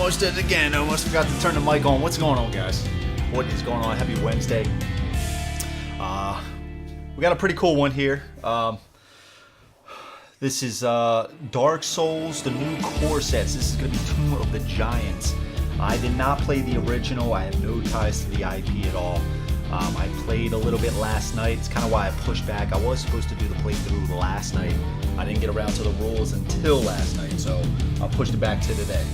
almost did it again. I almost forgot to turn the mic on. What's going on, guys? What is going on? Happy Wednesday. We got a pretty cool one here. This is Dark Souls, the new core sets. This is going to be Tomb of the Giants. I did not play the original. I have no ties to the IP at all. I played a little bit last night. It's kind of why I pushed back. I was supposed to do the playthrough last night. I didn't get around to the rules until last night, so I pushed it back to today.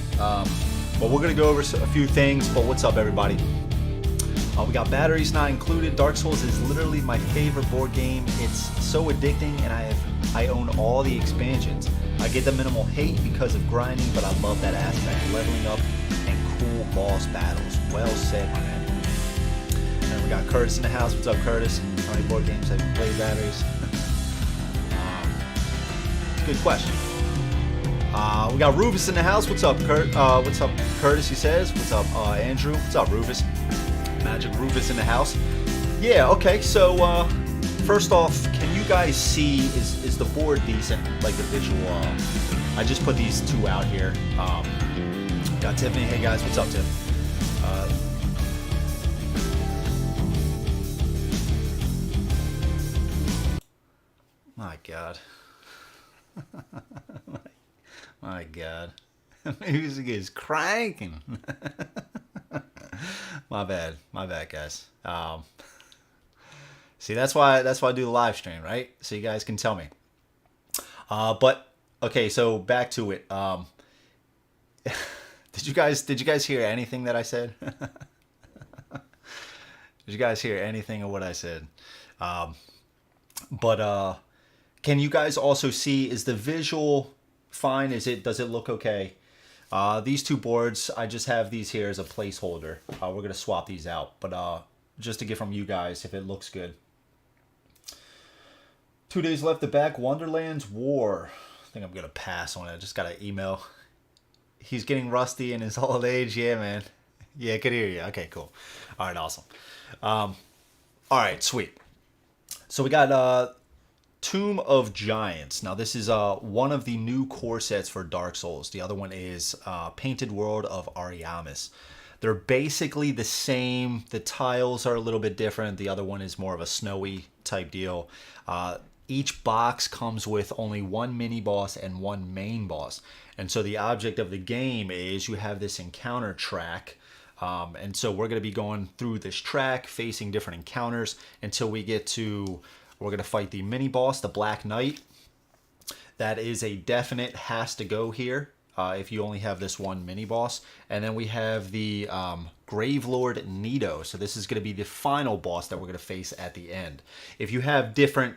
But we're going to go over a few things. But what's up, everybody? We got batteries not included. Dark Souls is literally my favorite board game. It's so addicting, and I own all the expansions. I get the minimal hate because of grinding, but I love that aspect. Leveling up and cool boss battles. Well said, my man. And we got Curtis in the house. What's up, Curtis? How many board games have you played, batteries? Good question. We got Rufus in the house. What's up, Kurt? What's up, Curtis? He says. What's up, Andrew? What's up, Rufus? Magic Rufus in the house. Yeah. Okay. So first off, can you guys see? Is the board decent? Like the visual? I just put these two out here. Got Tiffany. Hey guys, what's up, Tiff? My God. My God. Music is cranking. My bad, guys. See, that's why I do the live stream, right? So you guys can tell me. But okay, so back to it. Did you guys hear anything that I said? Did you guys hear anything of what I said? But can you guys also see? Is the visual fine? Does it look okay? These two boards, I just have these here as a placeholder. We're going to swap these out, but just to get from you guys if it looks good. 2 days left to back Wonderland's War. I think I'm going to pass on it. I just got an email. He's getting rusty in his old age. Yeah, man. Yeah, I could hear you. Okay, cool. All right, awesome. All right, sweet. So we got Tomb of Giants. Now this is one of the new core sets for Dark Souls. The other one is Painted World of Ariamis. They're basically the same. The tiles are a little bit different. The other one is more of a snowy type deal. Each box comes with only one mini boss and one main boss. And so the object of the game is you have this encounter track. And so we're going to be going through this track, facing different encounters until we get to... We're going to fight the mini boss, the Black Knight. That is a definite has to go here if you only have this one mini boss. And then we have the Gravelord Nito. So this is going to be the final boss that we're going to face at the end. If you have different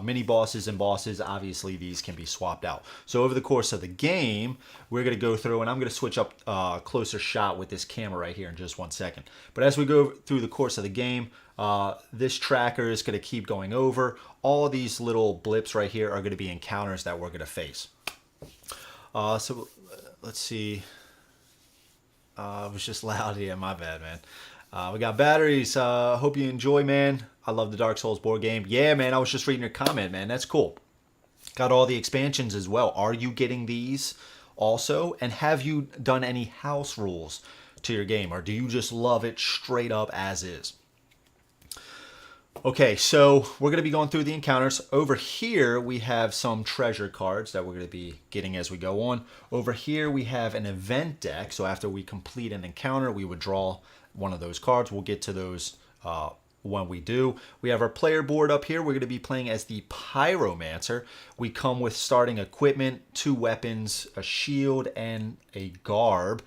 mini bosses and bosses, obviously these can be swapped out. So over the course of the game, we're going to go through, and I'm going to switch up closer shot with this camera right here in just 1 second. But as we go through the course of the game, this tracker is going to keep going over. All of these little blips right here are going to be encounters that we're going to face. So let's see. It was just loud. Yeah, my bad, man. We got batteries. Hope you enjoy, man. I love the Dark Souls board game. Yeah, man, I was just reading your comment, man. That's cool. Got all the expansions as well. Are you getting these also? And have you done any house rules to your game? Or do you just love it straight up as is? Okay, so we're going to be going through the encounters. Over here, we have some treasure cards that we're going to be getting as we go on. Over here, we have an event deck. So after we complete an encounter, we would draw one of those cards. We'll get to those when we do. We have our player board up here. We're going to be playing as the Pyromancer. We come with starting equipment, 2 weapons, a shield, and a garb.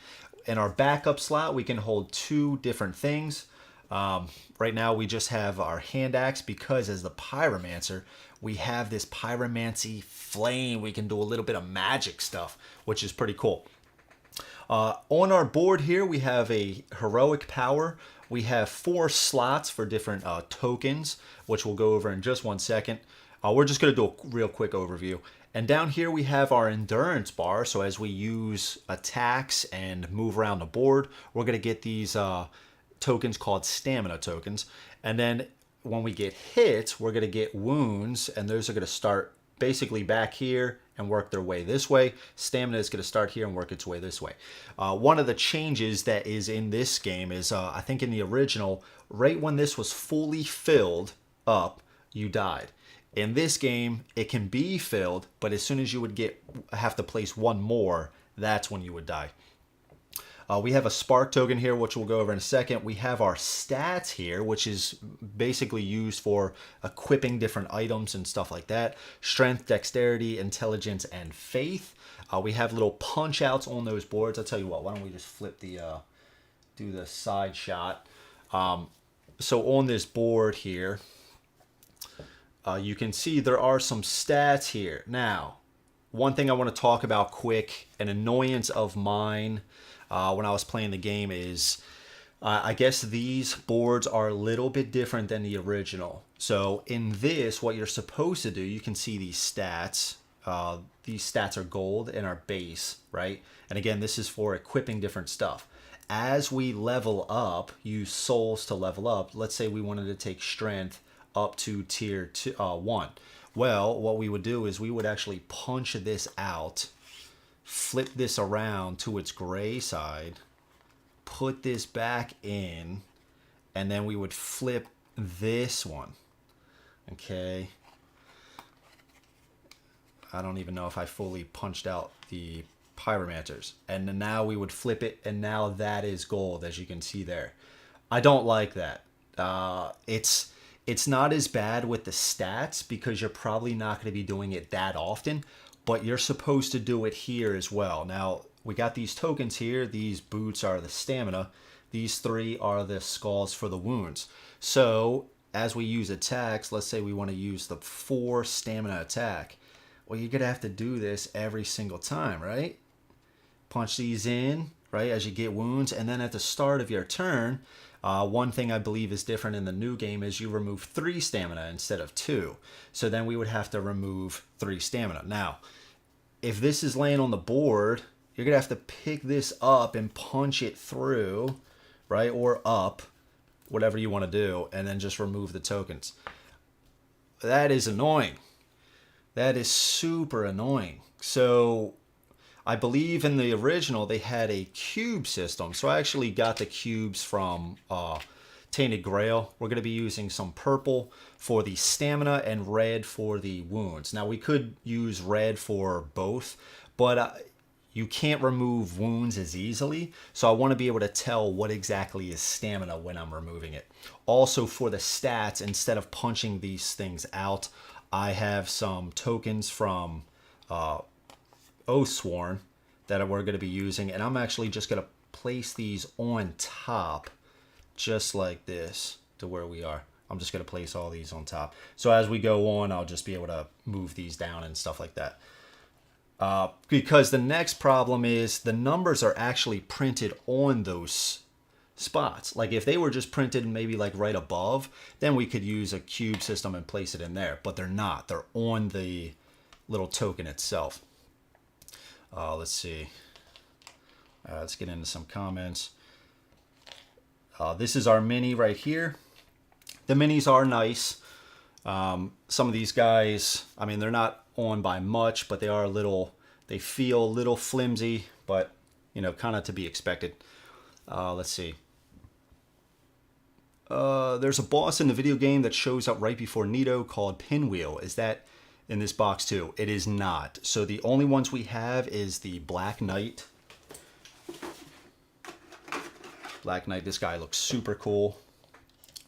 In our backup slot, we can hold 2 different things. Right now we just have our hand axe because as the Pyromancer, we have this pyromancy flame. We can do a little bit of magic stuff, which is pretty cool. On our board here, we have a heroic power. We have 4 slots for different tokens, which we'll go over in just 1 second. We're just going to do a real quick overview. And down here we have our endurance bar. So as we use attacks and move around the board, we're going to get these tokens called stamina tokens. And then when we get hit, we're going to get wounds, and those are going to start basically back here and work their way this way. Stamina is going to start here and work its way this way. One of the changes that is in this game is, I think in the original, right when this was fully filled up, you died. In this game, it can be filled, but as soon as you would have to place one more, that's when you would die. We have a spark token here, which we'll go over in a second. We have our stats here, which is basically used for equipping different items and stuff like that. Strength, dexterity, intelligence, and faith. We have little punch outs on those boards. I'll tell you what, why don't we just flip do the side shot. So on this board here, you can see there are some stats here. Now, one thing I want to talk about quick, an annoyance of mine when I was playing the game is, I guess these boards are a little bit different than the original. So in this, what you're supposed to do, you can see these stats. These stats are gold and are base, right? And again, this is for equipping different stuff. As we level up, use souls to level up. Let's say we wanted to take strength up to tier 1. Well, what we would do is we would actually punch this out, flip this around to its gray side, put this back in, and then we would flip this one. Okay. I don't even know if I fully punched out the pyromancers. And then now we would flip it, and now that is gold, as you can see there. I don't like that. It's not as bad with the stats because you're probably not going to be doing it that often, but you're supposed to do it here as well. Now, we got these tokens here. These boots are the stamina. These 3 are the skulls for the wounds. So, as we use attacks, let's say we want to use the 4 stamina attack. Well, you're going to have to do this every single time, right? Punch these in, right, as you get wounds. And then at the start of your turn, one thing I believe is different in the new game is you remove 3 stamina instead of 2. So then we would have to remove 3 stamina. Now, if this is laying on the board, you're going to have to pick this up and punch it through, right? Or up, whatever you want to do, and then just remove the tokens. That is annoying. That is super annoying. So I believe in the original they had a cube system. So I actually got the cubes from Tainted Grail. We're going to be using some purple for the stamina and red for the wounds. Now we could use red for both, but you can't remove wounds as easily. So I want to be able to tell what exactly is stamina when I'm removing it. Also for the stats, instead of punching these things out, I have some tokens from Oathsworn that we're going to be using, and I'm actually just going to place these on top just like this to where we are. I'm just going to place all these on top. So as we go on, I'll just be able to move these down and stuff like that. Because the next problem is the numbers are actually printed on those spots. Like if they were just printed maybe like right above, then we could use a cube system and place it in there, but they're not. They're on the little token itself. Let's see. Let's get into some comments. This is our mini right here. The minis are nice. Some of these guys, I mean, they're not on by much, but they are a little, they feel a little flimsy, but, you know, kind of to be expected. Let's see. There's a boss in the video game that shows up right before Nito called Pinwheel. Is that in this box too? It is not. So the only ones we have is the Black Knight. Black Knight, this guy looks super cool.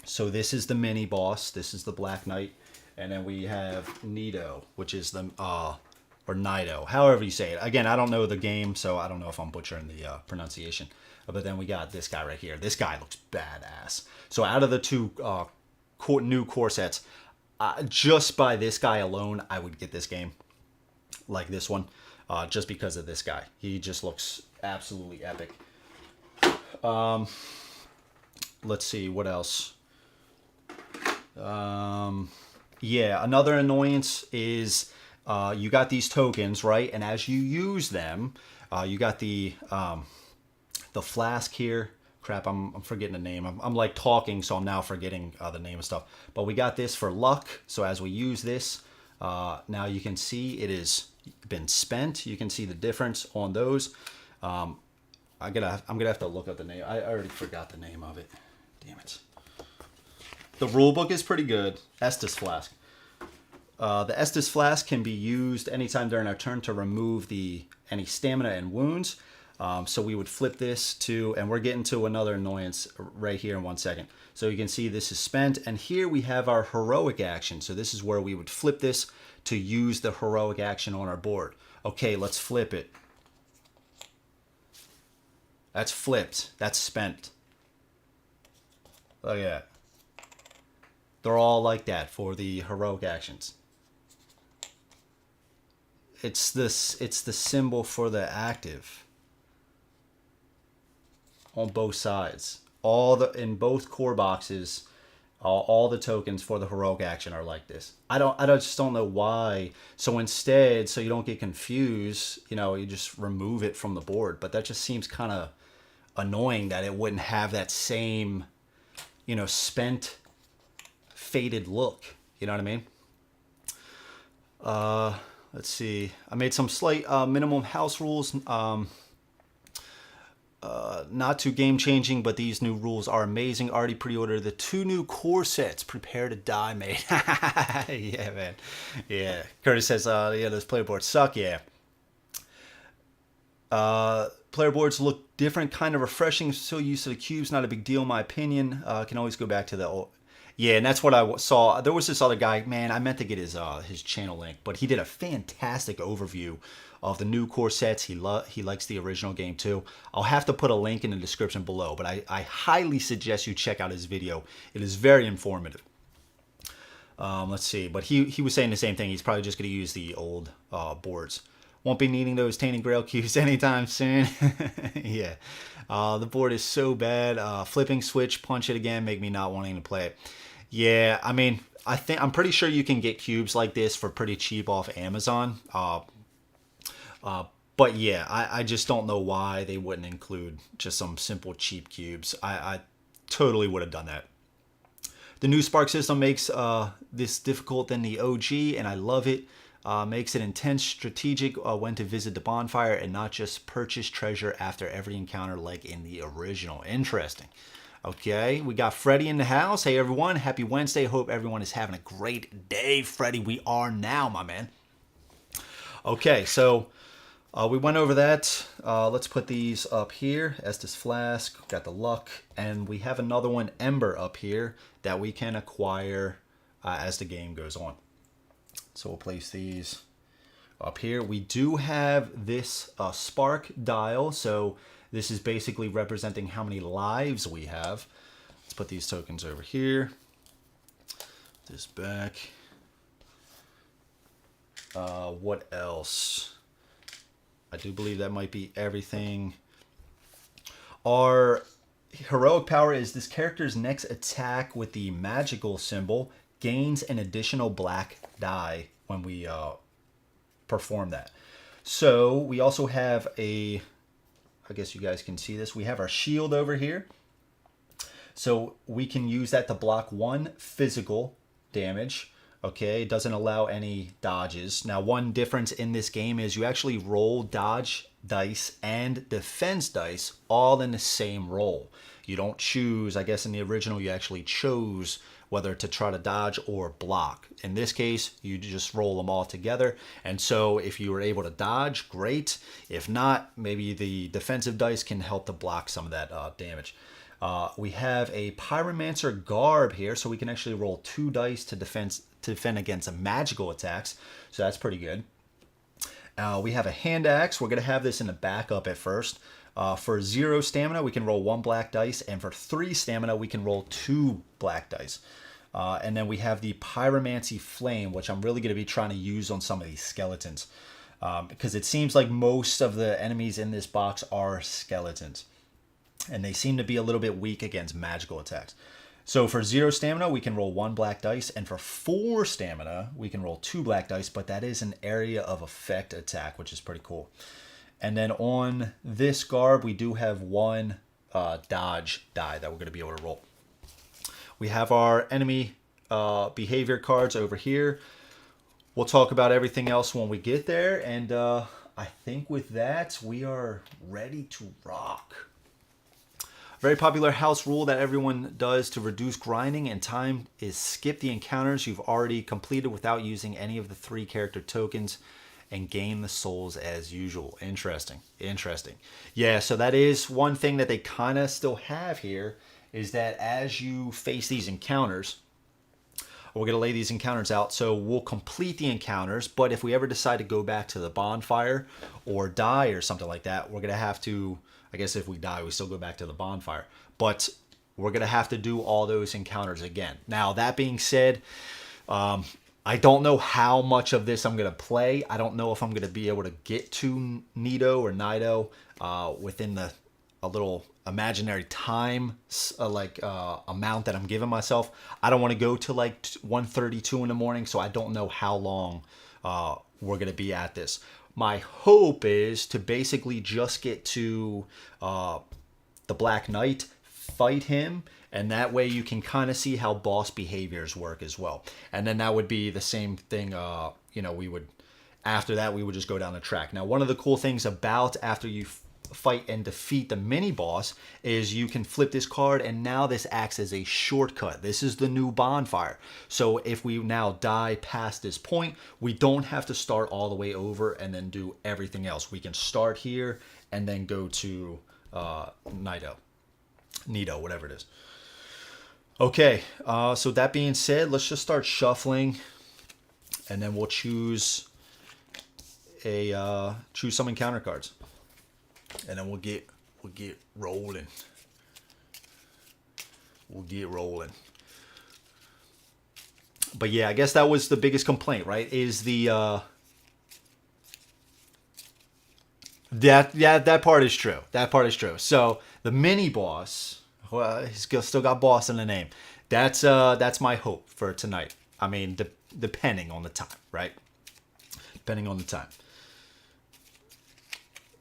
So this is the mini boss. This is the Black Knight. And then we have Nito, which is the, or Nito, however you say it. Again, I don't know the game, so I don't know if I'm butchering the pronunciation. But then we got this guy right here. This guy looks badass. So out of the two new core sets, just by this guy alone, I would get this game. Like this one. Just because of this guy. He just looks absolutely epic. Let's see, what else? Yeah, another annoyance is you got these tokens, right? And as you use them, you got the flask here. Crap, I'm forgetting the name. I'm like talking, so I'm now forgetting the name of stuff. But we got this for luck. So as we use this, Now you can see it has been spent. You can see the difference on those. I'm gonna have to look up the name. I already forgot the name of it. Damn it. The rule book is pretty good. Estus Flask. The Estus Flask can be used anytime during our turn to remove any stamina and wounds. So we would flip this to, and we're getting to another annoyance right here in 1 second. So you can see this is spent, and here we have our heroic action. So this is where we would flip this to use the heroic action on our board. Okay, let's flip it. That's flipped. That's spent. Look at that. They're all like that for the heroic actions. It's the symbol for the active on both sides. In both core boxes, all the tokens for the heroic action are like this. I just don't know why. So instead, so you don't get confused, you just remove it from the board. But that just seems kind of annoying that it wouldn't have that same, spent, faded look. You know what I mean? Let's see. I made some slight minimum house rules. Not too game changing, but these new rules are amazing. Already pre-ordered the 2 new core sets. Prepare to die, mate. Yeah, man. Yeah. Curtis says, yeah, those player boards suck. Yeah. Player boards look different, kind of refreshing. Still used to the cubes. Not a big deal, in my opinion. Can always go back to the old. Yeah, and that's what I saw. There was this other guy, man, I meant to get his channel link, but he did a fantastic overview of the new core sets. He likes the original game too. I'll have to put a link in the description below, but I highly suggest you check out his video. It is very informative. Let's see, but he was saying the same thing. He's probably just going to use the old boards. Won't be needing those Tainted Grail cubes anytime soon. Yeah, the board is so bad. Flipping switch, punch it again, make me not wanting to play it. Yeah, I mean, I'm pretty sure you can get cubes like this for pretty cheap off Amazon. But yeah, I just don't know why they wouldn't include just some simple cheap cubes. I totally would have done that. The new Spark system makes this difficult than the OG, and I love it. Makes it intense, strategic when to visit the bonfire and not just purchase treasure after every encounter like in the original. Interesting. Okay, we got Freddie in the house. Hey everyone, happy Wednesday. Hope everyone is having a great day. Freddie, we are now, my man. Okay, so we went over that. Let's put these up here. Estus Flask, got the luck, and we have another one, Ember, up here that we can acquire as the game goes on. So we'll place these up here. We do have this Spark dial, so this is basically representing how many lives we have. Let's put these tokens over here. This back. What else? I do believe that might be everything. Our heroic power is this character's next attack with the magical symbol gains an additional black die when we perform that. So we also have I guess you guys can see this. We have our shield over here. So we can use that to block 1 physical damage. Okay, it doesn't allow any dodges. Now, one difference in this game is you actually roll dodge dice and defense dice all in the same roll. You don't choose, I guess in the original you actually chose whether to try to dodge or block. In this case, you just roll them all together. And so if you were able to dodge, great. If not, maybe the defensive dice can help to block some of that damage. We have a Pyromancer Garb here, so we can actually roll 2 dice to defend against magical attacks. So that's pretty good. We have a Hand Axe. We're going to have this in the backup at first. For 0 stamina, we can roll 1 black dice, and for 3 stamina, we can roll 2 black dice. And then we have the Pyromancy Flame, which I'm really going to be trying to use on some of these skeletons. Because it seems like most of the enemies in this box are skeletons. And they seem to be a little bit weak against magical attacks. So for 0 stamina, we can roll 1 black dice. And for 4 stamina, we can roll 2 black dice. But that is an area of effect attack, which is pretty cool. And then on this garb, we do have 1 dodge die that we're going to be able to roll. We have our enemy behavior cards over here. We'll talk about everything else when we get there. And I think with that, we are ready to rock. Very popular house rule that everyone does to reduce grinding and time is skip the encounters you've already completed without using any of the 3 character tokens and gain the souls as usual. Interesting. Interesting. Yeah, so that is one thing that they kind of still have here, is that as you face these encounters, we're going to lay these encounters out, so we'll complete the encounters, but if we ever decide to go back to the bonfire or die or something like that, we're going to have to, I guess if we die, we still go back to the bonfire, but we're going to have to do all those encounters again. Now, that being said, I don't know how much of this I'm going to play. I don't know if I'm going to be able to get to Nido or Nido within a little imaginary time amount that I'm giving myself. I don't want to go to like 1:32 in the morning, so I don't know how long we're going to be at this. My hope is to basically just get to the Black Knight, fight him, and that way you can kind of see how boss behaviors work as well. And then that would be the same thing, after that we would just go down the track. Now, one of the cool things about after you fight and defeat the mini boss is you can flip this card, and now this acts as a shortcut. This is the new bonfire. So if we now die past this point, we don't have to start all the way over and then do everything else. We can start here and then go to Nido, whatever it is. Okay, so that being said, let's just start shuffling, and then we'll choose some encounter cards, and then we'll get rolling. We'll get rolling. But yeah, I guess that was the biggest complaint, right? Is the that part is true. That part is true. So the mini boss. Well, he's still got boss in the name. That's my hope for tonight. I mean, depending on the time, right? Depending on the time.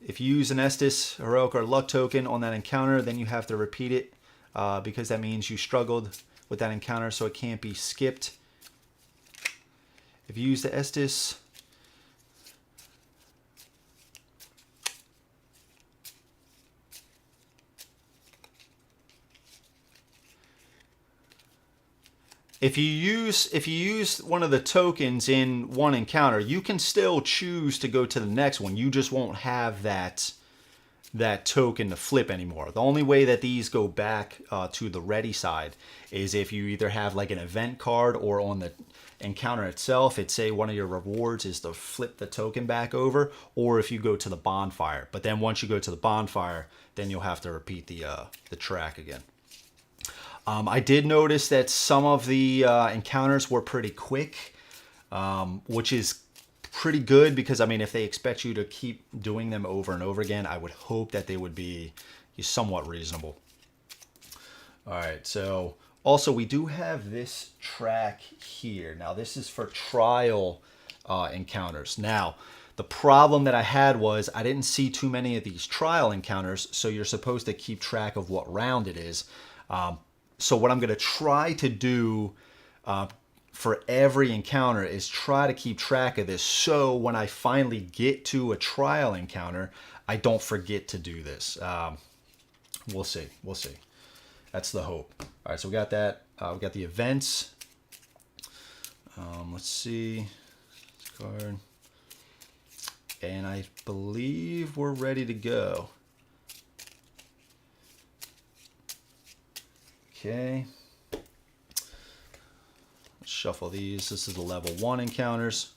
If you use an Estus, Heroic, or Luck token on that encounter, then you have to repeat it because that means you struggled with that encounter, so it can't be skipped. If you use the Estus, If you use one of the tokens in one encounter, you can still choose to go to the next one. You just won't have that token to flip anymore. The only way that these go back to the ready side is if you either have like an event card, or on the encounter itself, it's say one of your rewards is to flip the token back over, or if you go to the bonfire. But then once you go to the bonfire, then you'll have to repeat the track again. I did notice that some of the encounters were pretty quick, which is pretty good because, I mean, if they expect you to keep doing them over and over again, I would hope that they would be somewhat reasonable. All right, so also we do have this track here. Now, this is for trial encounters. Now, the problem that I had was I didn't see too many of these trial encounters, so you're supposed to keep track of what round it is. So what I'm going to try to do for every encounter is try to keep track of this, so when I finally get to a trial encounter, I don't forget to do this. We'll see. We'll see. That's the hope. All right, so we got that. We got the events. Let's see. Card. And I believe we're ready to go. Okay. Let's shuffle these. This is the level 1 encounters.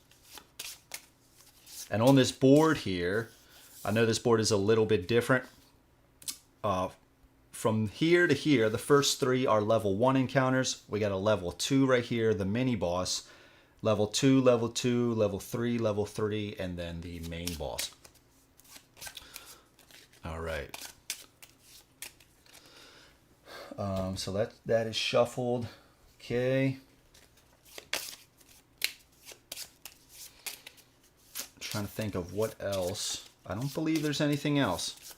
And on this board here, I know this board is a little bit different. From here to here, the first 3 are level 1 encounters. We got a level 2 right here, the mini boss. Level 2, level 2, level 3, level 3, and then the main boss. All right. So that is shuffled. Okay. Trying to think of what else. I don't believe there's anything else.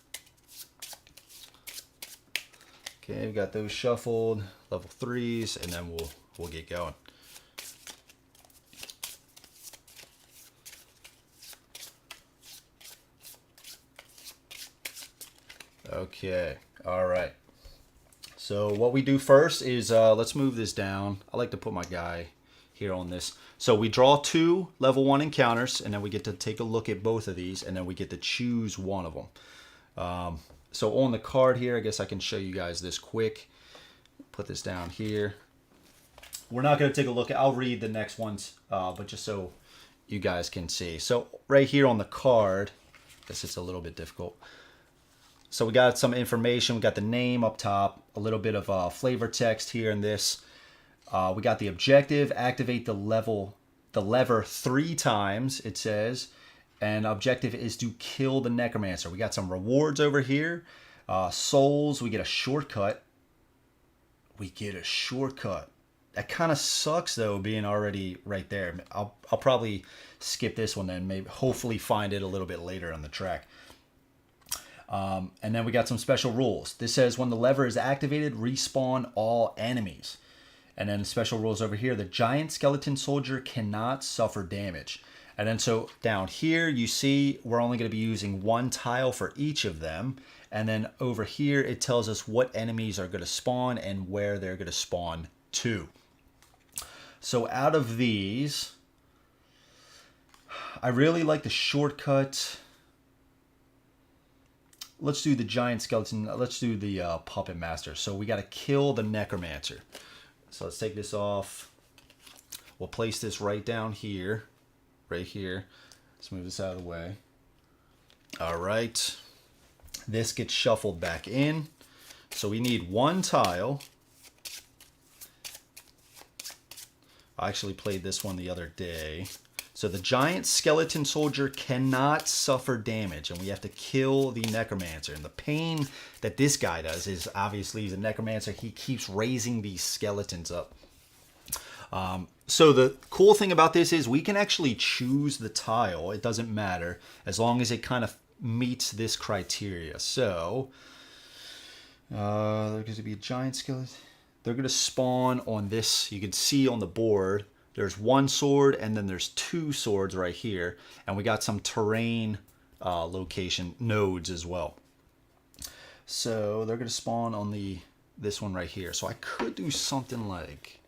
Okay, we got those shuffled, level 3s, and then we'll get going. Okay. All right. So what we do first is let's move this down. I like to put my guy here on this. So we draw 2 level 1 encounters, and then we get to take a look at both of these, and then we get to choose one of them. So on the card here, I guess I can show you guys this quick. Put this down here. We're not going to take a look. I'll read the next ones, but just so you guys can see. So right here on the card, I guess it's a little bit difficult. So we got some information. We got the name up top, a little bit of flavor text here in this. We got the objective, activate the lever 3 times, it says. And objective is to kill the necromancer. We got some rewards over here. Souls, we get a shortcut. That kind of sucks though, being already right there. I'll probably skip this one then, maybe hopefully find it a little bit later on the track. And then we got some special rules. This says when the lever is activated, respawn all enemies. And then the special rules over here, the giant skeleton soldier cannot suffer damage. And then so down here, you see we're only going to be using 1 tile for each of them. And then over here, it tells us what enemies are going to spawn and where they're going to spawn to. So out of these, I really like the shortcut. Let's do the giant skeleton. Let's do the puppet master. So we got to kill the necromancer. So let's take this off. We'll place this right down here. Right here. Let's move this out of the way. All right. This gets shuffled back in. So we need 1 tile. I actually played this one the other day. So the giant skeleton soldier cannot suffer damage, and we have to kill the necromancer. And the pain that this guy does is, obviously he's a necromancer. He keeps raising these skeletons up. So the cool thing about this is we can actually choose the tile. It doesn't matter as long as it kind of meets this criteria. So there's going to be a giant skeleton. They're going to spawn on this. You can see on the board, there's 1 sword and then there's 2 swords right here. And we got some terrain location nodes as well. So they're going to spawn on this one right here. So I could do something like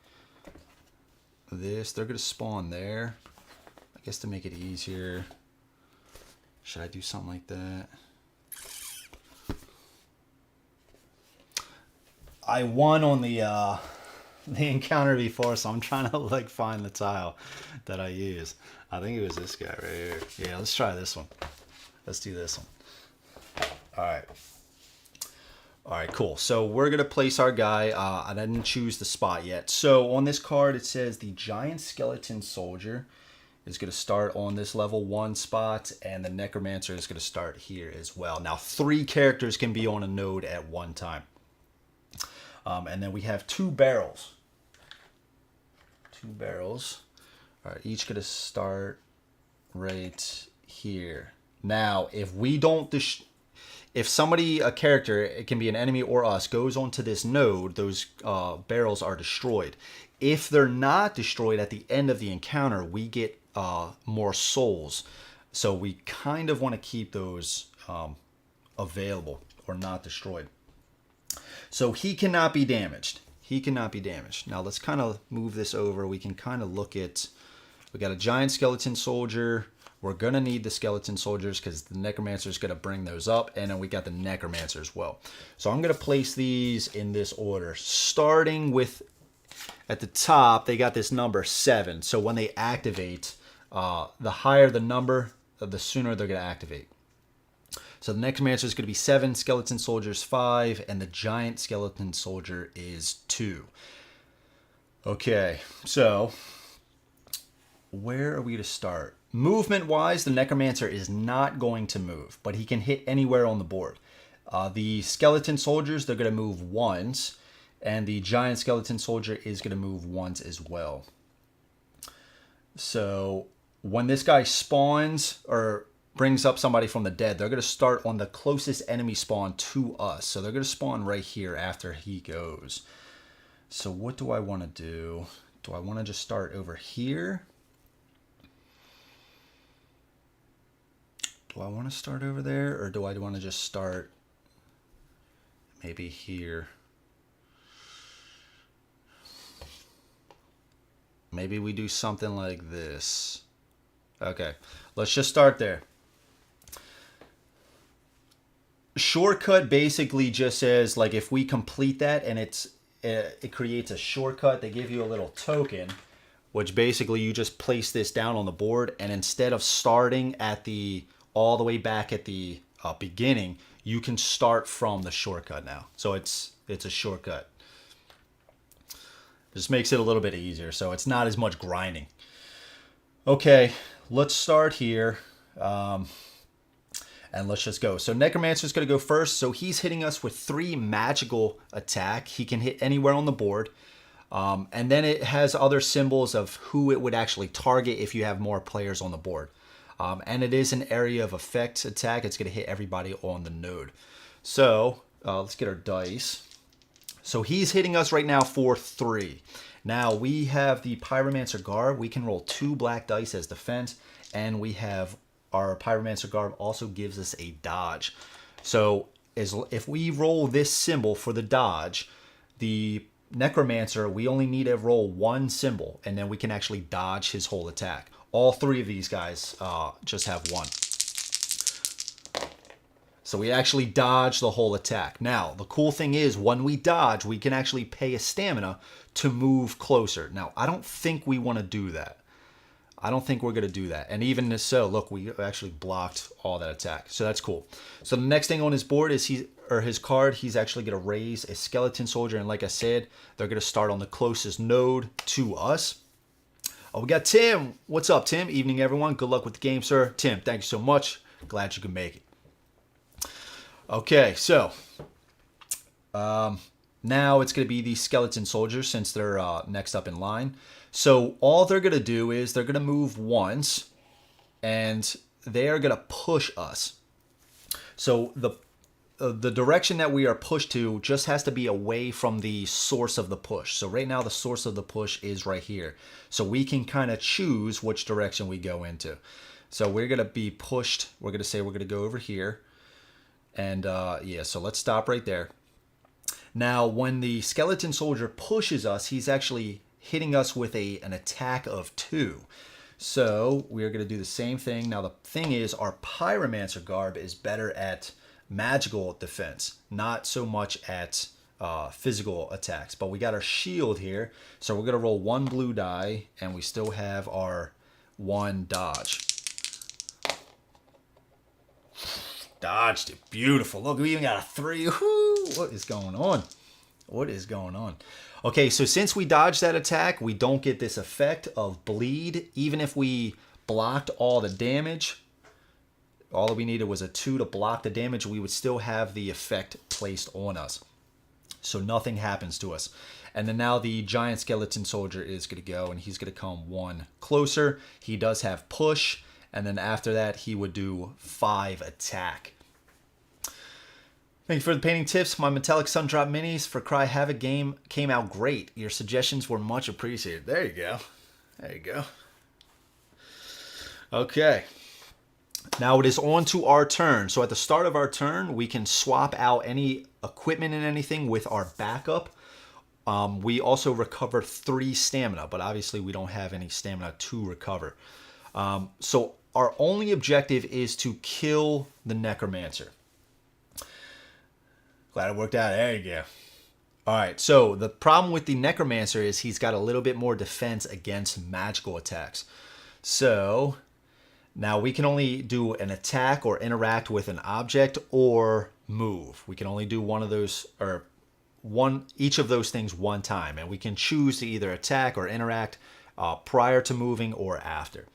this. They're going to spawn there. I guess to make it easier. Should I do something like that? I won on the encounter before, so I'm trying to like find the tile that I use. I think it was this guy right here. Yeah, let's try this one. Let's do this one. All right, cool. So we're gonna place our guy. I didn't choose the spot yet. So on this card, it says the giant skeleton soldier is gonna start on this level 1 spot, and the necromancer is gonna start here as well. Now 3 characters can be on a node at one time. And then we have 2 barrels. 2 barrels are each going to start right here. Now, if we don't, if somebody, a character, it can be an enemy or us, goes onto this node, those barrels are destroyed. If they're not destroyed at the end of the encounter, we get more souls. So we kind of want to keep those available or not destroyed. So he cannot be damaged. He cannot be damaged. Now let's kind of move this over. We can kind of look at, we got a giant skeleton soldier. We're going to need the skeleton soldiers because the necromancer is going to bring those up. And then we got the necromancer as well. So I'm going to place these in this order. Starting with, at the top, they got this number 7. So when they activate, the higher the number, the sooner they're going to activate. So the necromancer is going to be 7, skeleton soldiers 5, and the giant skeleton soldier is 2. Okay, so where are we going to start? Movement-wise, the necromancer is not going to move, but he can hit anywhere on the board. The skeleton soldiers, they're going to move once, and the giant skeleton soldier is going to move once as well. So when this guy spawns, or brings up somebody from the dead, they're going to start on the closest enemy spawn to us. So they're going to spawn right here after he goes. So what do I want to do? Do I want to just start over here? Do I want to start over there? Or do I want to just start Maybe here. Maybe we do something like this. Okay, let's just start there. Shortcut basically just says, like, if we complete that and it creates a shortcut, they give you a little token, which basically you just place this down on the board, and instead of starting at the all the way back at the beginning, you can start from the shortcut now. So it's a shortcut. Just makes it a little bit easier, so it's not as much grinding. Okay, let's start here. And let's just go. So Necromancer's going to go first. So he's hitting us with 3 magical attack. He can hit anywhere on the board. And then it has other symbols of who it would actually target if you have more players on the board. And it is an area of effect attack. It's going to hit everybody on the node. So let's get our dice. So he's hitting us right now for 3. Now we have the Pyromancer Garb. We can roll 2 black dice as defense. And we have our Pyromancer Garb also gives us a dodge. So if we roll this symbol for the dodge, the Necromancer, we only need to roll 1 symbol, and then we can actually dodge his whole attack. All 3 of these guys just have 1. So we actually dodge the whole attack. Now, the cool thing is when we dodge, we can actually pay a stamina to move closer. Now, I don't think we want to do that. I don't think we're going to do that. And even so, look, we actually blocked all that attack. So that's cool. So the next thing on his board is his card, he's actually going to raise a skeleton soldier. And like I said, they're going to start on the closest node to us. Oh, we got Tim. What's up, Tim? Evening, everyone. Good luck with the game, sir. Tim, thank you so much. Glad you could make it. Okay, so now it's going to be the skeleton soldiers since they're next up in line. So all they're going to do is they're going to move once, and they are going to push us. So the direction that we are pushed to just has to be away from the source of the push. So right now the source of the push is right here. So we can kind of choose which direction we go into. So we're going to be pushed. We're going to say we're going to go over here. And yeah, so let's stop right there. Now, when the skeleton soldier pushes us, he's actually hitting us with an attack of 2. So we're going to do the same thing. Now, the thing is, our Pyromancer Garb is better at magical defense, not so much at physical attacks. But we got our shield here, so we're going to roll 1 blue die, and we still have our 1 dodge. Dodged it. Beautiful. Look, we even got a 3. Woo! What is going on? What is going on? Okay, so since we dodged that attack, we don't get this effect of bleed. Even if we blocked all the damage, all that we needed was a 2 to block the damage, we would still have the effect placed on us. So nothing happens to us. And then now the giant skeleton soldier is going to go, and he's going to come 1 closer. He does have push, and then after that, he would do 5 attack. Thank you for the painting tips. My Metallic Sundrop Minis for Cry Havoc game came out great. Your suggestions were much appreciated. There you go. There you go. Okay. Now it is on to our turn. So at the start of our turn, we can swap out any equipment and anything with our backup. We also recover 3 stamina, but obviously we don't have any stamina to recover. So our only objective is to kill the Necromancer. Glad it worked out. There you go. All right, so the problem with the Necromancer is he's got a little bit more defense against magical attacks. So now we can only do an attack or interact with an object or move. We can only do one of those, or each of those things one time, and we can choose to either attack or interact prior to moving or after.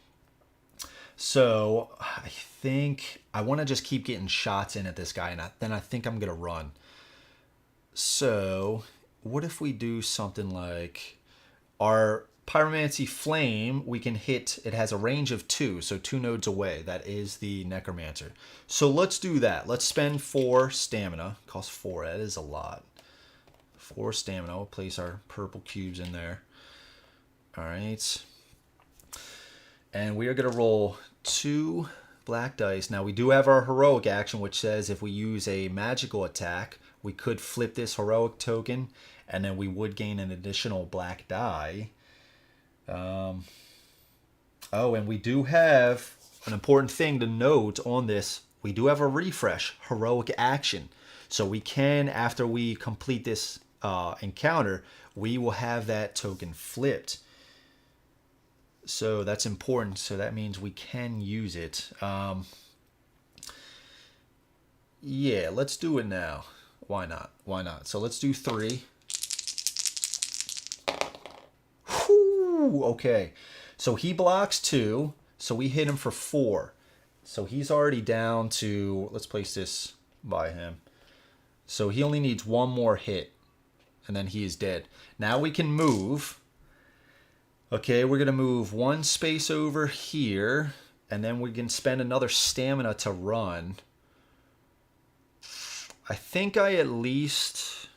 So I think I want to just keep getting shots in at this guy, and then I think I'm going to run. So what if we do something like our Pyromancy Flame, we can hit, it has a range of 2, so 2 nodes away. That is the Necromancer. So let's do that. Let's spend 4 stamina. Costs 4, that is a lot. 4 stamina, we'll place our purple cubes in there. All right. And we are going to roll 2 black dice. Now we do have our heroic action, which says if we use a magical attack, we could flip this heroic token, and then we would gain an additional black die. Oh, and we do have an important thing to note on this. We do have a refresh heroic action. So we can, after we complete this encounter, we will have that token flipped. So that's important. So that means we can use it. Yeah, let's do it now. Why not? Why not? So let's do 3. Whew, okay. So he blocks 2. So we hit him for 4. So he's already down to, let's place this by him. So he only needs 1 more hit, and then he is dead. Now we can move. Okay, we're going to move 1 space over here, and then we can spend another stamina to run. I think I at least...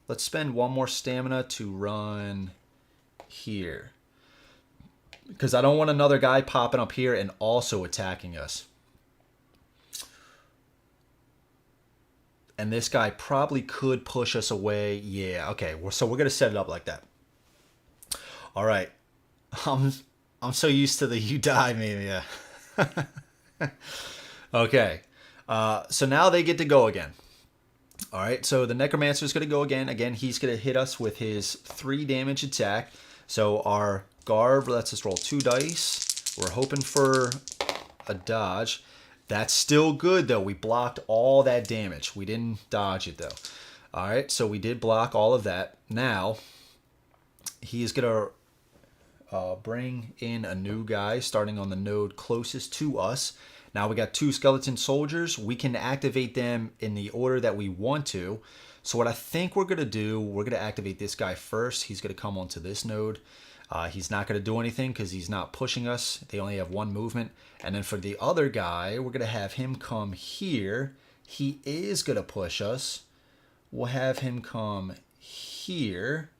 Let's spend 1 more stamina to run here. Because I don't want another guy popping up here and also attacking us. And this guy probably could push us away. Yeah, okay. So we're going to set it up like that. All right. I'm so used to the you die meme. Yeah. Okay. So now they get to go again. All right. So the Necromancer is going to go again. Again, he's going to hit us with his 3 damage attack. So our Garb lets us roll 2 dice. We're hoping for a dodge. That's still good, though. We blocked all that damage. We didn't dodge it, though. All right, so we did block all of that. Now, he's going to bring in a new guy, starting on the node closest to us. Now, we got 2 skeleton soldiers. We can activate them in the order that we want to. So what I think we're going to do, we're going to activate this guy first. He's going to come onto this node. He's not going to do anything because he's not pushing us. They only have 1 movement. And then for the other guy, we're going to have him come here. He is going to push us. We'll have him come here.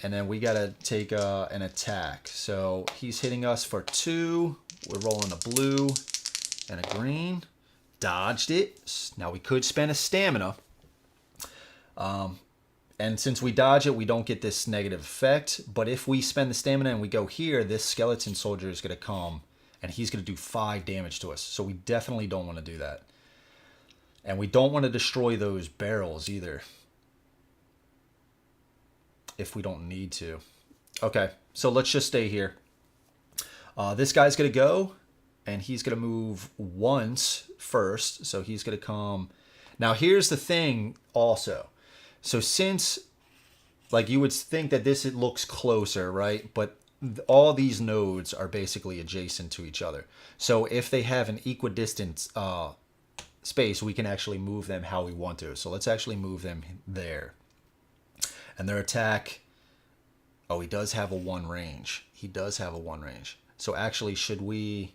And then we got to take an attack. So he's hitting us for 2. We're rolling a blue and a green. Dodged it. Now we could spend a stamina. And since we dodge it, we don't get this negative effect. But if we spend the stamina and we go here, this skeleton soldier is going to come. And he's going to do 5 damage to us. So we definitely don't want to do that. And we don't want to destroy those barrels either. If we don't need to. Okay, so let's just stay here. This guy's going to go. And he's going to move once first. So he's going to come. Now here's the thing also. So since, like, you would think that this it looks closer, right? But all these nodes are basically adjacent to each other. So if they have an equidistant space, we can actually move them how we want to. So let's actually move them there. And their attack, oh, he does have a 1 range. He does have a 1 range. So actually, should we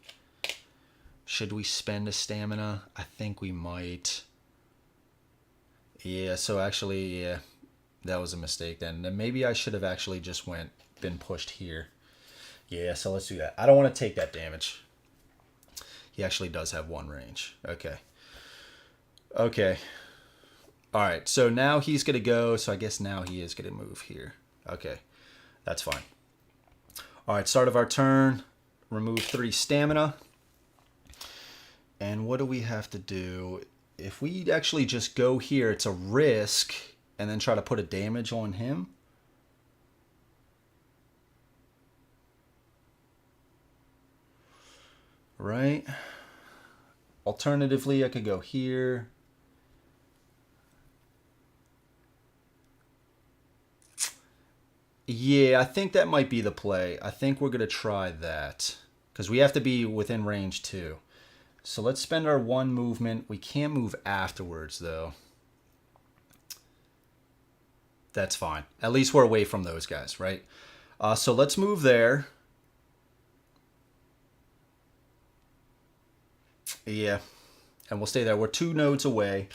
spend a stamina? I think we might. Yeah, so actually, yeah, that was a mistake then. Then maybe I should have actually just been pushed here. Yeah, so let's do that. I don't want to take that damage. He actually does have 1 range. Okay. Okay. All right, so now he's going to go. So I guess now he is going to move here. Okay, that's fine. All right, start of our turn. Remove 3 stamina. And what do we have to do? If we actually just go here, it's a risk, and then try to put a damage on him. Right? Alternatively, I could go here. Yeah, I think that might be the play. I think we're going to try that. Because we have to be within range too. So let's spend our 1 movement. We can't move afterwards, though. That's fine. At least we're away from those guys, right? So let's move there. Yeah. And we'll stay there. We're 2 nodes away.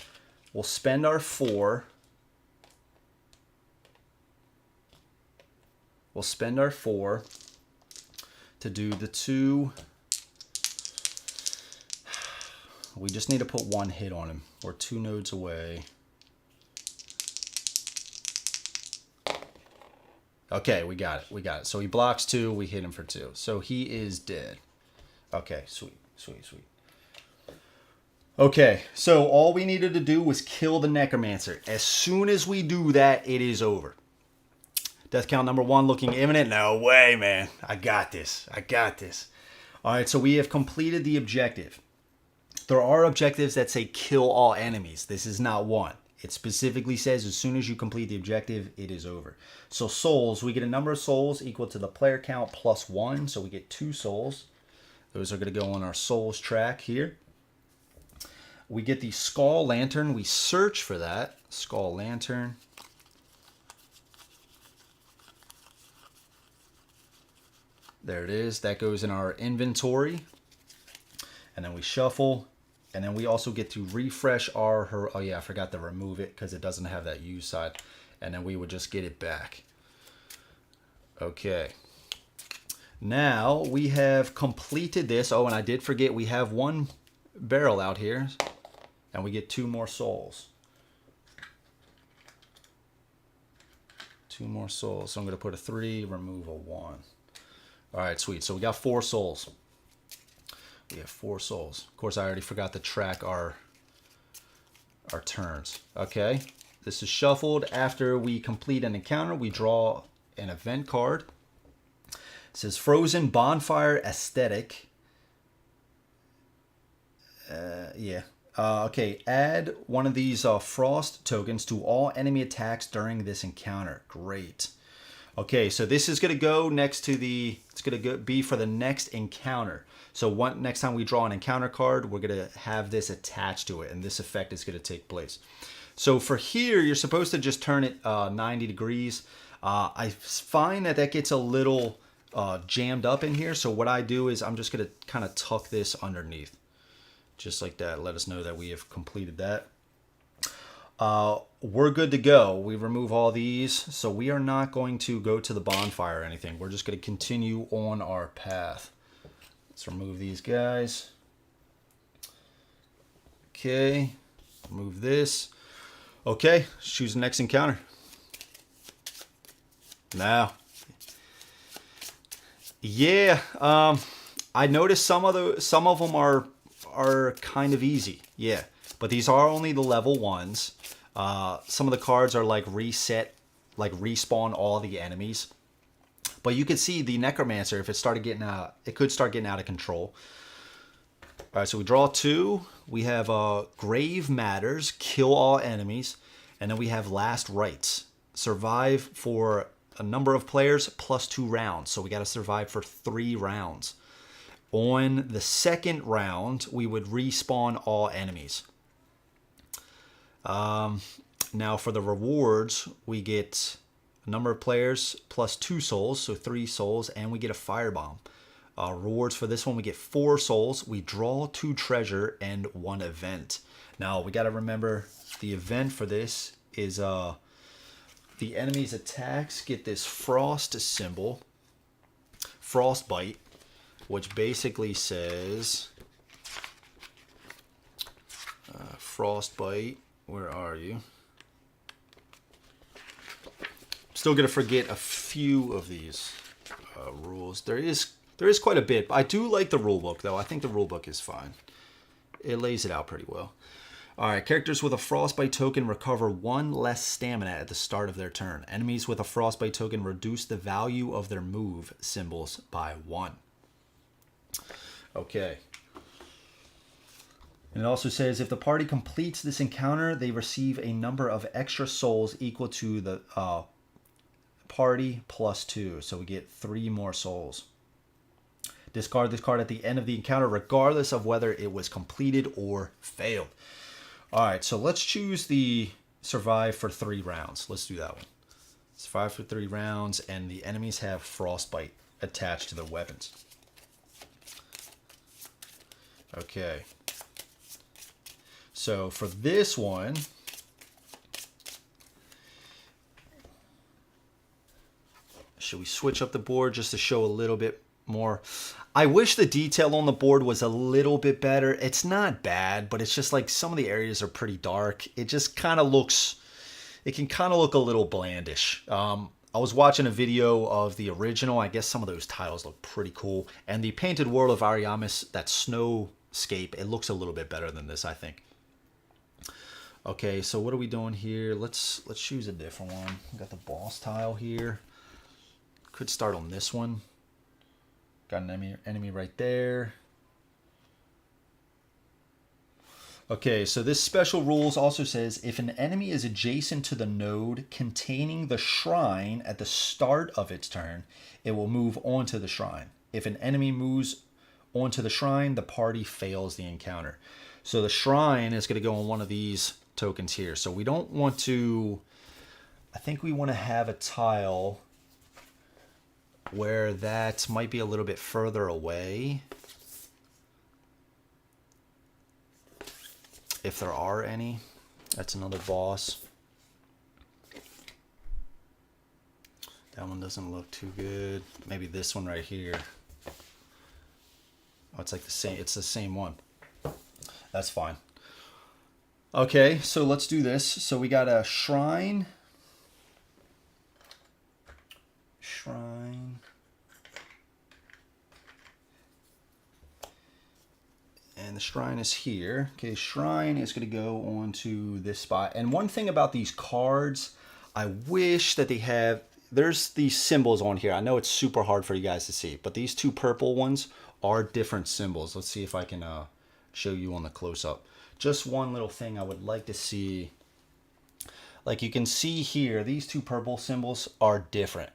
We'll spend our 4. We'll spend our 4 to do the 2. We just need to put 1 hit on him. We're 2 nodes away. Okay, we got it. We got it. So he blocks 2. We hit him for 2. So he is dead. Okay, sweet, sweet, sweet. Okay, so all we needed to do was kill the Necromancer. As soon as we do that, it is over. Death count number 1 looking imminent. No way, man. I got this. I got this. All right, so we have completed the objective. There are objectives that say kill all enemies. This is not one. It specifically says as soon as you complete the objective, it is over. So souls, we get a number of souls equal to the player count plus 1. So we get 2 souls. Those are going to go on our souls track here. We get the Skull Lantern. We search for that. Skull Lantern. There it is. That goes in our inventory. And then we shuffle. And then we also get to refresh our... Oh yeah, I forgot to remove it because it doesn't have that use side. And then we would just get it back. Okay. Now we have completed this. Oh, and I did forget we have 1 barrel out here. And we get 2 more souls. 2 more souls. So I'm going to put a 3, remove a 1. All right, sweet. So we got 4 souls. We have 4 souls. Of course, I already forgot to track our turns. Okay. This is shuffled. After we complete an encounter, we draw an event card. It says Frozen Bonfire Aesthetic. Okay, add one of these frost tokens to all enemy attacks during this encounter. Great. Okay, so this is going to go next to the... It's going to be for the next encounter. So next time we draw an encounter card, we're going to have this attached to it, and this effect is going to take place. So for here, you're supposed to just turn it 90 degrees. I find that gets a little jammed up in here, so what I do is I'm just going to kind of tuck this underneath. Just like that. Let us know that we have completed that. We're good to go. We remove all these, so we are not going to go to the bonfire or anything. We're just going to continue on our path. Let's remove these guys. Okay, remove this. Okay, choose the next encounter. Now, yeah, I noticed some of them are kind of easy. Yeah, but these are only the level 1s. Some of the cards are like reset, like respawn all the enemies. But you can see the Necromancer, if it started getting out, it could start getting out of control. All right, so we draw 2. We have Grave Matters, kill all enemies. And then we have Last Rites, survive for a number of players plus 2 rounds. So we got to survive for 3 rounds. On the second round, we would respawn all enemies. Now for the rewards, we get a number of players plus 2 souls, so 3 souls, and we get a firebomb. Rewards for this one, we get 4 souls. We draw 2 treasure and 1 event. Now we got to remember the event for this is the enemy's attacks get this frost symbol, frostbite, which basically says frostbite. Where are you? Still gonna forget a few of these rules. There is quite a bit. I do like the rule book though. I think the rule book is fine. It lays it out pretty well. All right, characters with a frostbite token recover 1 less stamina at the start of their turn. Enemies with a frostbite token reduce the value of their move symbols by 1. Okay. And it also says if the party completes this encounter, they receive a number of extra souls equal to the party plus 2. So we get 3 more souls. Discard this card at the end of the encounter, regardless of whether it was completed or failed. All right, so let's choose the survive for 3 rounds. Let's do that one. Survive for 3 rounds, and the enemies have frostbite attached to their weapons. Okay. So for this one, should we switch up the board just to show a little bit more. I wish the detail on the board was a little bit better. It's not bad, but it's just like some of the areas are pretty dark. It just kind of looks, it can kind of look a little blandish. I was watching a video of the original. I guess some of those tiles look pretty cool. And the Painted World of Ariamis, that snowscape, it looks a little bit better than this, I think. Okay, so what are we doing here? Let's choose a different one. We got the boss tile here. Could start on this one. Got an enemy right there. Okay, so this special rules also says if an enemy is adjacent to the node containing the shrine at the start of its turn, it will move onto the shrine. If an enemy moves onto the shrine, the party fails the encounter. So the shrine is going to go on one of these tokens here. So we don't want to, I think we want to have a tile where that might be a little bit further away. If there are any. That's another boss. That one doesn't look too good. Maybe this one right here. Oh, it's like the same, it's the same one. That's fine. Okay, so let's do this. So we got a shrine. Shrine. And the shrine is here. Okay, shrine is going to go onto this spot. And one thing about these cards, I wish that they have, there's these symbols on here. I know it's super hard for you guys to see, but these two purple ones are different symbols. Let's see if I can show you on the close-up. Just one little thing I would like to see. Like you can see here, these two purple symbols are different.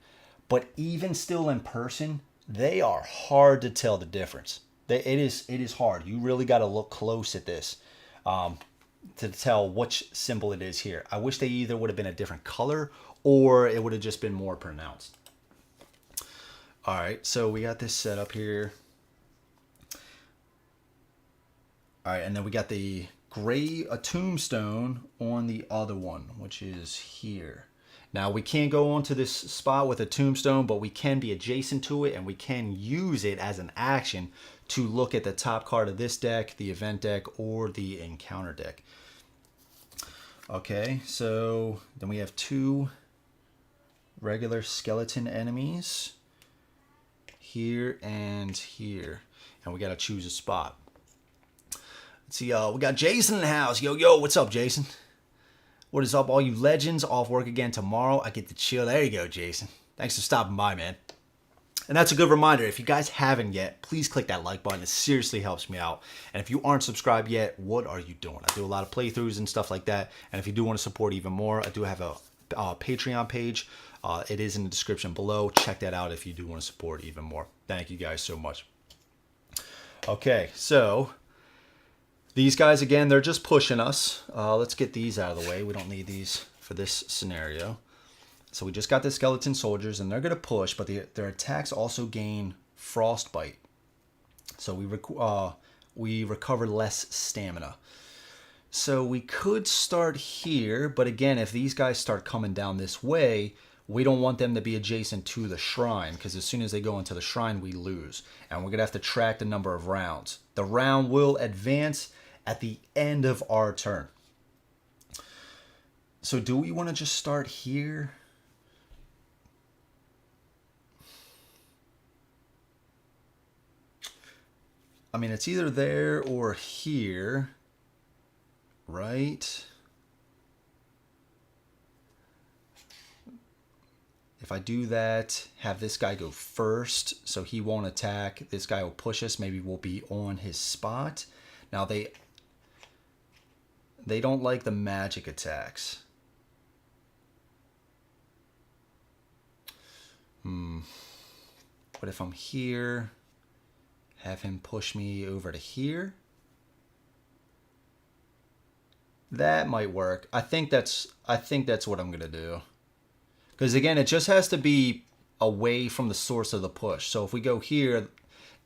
But even still in person, they are hard to tell the difference. It is hard. You really got to look close at this to tell which symbol it is here. I wish they either would have been a different color or it would have just been more pronounced. All right, so we got this set up here. All right, and then we got a tombstone on the other one, which is here. Now we can't go onto this spot with a tombstone, but we can be adjacent to it and we can use it as an action to look at the top card of this deck, the event deck, or the encounter deck. Okay, so then we have two regular skeleton enemies here and here. And we got to choose a spot. Let's see, we got Jason in the house. Yo, what's up, Jason? What is up, all you legends? Off work again tomorrow. I get to chill. There you go, Jason. Thanks for stopping by, man. And that's a good reminder. If you guys haven't yet, please click that like button. It seriously helps me out. And if you aren't subscribed yet, what are you doing? I do a lot of playthroughs and stuff like that. And if you do want to support even more, I do have a Patreon page. It is in the description below. Check that out if you do want to support even more. Thank you guys so much. Okay, so these guys, again, they're just pushing us. Let's get these out of the way. We don't need these for this scenario. So we just got the skeleton soldiers, and they're going to push, but their attacks also gain frostbite. So we recover less stamina. So we could start here, but again, if these guys start coming down this way, we don't want them to be adjacent to the shrine, because as soon as they go into the shrine, we lose. And we're going to have to track the number of rounds. The round will advance at the end of our turn. So do we want to just start here? I mean, it's either there or here, right? If I do that, have this guy go first, so he won't attack. This guy will push us. Maybe we'll be on his spot. Now, they don't like the magic attacks. What if I'm here? Have him push me over to here? That might work. I think that's what I'm gonna do. Because again, it just has to be away from the source of the push. So if we go here,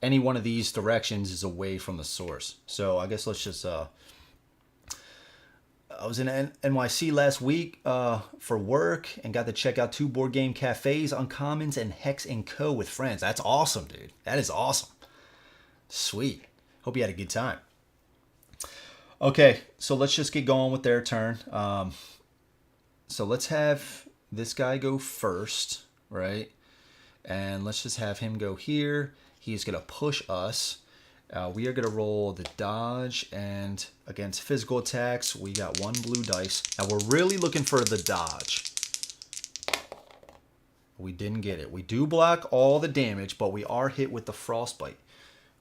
any one of these directions is away from the source. So I guess let's just I was in NYC last week for work and got to check out 2 board game cafes, Uncommons and Hex & Co. with friends. That's awesome, dude. That is awesome. Sweet. Hope you had a good time. Okay, so let's just get going with their turn. So let's have this guy go first, right? And let's just have him go here. He's going to push us. We are going to roll the dodge, and against physical attacks, we got 1 blue dice. Now, we're really looking for the dodge. We didn't get it. We do block all the damage, but we are hit with the frostbite.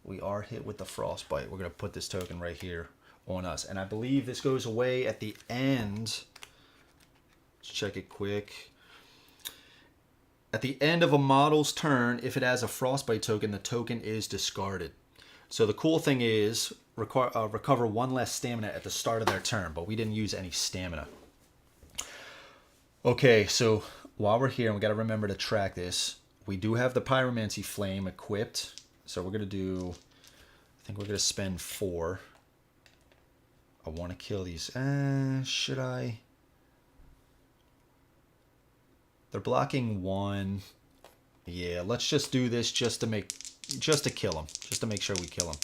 We are hit with the frostbite. We're going to put this token right here on us. And I believe this goes away at the end. Let's check it quick. At the end of a model's turn, if it has a frostbite token, the token is discarded. So the cool thing is recover 1 less stamina at the start of their turn, but we didn't use any stamina. Okay, so while we're here, and we got to remember to track this, we do have the Pyromancy Flame equipped. So we're going to do, I think we're going to spend 4. I want to kill these. Should I? They're blocking 1. Yeah, let's just do this just to kill them. Just to make sure we kill them.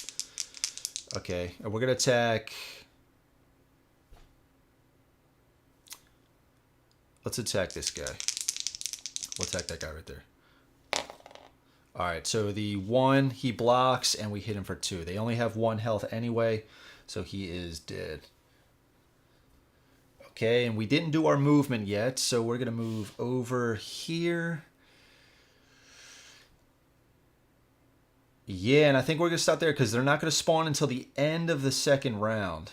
Okay, and we're going to attack. Let's attack this guy. We'll attack that guy right there. Alright, so the 1, he blocks, and we hit him for 2. They only have 1 health anyway, so he is dead. Okay, and we didn't do our movement yet, so we're going to move over here. Yeah, and I think we're going to stop there because they're not going to spawn until the end of the second round.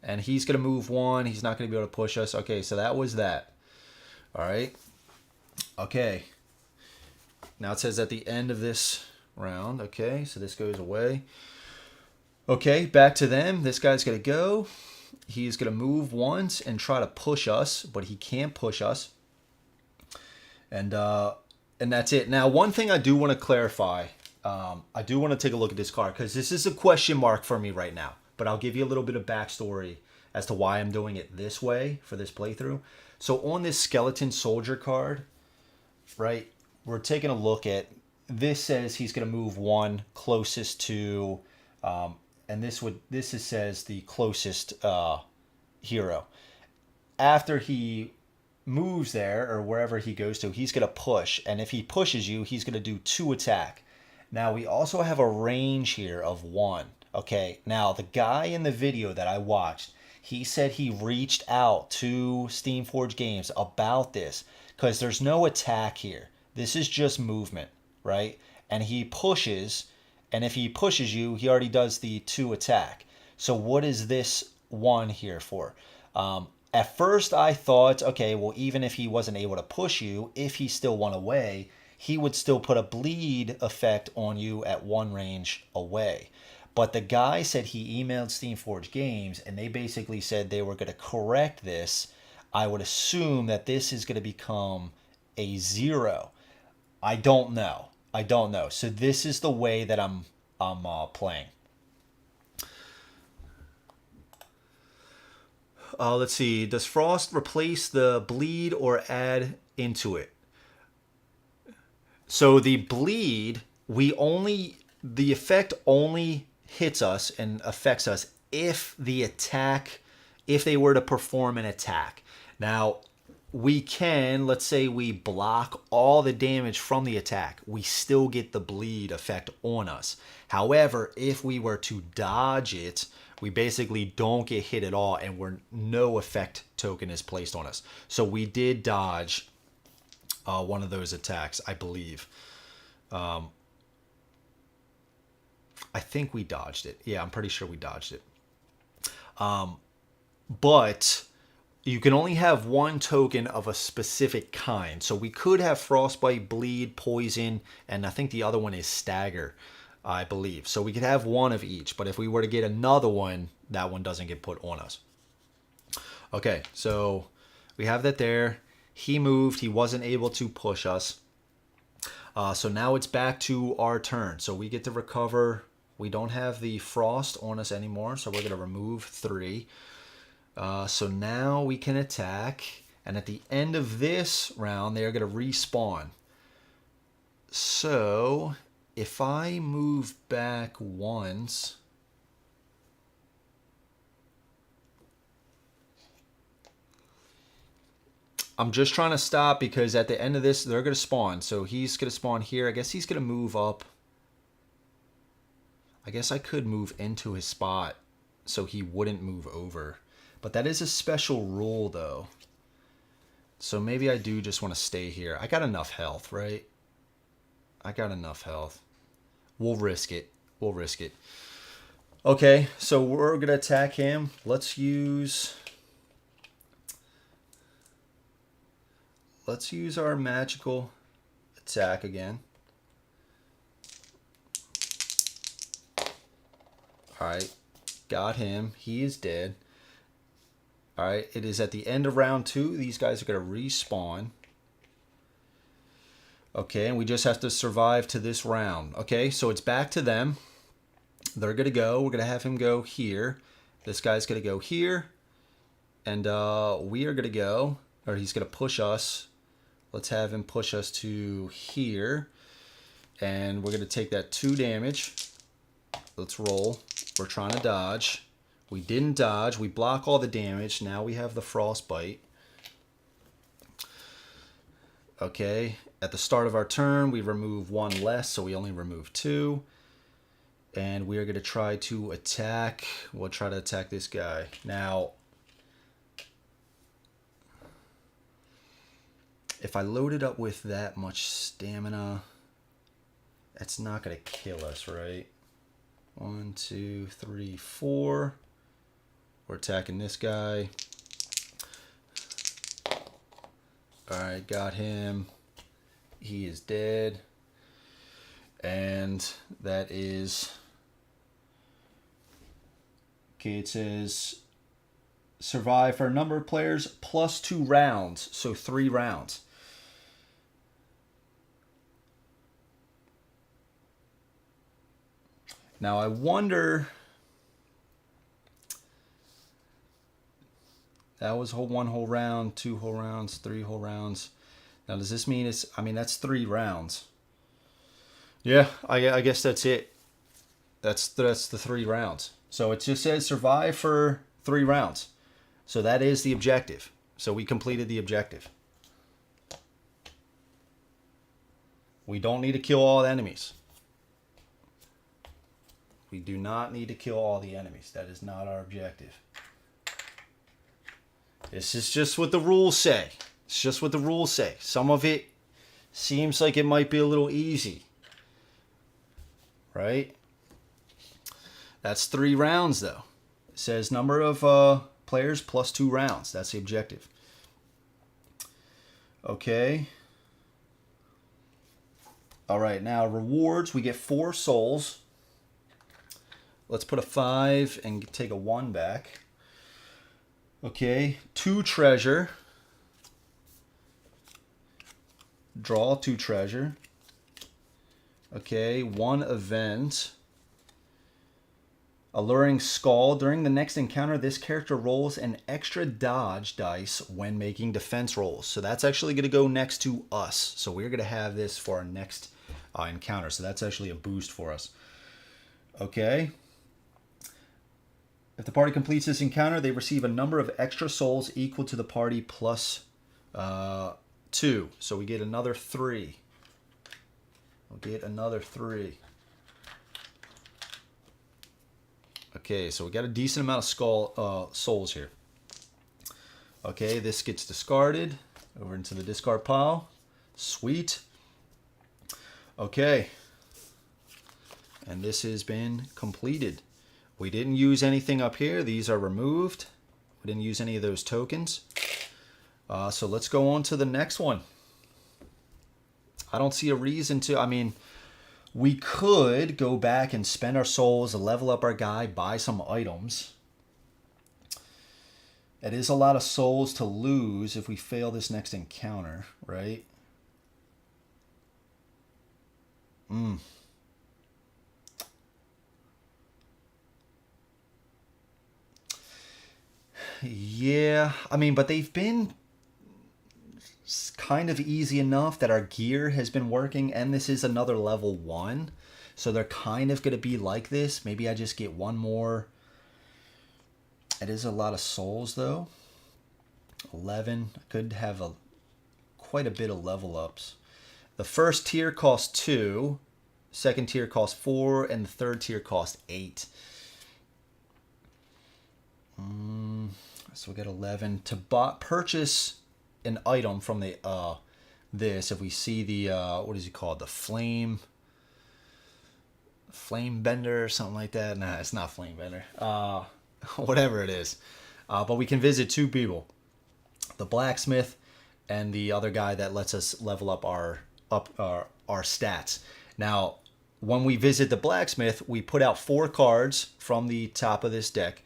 And he's going to move 1. He's not going to be able to push us. Okay, so that was that. All right. Okay. Now it says at the end of this round. Okay, so this goes away. Okay, back to them. This guy's going to go. He's going to move once and try to push us, but he can't push us. And that's it. Now, one thing I do want to clarify. I do want to take a look at this card because this is a question mark for me right now. But I'll give you a little bit of backstory as to why I'm doing it this way for this playthrough. So on this Skeleton Soldier card, right, we're taking a look at, this says he's going to move 1 closest to, and this says the closest hero. After he moves there, or wherever he goes to, he's going to push. And if he pushes you, he's going to do 2 attack. Now, we also have a range here of 1. Okay, now the guy in the video that I watched, he said he reached out to Steamforged Games about this because there's no attack here. This is just movement, right? And he pushes, and if he pushes you, he already does the 2 attack. So what is this 1 here for? At first I thought, okay, well, even if he wasn't able to push you, if he still went away, he would still put a bleed effect on you at 1 range away. But the guy said he emailed Steamforged Games, and they basically said they were going to correct this. I would assume that this is going to become a 0. I don't know. I don't know. So this is the way that I'm playing. Let's see. Does Frost replace the bleed or add into it? So the bleed, the effect only hits us and affects us if they were to perform an attack. Now, we can, let's say we block all the damage from the attack, we still get the bleed effect on us. However, if we were to dodge it, we basically don't get hit at all, and no effect token is placed on us. So we did dodge one of those attacks, I believe. I think we dodged it. Yeah, I'm pretty sure we dodged it. But you can only have 1 token of a specific kind. So we could have Frostbite, Bleed, Poison, and I think the other one is Stagger, I believe. So we could have 1 of each. But if we were to get another one, that one doesn't get put on us. Okay, so we have that there. He moved. He wasn't able to push us. So now it's back to our turn. So we get to recover. We don't have the frost on us anymore, so we're going to remove 3. So now we can attack, and at the end of this round, they're going to respawn. So if I move back once, I'm just trying to stop because at the end of this, they're going to spawn. So he's going to spawn here. I guess he's going to move up. I guess I could move into his spot so he wouldn't move over. But that is a special rule, though. So maybe I do just want to stay here. I got enough health, right? I got enough health. We'll risk it. We'll risk it. Okay, so we're going to attack him. Let's use our magical attack again. Alright, got him. He is dead. Alright, it is at the end of round 2. These guys are going to respawn. Okay, and we just have to survive to this round. Okay, so it's back to them. They're going to go. We're going to have him go here. This guy's going to go here. And we are going to go, or he's going to push us. Let's have him push us to here. And we're going to take that 2 damage. Let's roll. We're trying to dodge. We didn't dodge. We block all the damage. Now we have the frostbite. Okay. At the start of our turn, we remove 1 less, so we only remove 2. And we are going to try to attack. We'll try to attack this guy. Now, if I load it up with that much stamina, that's not going to kill us, right? 1, 2, 3, 4. We're attacking this guy. Alright, got him. He is dead. And that is... Okay, it says survive for a number of players plus 2 rounds. So 3 rounds. Now I wonder... That was 1 whole round, 2 whole rounds, 3 whole rounds. Now does this mean it's... I mean, that's 3 rounds. Yeah, I guess that's it. That's the 3 rounds. So it just says survive for 3 rounds. So that is the objective. So we completed the objective. We don't need to kill all the enemies. We do not need to kill all the enemies. That is not our objective. This is just what the rules say. It's just what the rules say. Some of it seems like it might be a little easy. Right? That's 3 rounds, though. It says number of players plus 2 rounds. That's the objective. Okay. All right, now rewards. We get 4 souls. Let's put a 5 and take a 1 back. Okay, 2 treasure. Draw 2 treasure. Okay, 1 event. Alluring Skull. During the next encounter, this character rolls an extra dodge dice when making defense rolls. So that's actually going to go next to us. So we're going to have this for our next encounter. So that's actually a boost for us. Okay. If the party completes this encounter, they receive a number of extra souls equal to the party plus 2. So we get another 3. We'll get another 3. Okay, so we got a decent amount of souls here. Okay, this gets discarded over into the discard pile. Sweet. Okay. And this has been completed. We didn't use anything up here. These are removed. We didn't use any of those tokens. So let's go on to the next one. I don't see a reason to... I mean, we could go back and spend our souls, level up our guy, buy some items. It is a lot of souls to lose if we fail this next encounter, right? Yeah, I mean, but they've been kind of easy enough that our gear has been working, and this is another level 1. So they're kind of going to be like this. Maybe I just get one more. It is a lot of souls, though. 11. I could have quite a bit of level ups. The first tier costs 2. Second tier costs 4. And the third tier costs 8. So we got 11. To purchase an item from the this, if we see the what is it called, the flame bender or something like that. Nah, it's not flame bender, whatever it is, but we can visit 2 people, the blacksmith and the other guy that lets us level up our stats. Now when we visit the blacksmith, we put out 4 cards from the top of this deck,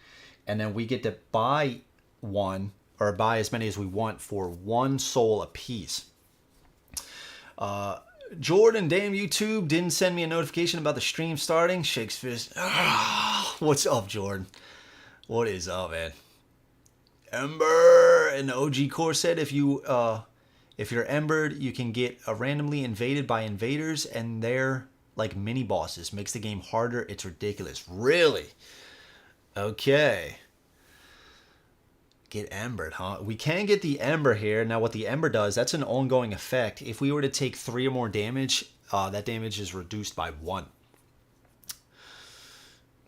and then we get to buy one, or buy as many as we want for 1 soul apiece. Jordan, damn, YouTube didn't send me a notification about the stream starting. Shakes fist. What's up, Jordan? What is up, man? Ember and the OG Core said if you're embered, you can get randomly invaded by invaders, and they're like mini bosses. Makes the game harder. It's ridiculous. Really? Okay. Get embered, huh? We can get the ember here. Now what the ember does, that's an ongoing effect. If we were to take 3 or more damage, that damage is reduced by 1.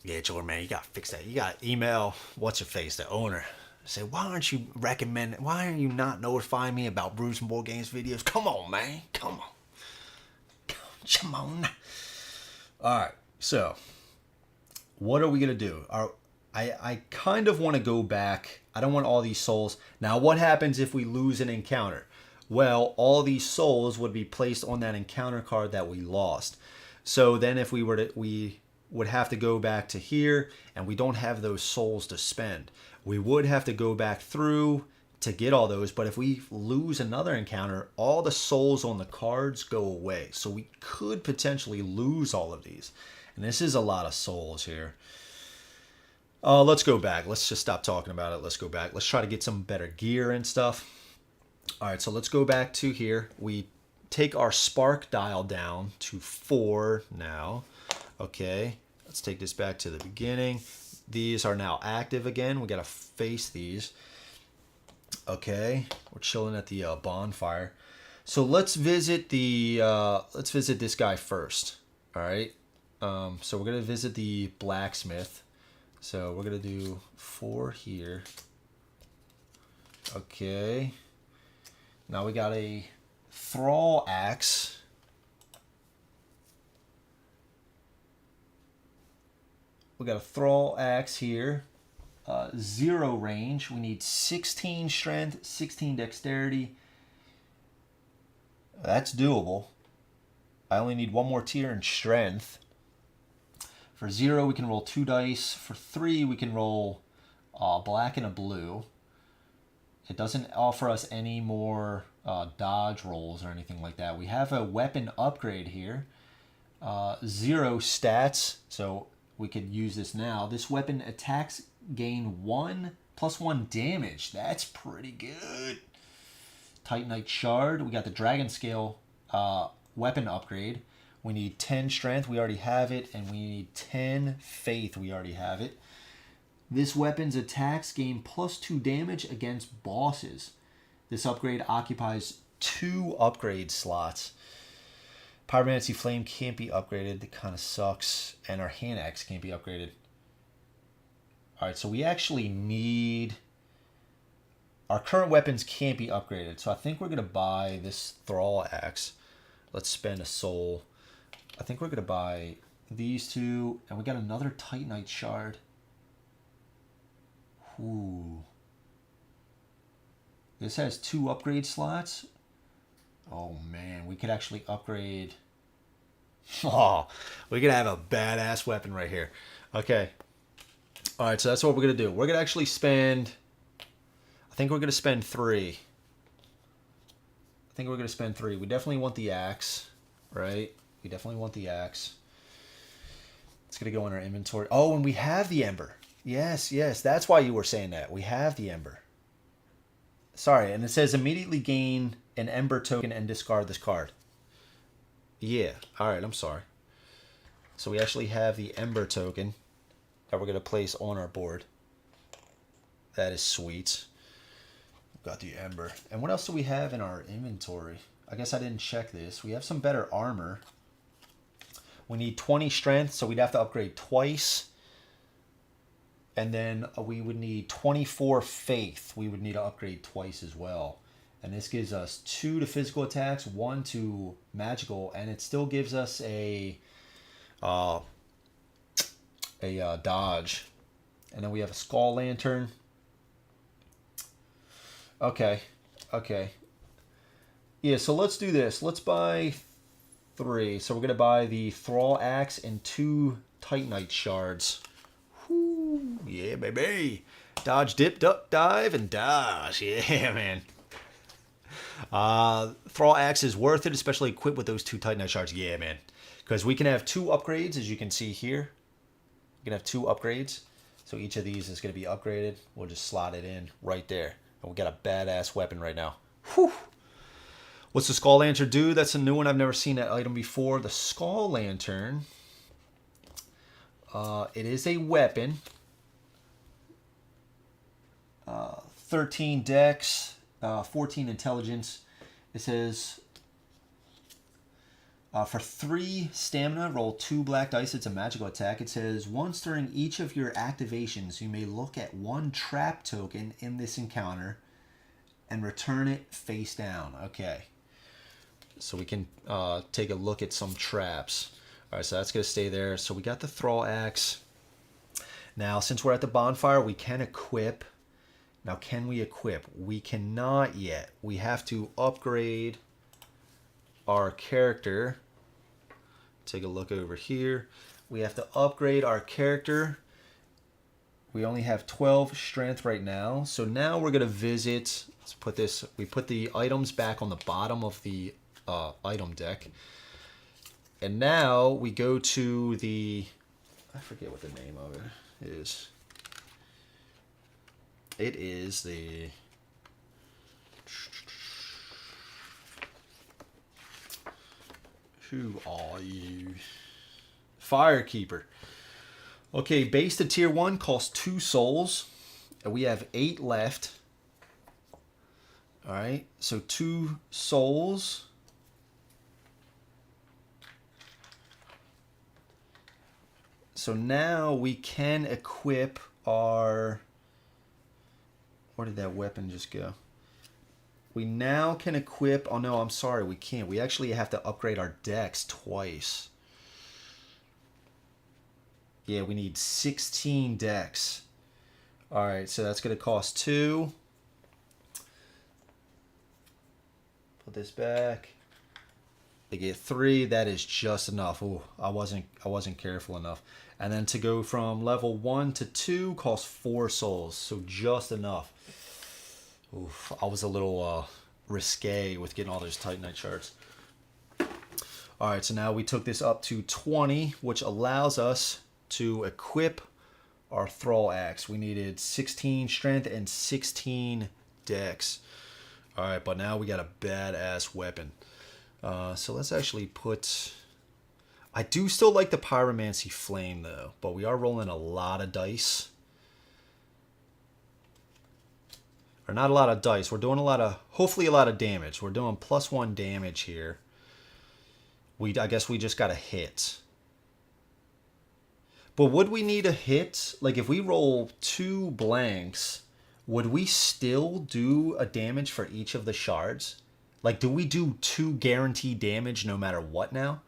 Yeah, Jordan, man, you gotta fix that. You gotta email what's your face, the owner. Say, why aren't you not notifying me about Brews and Board Games videos? Come on, man. Come on. Alright, so what are we gonna do? I kind of want to go back. I don't want all these souls. Now, what happens if we lose an encounter? Well, all these souls would be placed on that encounter card that we lost. So then if we would have to go back to here, and we don't have those souls to spend. We would have to go back through to get all those, but if we lose another encounter, all the souls on the cards go away. So we could potentially lose all of these. And this is a lot of souls here. Let's go back. Let's just stop talking about it. Let's go back. Let's try to get some better gear and stuff. All right, so let's go back to here. We take our spark dial down to 4 now. Okay, let's take this back to the beginning. These are now active again. We got to face these. Okay, we're chilling at the bonfire. So let's visit this guy first. All right. So we're gonna visit the blacksmith. So we're going to do 4 here. Okay. Now we got a thrall axe. We got a thrall axe here. 0 range. We need 16 strength, 16 dexterity. That's doable. I only need 1 more tier in strength. For 0, we can roll 2 dice. For 3, we can roll black and a blue. It doesn't offer us any more dodge rolls or anything like that. We have a weapon upgrade here. 0 stats, so we could use this now. This weapon attacks gain 1 plus 1 damage. That's pretty good. Titanite shard. We got the dragon scale weapon upgrade. We need 10 strength, we already have it, and we need 10 faith, we already have it. This weapon's attacks gain plus 2 damage against bosses. This upgrade occupies 2 upgrade slots. Pyromancy Flame can't be upgraded, that kind of sucks, and our hand axe can't be upgraded. Alright, so we actually need... Our current weapons can't be upgraded, so I think we're going to buy this thrall axe. Let's spend a soul. I think we're going to buy these 2, and we got another Titanite shard. Ooh. This has 2 upgrade slots. Oh man, we could actually upgrade. Oh, we could have a badass weapon right here. Okay. Alright, so that's what we're going to do. We're going to actually spend... I think we're going to spend 3. We definitely want the axe, right? We definitely want the axe. It's going to go in our inventory. Oh, and we have the ember. Yes, yes. That's why you were saying that. We have the Ember. Sorry, and it says immediately gain an Ember token and discard this card. Yeah, alright, I'm sorry. So we actually have the Ember token that we're going to place on our board. That is sweet. Got the Ember. And what else do we have in our inventory? I guess I didn't check this. We have some better armor. We need 20 strength, so we'd have to upgrade twice. And then we would need 24 faith. We would need to upgrade twice as well. And this gives us 2 to physical attacks, 1 to magical, and it still gives us a dodge. And then we have a skull lantern. Okay. Yeah, so let's do this. Let's buy 3. So we're going to buy the Thrall Axe and 2 Titanite shards. Whoo, yeah, baby. Dodge, dip, duck, dive, and dodge. Yeah, man. Thrall Axe is worth it, especially equipped with those 2 Titanite shards. Yeah, man. Because we can have 2 upgrades, as you can see here. We can have 2 upgrades. So each of these is going to be upgraded. We'll just slot it in right there. And we got a badass weapon right now. Whew. What's the Skull Lantern do? That's a new one. I've never seen that item before. The Skull Lantern. It is a weapon. 13 dex, 14 intelligence. It says for 3 stamina, roll 2 black dice. It's a magical attack. It says once during each of your activations, you may look at 1 trap token in this encounter and return it face down. Okay. So we can take a look at some traps. All right, so that's going to stay there. So we got the Thrall Axe. Now, since we're at the bonfire, we can equip. Now, can we equip? We cannot yet. We have to upgrade our character. Take a look over here. We have to upgrade our character. We only have 12 strength right now. So now we're going to visit. Let's put this. We put the items back on the bottom of the item deck. And now we go to the, I forget what the name of it is. It is the, who are you? Firekeeper. Okay, base to tier 1 costs 2 souls. And we have 8 left. Alright, so 2 souls. So now we can equip our... Where did that weapon just go? We now can equip... Oh no, I'm sorry, we can't. We actually have to upgrade our dex twice. Yeah, we need 16 dex. Alright, so that's going to cost 2. Put this back. They get 3. That is just enough. Oh, I wasn't careful enough. And then to go from level 1 to 2 costs 4 souls. So just enough. Oof, I was a little risque with getting all those Titanite shards. Alright, so now we took this up to 20, which allows us to equip our Thrall Axe. We needed 16 strength and 16 dex. Alright, but now we got a badass weapon. So let's actually put... I do still like the Pyromancy Flame, though. But we are rolling a lot of dice. Or not a lot of dice. We're doing a lot of... Hopefully a lot of damage. We're doing +1 damage here. I guess we just got a hit. But would we need a hit? Like, if we roll 2 blanks, would we still do a damage for each of the shards? Like, do we do 2 guaranteed damage no matter what now?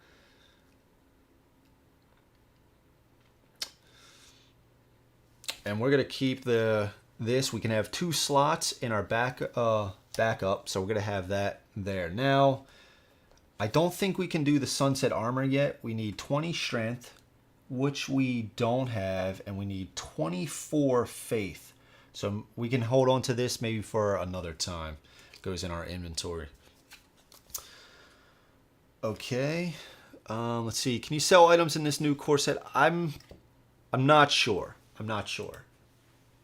And we're going to keep this. We can have 2 slots in our backup. So we're going to have that there. Now, I don't think we can do the Sunset Armor yet. We need 20 strength, which we don't have. And we need 24 faith. So we can hold on to this maybe for another time. It goes in our inventory. Okay. Let's see. Can you sell items in this new core set? I'm not sure. I'm not sure.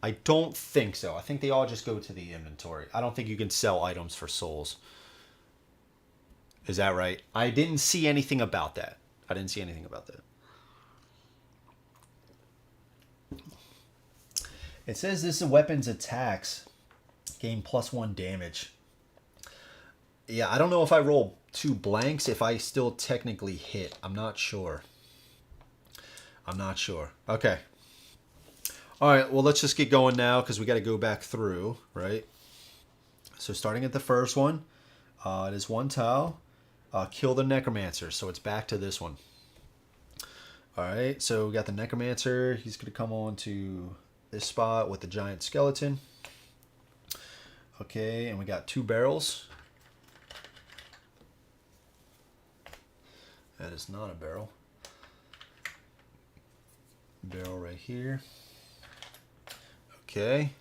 I don't think so. I think they all just go to the inventory. I don't think you can sell items for souls. Is that right? I didn't see anything about that. I didn't see anything about that. It says this is weapons attacks. Gain +1 damage. Yeah, I don't know if I roll 2 blanks, if I still technically hit. I'm not sure. I'm not sure. Okay. All right, well, let's just get going now because we got to go back through, right? So starting at the first one, it is 1 tile. Kill the Necromancer, so it's back to this one. All right, so we got the Necromancer. He's going to come on to this spot with the giant skeleton. Okay, and we got 2 barrels. That is not a barrel. Barrel right here. Okay,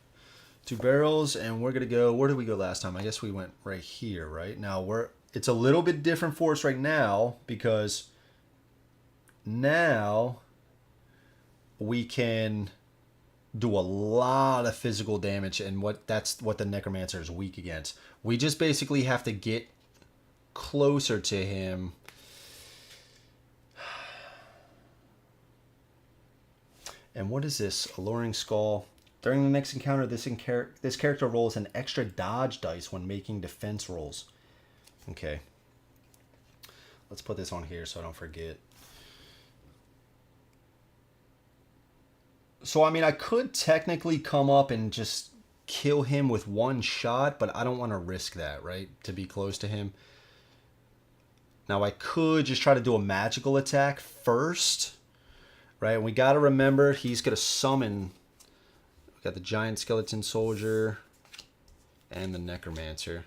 2 barrels, and we're gonna go. Where did we go last time? I guess we went right here, right? Now it's a little bit different for us right now because now we can do a lot of physical damage, and that's what the Necromancer is weak against. We just basically have to get closer to him. And what is this? Alluring Skull. During the next encounter, this character rolls an extra dodge dice when making defense rolls. Okay. Let's put this on here so I don't forget. So, I mean, I could technically come up and just kill him with 1 shot, but I don't want to risk that, right? To be close to him. Now, I could just try to do a magical attack first, right? And we got to remember he's going to summon. We got the giant skeleton soldier and the Necromancer.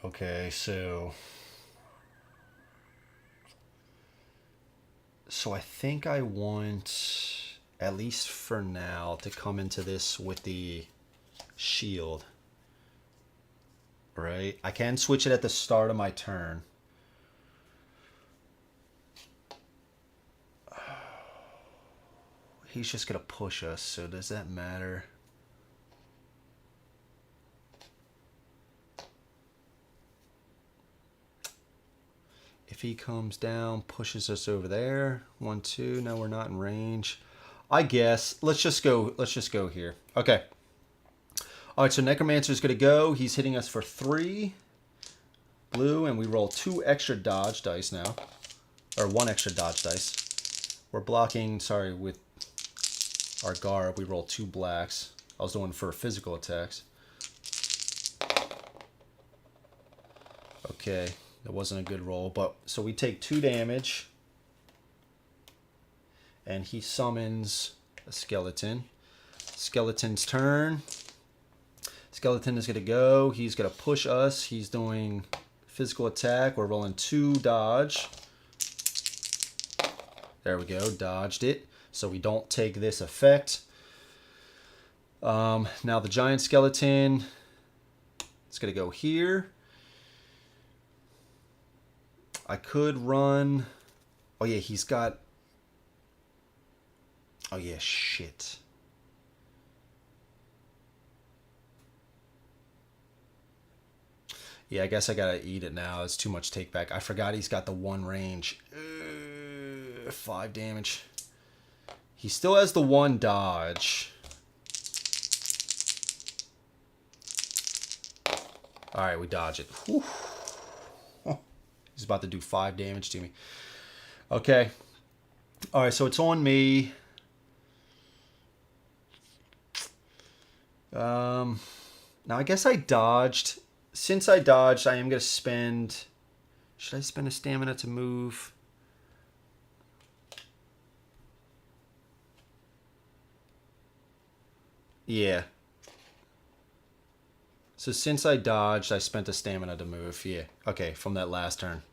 Okay, so I think I want, at least for now, to come into this with the shield. Right? I can switch it at the start of my turn. He's just going to push us, so does that matter? If he comes down, pushes us over there. 1, 2. Now we're not in range. I guess. Let's just go here. Okay. All right, so Necromancer's going to go. He's hitting us for 3 blue, and we roll 2 extra dodge dice now. Or 1 extra dodge dice. We're blocking, sorry, with our garb. We roll 2 blacks. I was doing for physical attacks. Okay, that wasn't a good roll, but so we take 2 damage. And he summons a skeleton. Skeleton's turn. Skeleton is going to go. He's going to push us. He's doing physical attack. We're rolling 2 dodge. There we go. Dodged it. So we don't take this effect. Now the giant skeleton is going to go here. I could run. Oh, yeah, he's got. Oh, yeah, shit. Yeah, I guess I gotta eat it now. It's too much take back. I forgot he's got the 1 range. 5 damage. He still has the 1 dodge. Alright, we dodge it. Whew. He's about to do 5 damage to me. Okay. Alright, so it's on me. Now, I guess I dodged. Since I dodged, I am going to spend... Should I spend a stamina to move? Yeah. So since I dodged, I spent a stamina to move. Yeah. Okay, from that last turn.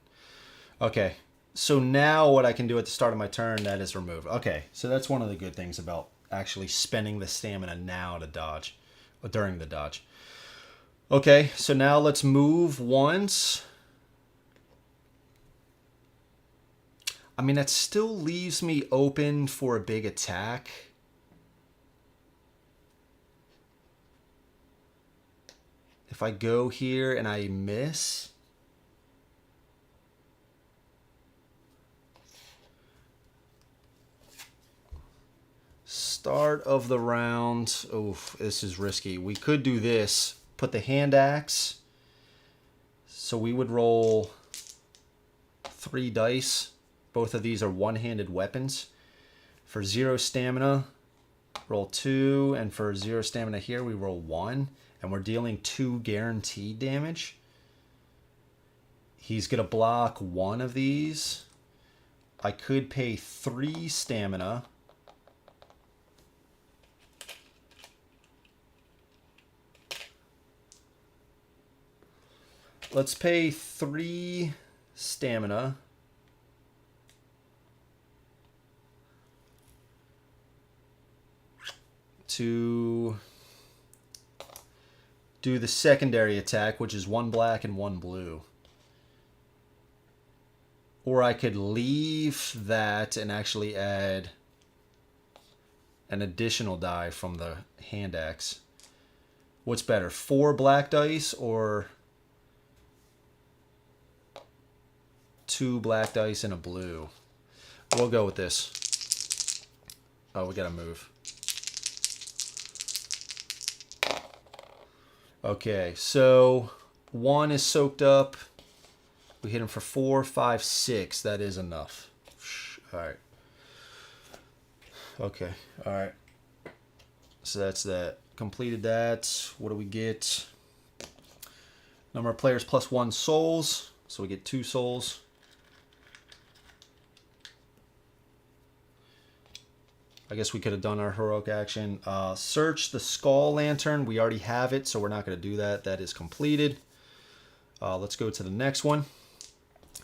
Okay. So now what I can do at the start of my turn, that is remove. Okay, so that's one of the good things about actually spending the stamina now to dodge. Or during the dodge. Okay, so now let's move once. I mean, that still leaves me open for a big attack. if I go here and I miss, start of the round. Oof, this is risky. We could do this. Put the hand axe. So we would roll 3 dice. Both of these are one-handed weapons. For 0 stamina, roll 2. And for 0 stamina here, we roll 1. And we're dealing 2 guaranteed damage. He's going to block 1 of these. I could pay 3 stamina. Let's pay 3 stamina. To do the secondary attack, which is 1 black and 1 blue. Or I could leave that and actually add an additional die from the hand axe. What's better, 4 black dice or 2 black dice and a blue? We'll go with this. Oh, we gotta move. Okay, so 1 is soaked up. We hit him for 4, 5, 6. That is enough. All right. Okay, all right. So that's that. Completed that. What do we get? Number of players plus 1 souls. So we get 2 souls. I guess we could have done our heroic action. Search the skull lantern. We already have it, so we're not going to do that. That is completed. Let's go to the next one.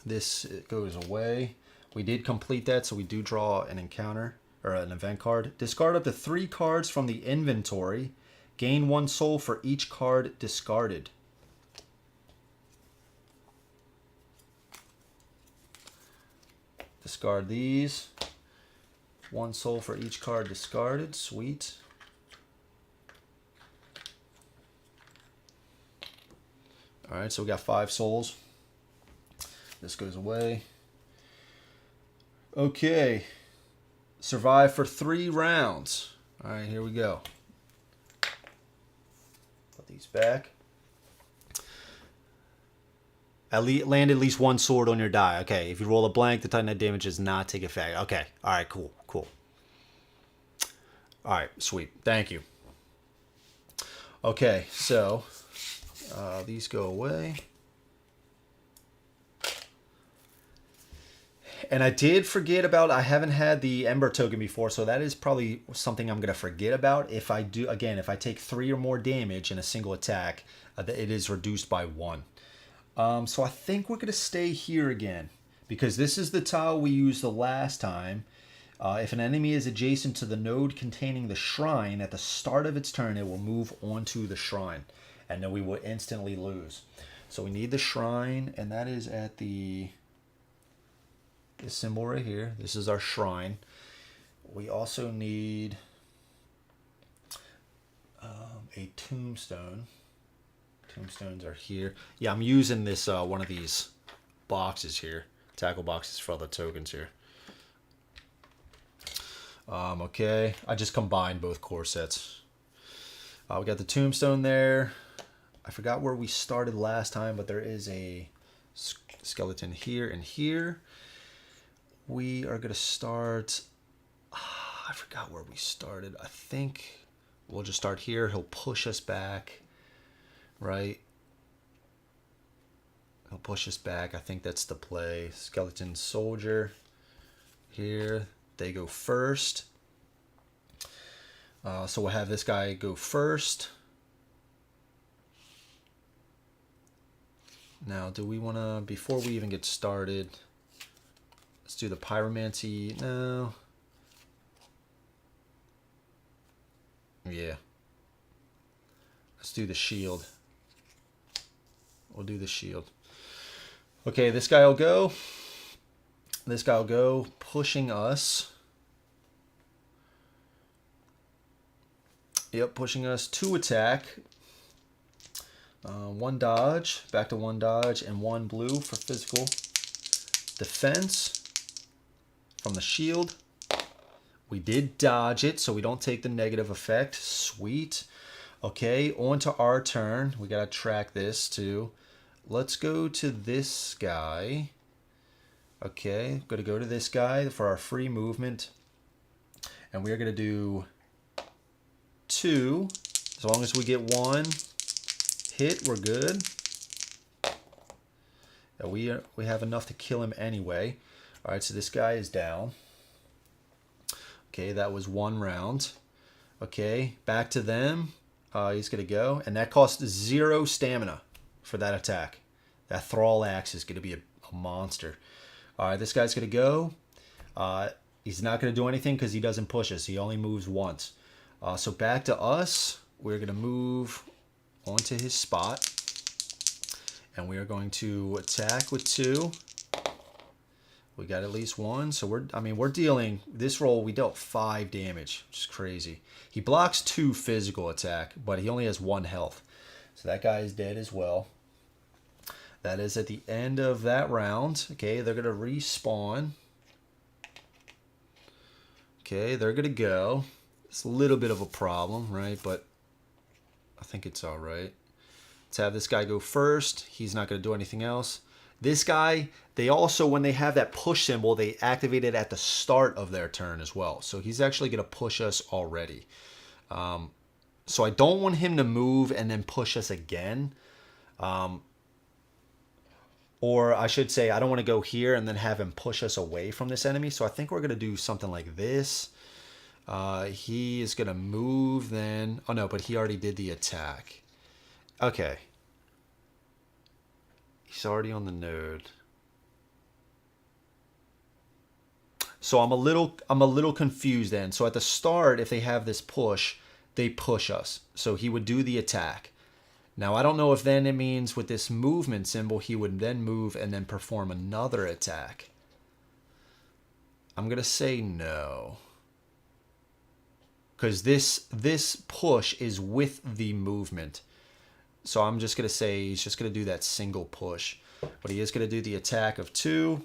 This goes away. We did complete that, so we do draw an encounter or an event card. Discard up to 3 cards from the inventory. Gain 1 soul for each card discarded. Discard these. 1 soul for each card discarded. Sweet. All right, so we got 5 souls. This goes away. Okay. Survive for 3 rounds. All right, here we go. Put these back. Land at least 1 sword on your die. Okay, if you roll a blank, the Titan damage does not take effect. Okay, all right, cool, cool. All right, sweet. Thank you. Okay, so these go away. And I did forget about, I haven't had the Ember token before, so that is probably something I'm going to forget about. If I do, again, if I take 3 or more damage in a single attack, it is reduced by 1. So I think we're going to stay here again, because this is the tile we used the last time. If an enemy is adjacent to the node containing the shrine, at the start of its turn, it will move onto the shrine, and then we will instantly lose. So we need the shrine, and that is at this symbol right here. This is our shrine. We also need a tombstone. Tombstones are here. Yeah, I'm using this one of these boxes here, tackle boxes for all the tokens here. Okay, I just combined both core sets. We got the tombstone there. I forgot where we started last time, but there is a skeleton here and here. We are going to start... I forgot where we started. I think we'll just start here. He'll push us back, right? He'll push us back. I think that's the play. Skeleton soldier here. They go first. So we'll have this guy go first. Now, do we want to, before we even get started, let's do the pyromancy. No. Yeah. Let's do the shield. We'll do the shield. Okay, this guy will go. This guy will go, pushing us. Yep, pushing us to attack. One dodge, back to one dodge, and one blue for physical defense from the shield. We did dodge it, so we don't take the negative effect. Sweet. Okay, on to our turn. We got to track this too. Let's go to this guy. Okay, going to go to this guy for our free movement. And we're going to do 2. As long as we get 1 hit, we're good. We have enough to kill him anyway. All right, so this guy is down. Okay, that was 1 round. Okay, back to them. He's going to go. And that costs 0 stamina for that attack. That Thrall Axe is going to be a monster. All right, this guy's going to go. He's not going to do anything because he doesn't push us. He only moves once. So back to us. We're going to move onto his spot. And we are going to attack with 2. We got at least 1. So we're dealing, this roll, we dealt 5 damage, which is crazy. He blocks 2 physical attack, but he only has 1 health. So that guy is dead as well. That is at the end of that round. Okay, they're going to respawn. Okay, they're going to go. It's a little bit of a problem, right? But I think it's all right. Let's have this guy go first. He's not going to do anything else. This guy, they also, when they have that push symbol, they activate it at the start of their turn as well. So he's actually going to push us already. So I don't want him to move and then push us again. Or I should say, I don't want to go here and then have him push us away from this enemy. So I think we're going to do something like this. He is going to move then. Oh, no, but he already did the attack. Okay. He's already on the node. So I'm a little confused then. So at the start, if they have this push, they push us. So he would do the attack. Now I don't know if then it means with this movement symbol, he would then move and then perform another attack. I'm going to say no. Because this push is with the movement. So I'm just going to say he's just going to do that single push. But he is going to do the attack of 2.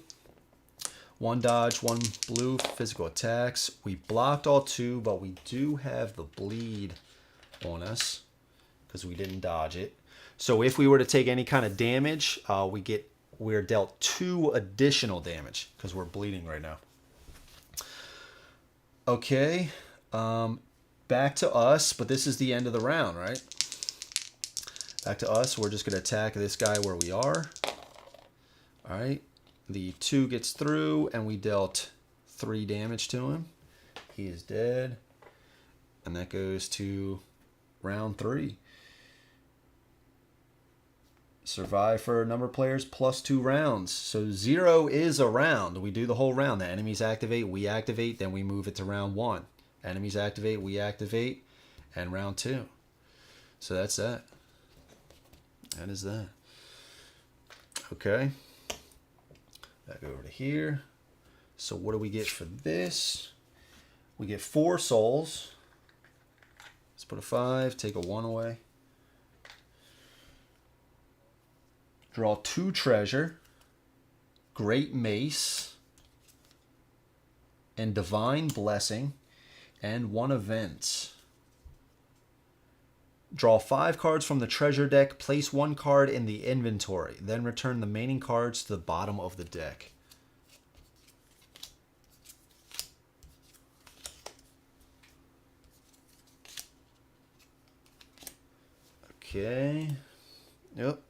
1 dodge, 1 blue physical attacks. We blocked all 2, but we do have the bleed on us because we didn't dodge it. So if we were to take any kind of damage, we're dealt 2 additional damage because we're bleeding right now. Okay, back to us, but this is the end of the round, right? Back to us. We're just going to attack this guy where we are. All right. The 2 gets through, and we dealt 3 damage to him. He is dead. And that goes to round 3. Survive for a number of players plus 2 rounds. So 0 is a round. We do the whole round. The enemies activate, we activate, then we move it to round 1. Enemies activate, we activate, and round 2. So that's that. That is that. Okay. Back over to here. So what do we get for this? We get 4 souls. Let's put a 5, take a 1 away. Draw 2 treasure, Great Mace, and Divine Blessing, and 1 event. Draw 5 cards from the treasure deck, place 1 card in the inventory, then return the remaining cards to the bottom of the deck. Okay. Yep.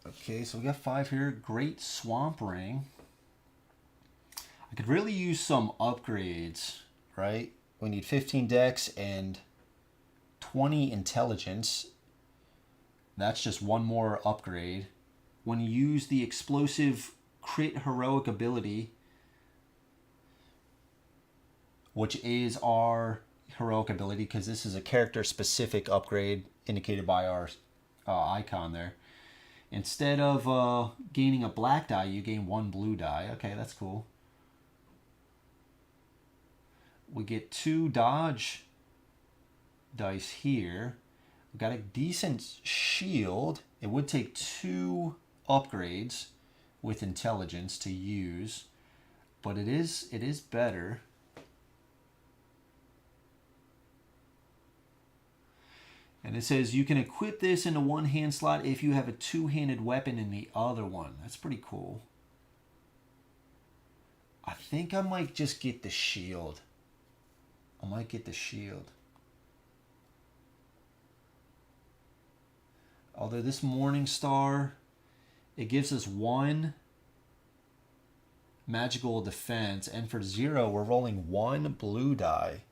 Okay, so we got 5 here. Great Swamp Ring. I could really use some upgrades, right? We need 15 dex and 20 intelligence. That's just 1 more upgrade. When you use the explosive crit heroic ability, which is our heroic ability, because this is a character specific upgrade indicated by our icon there. Instead of gaining a black die, you gain 1 blue die. Okay, that's cool. We get 2 dodge dice here. We've got a decent shield. It would take 2 upgrades with intelligence to use, but it is better. And it says you can equip this in a 1-hand slot if you have a 2-handed weapon in the other one. That's pretty cool. I think I might just get the shield. I might get the shield. Although this Morning Star, it gives us 1 magical defense, and for 0, we're rolling 1 blue die.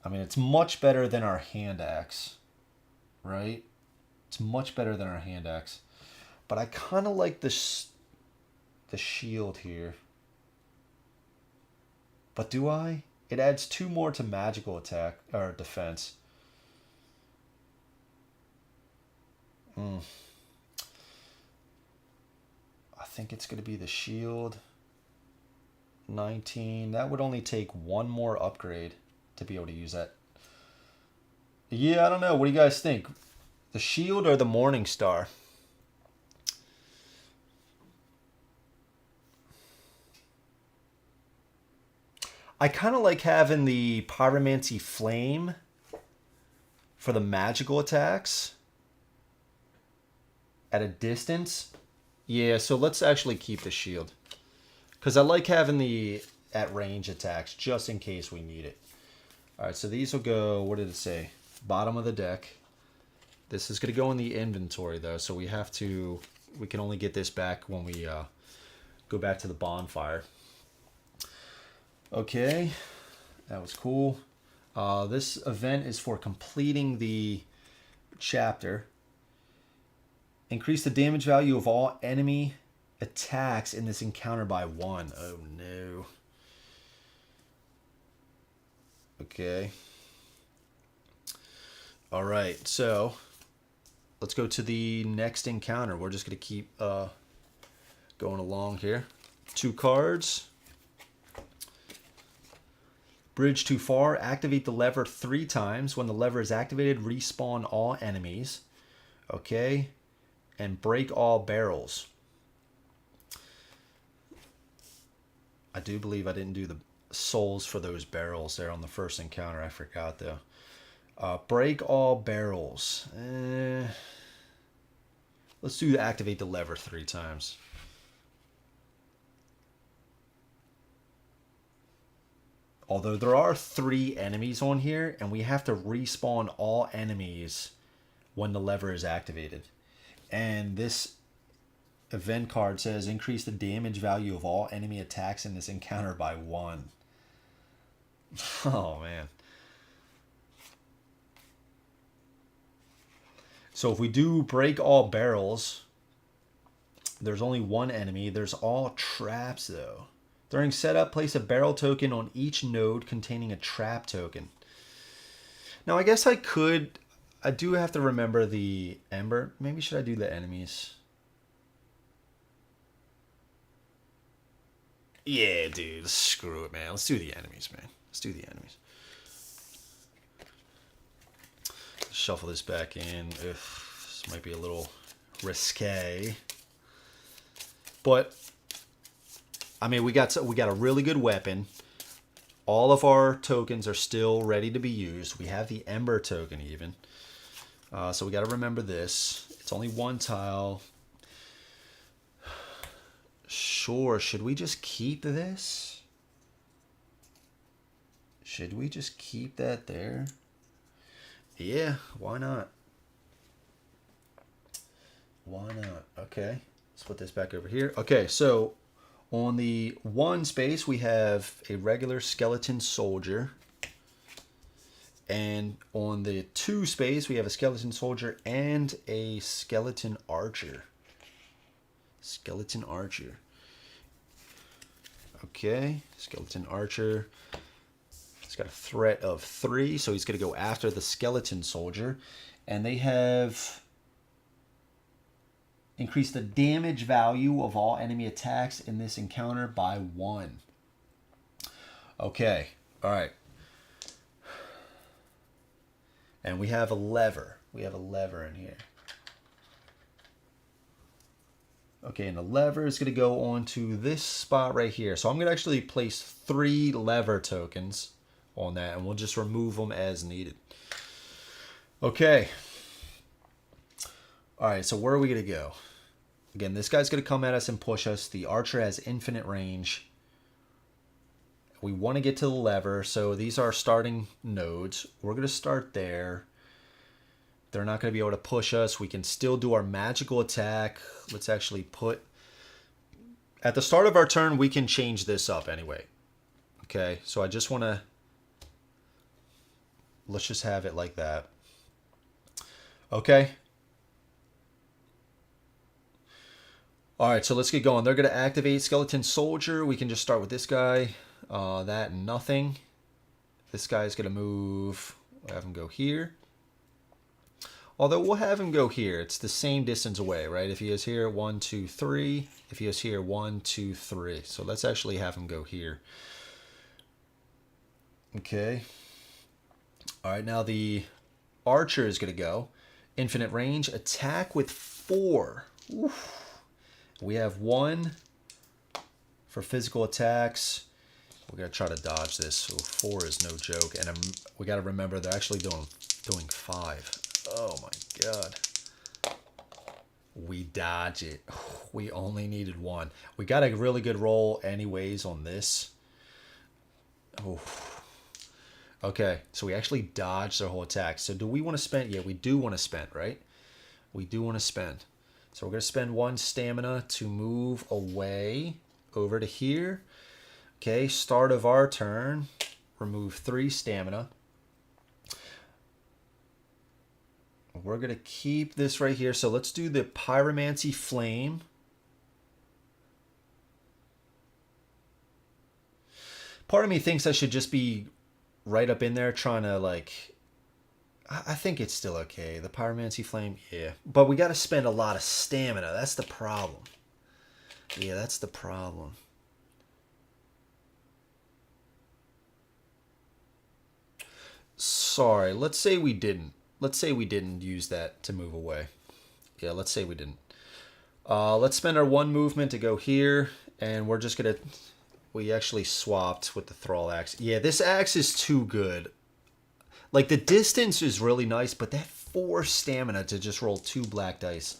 I mean, it's much better than our hand axe, right? It's much better than our hand axe. But I kind of like the shield here. But do I? It adds 2 more to magical attack or defense. I think it's going to be the shield. 19. That would only take 1 more upgrade to be able to use that. Yeah, I don't know. What do you guys think? The shield or the Morning Star? I kind of like having the Pyromancy Flame for the magical attacks at a distance. Yeah, so let's actually keep the shield, because I like having the at range attacks just in case we need it. All right, so these will go, what did it say? Bottom of the deck. This is going to go in the inventory, though, so we can only get this back when we go back to the bonfire. Okay, that was cool. This event is for completing the chapter. Increase the damage value of all enemy attacks in this encounter by 1. Oh no. Okay. All right, so let's go to the next encounter. We're just going to keep going along here. 2 cards. Bridge too far. Activate the lever 3 times. When the lever is activated, respawn all enemies. Okay. And break all barrels. I do believe I didn't do the souls for those barrels there on the first encounter. I forgot, though. Break all barrels. Let's do activate the lever 3 times. Although there are 3 enemies on here, and we have to respawn all enemies when the lever is activated. And this event card says increase the damage value of all enemy attacks in this encounter by 1. Oh, man. So if we do break all barrels, there's only 1 enemy. There's all traps, though. During setup, place a barrel token on each node containing a trap token. Now, I guess I do have to remember the Ember. Maybe should I do the enemies? Yeah, dude. Screw it, man. Let's do the enemies, man. Let's do the enemies. Shuffle this back in. Ugh, this might be a little risque. But I mean, we got a really good weapon. All of our tokens are still ready to be used. We have the Ember token even. So we got to remember this. It's only 1 tile. Sure, should we just keep this? Should we just keep that there? Yeah, why not? Why not? Okay, let's put this back over here. Okay, so on the 1 space, we have a regular skeleton soldier. And on the 2 space, we have a skeleton soldier and a skeleton archer. Skeleton archer. Okay, skeleton archer. He's got a threat of 3, so he's going to go after the skeleton soldier. And they have increased the damage value of all enemy attacks in this encounter by 1. Okay, all right. And we have a lever. We have a lever in here. Okay, and the lever is going to go onto this spot right here. So I'm going to actually place 3 lever tokens on that, and we'll just remove them as needed. Okay. All right, so where are we going to go? Again, this guy's going to come at us and push us. The archer has infinite range. We want to get to the lever, so these are starting nodes. We're going to start there. They're not going to be able to push us. We can still do our magical attack. Let's actually put... At the start of our turn, we can change this up anyway. Okay, so I just want to... Let's just have it like that. Okay. Alright, so let's get going. They're going to activate Skeleton Soldier. We can just start with this guy. That, nothing. This guy's going to move... We'll have him go here. Although we'll have him go here. It's the same distance away, right? If he is here, 1, 2, 3. If he is here, 1, 2, 3. So let's actually have him go here. Okay. All right, now the archer is going to go. Infinite range. Attack with 4. Oof. We have 1 for physical attacks. We're going to try to dodge this. So 4 is no joke. And we got to remember they're actually doing 5. Oh my god. We dodge it. We only needed 1. We got a really good roll anyways on this. Oh. Okay, so we actually dodged their whole attack. So do we want to spend? Yeah, we do want to spend, right? We do want to spend. So we're going to spend 1 stamina to move away over to here. Okay, start of our turn. Remove 3 stamina. We're going to keep this right here. So let's do the Pyromancy Flame. Part of me thinks I should just be right up in there trying to like... I think it's still okay. The Pyromancy Flame, yeah. But we got to spend a lot of stamina. That's the problem. Yeah, that's the problem. Sorry, let's say we didn't. Let's say we didn't use that to move away. Yeah, let's say we didn't. Let's spend our 1 movement to go here, and we're just going to... We actually swapped with the Thrall Axe. Yeah, this axe is too good. Like, the distance is really nice, but that 4 stamina to just roll 2 black dice,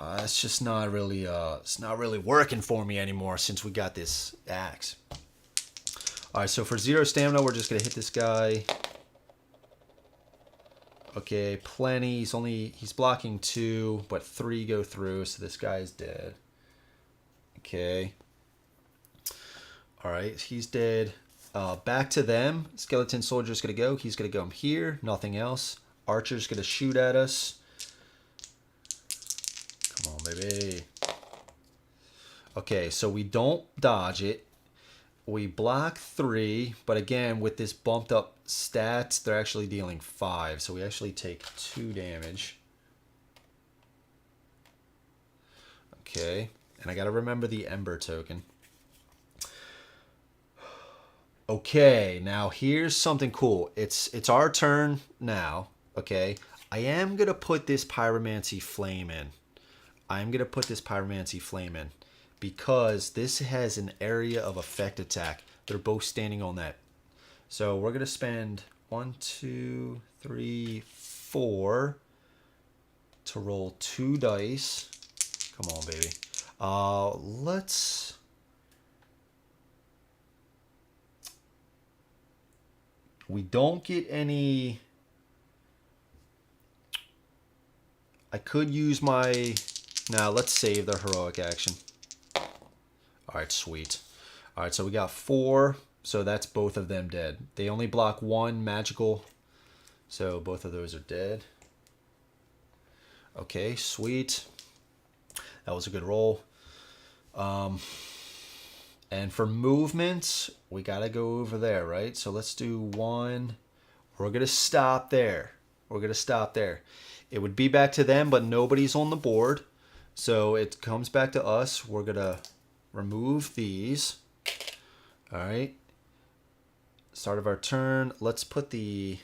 it's just not really, it's not really working for me anymore since we got this axe. All right, so for 0 stamina, we're just going to hit this guy. Okay, plenty. He's blocking 2, but 3 go through, so this guy is dead. Okay. All right, he's dead. Back to them. Skeleton Soldier's going to go. He's going to go here. Nothing else. Archer's going to shoot at us. Come on, baby. Okay, so we don't dodge it. We block 3, but again, with this bumped up stats, they're actually dealing 5. So we actually take 2 damage. Okay, and I got to remember the Ember token. Okay, now here's something cool. It's our turn now, okay? I am going to put this Pyromancy Flame in. I'm going to put this Pyromancy Flame in. Because this has an area of effect attack. They're both standing on that. So we're going to spend 1, 2, 3, 4 to roll 2 dice. Come on, baby. We don't get any... I could use my... Now, let's save the heroic action. Alright, sweet. Alright, so we got 4. So that's both of them dead. They only block 1 magical. So both of those are dead. Okay, sweet. That was a good roll. And for movement, we got to go over there, right? So let's do 1. We're going to stop there. We're going to stop there. It would be back to them, but nobody's on the board. So it comes back to us. We're going to remove these. All right. Start of our turn. Let's put the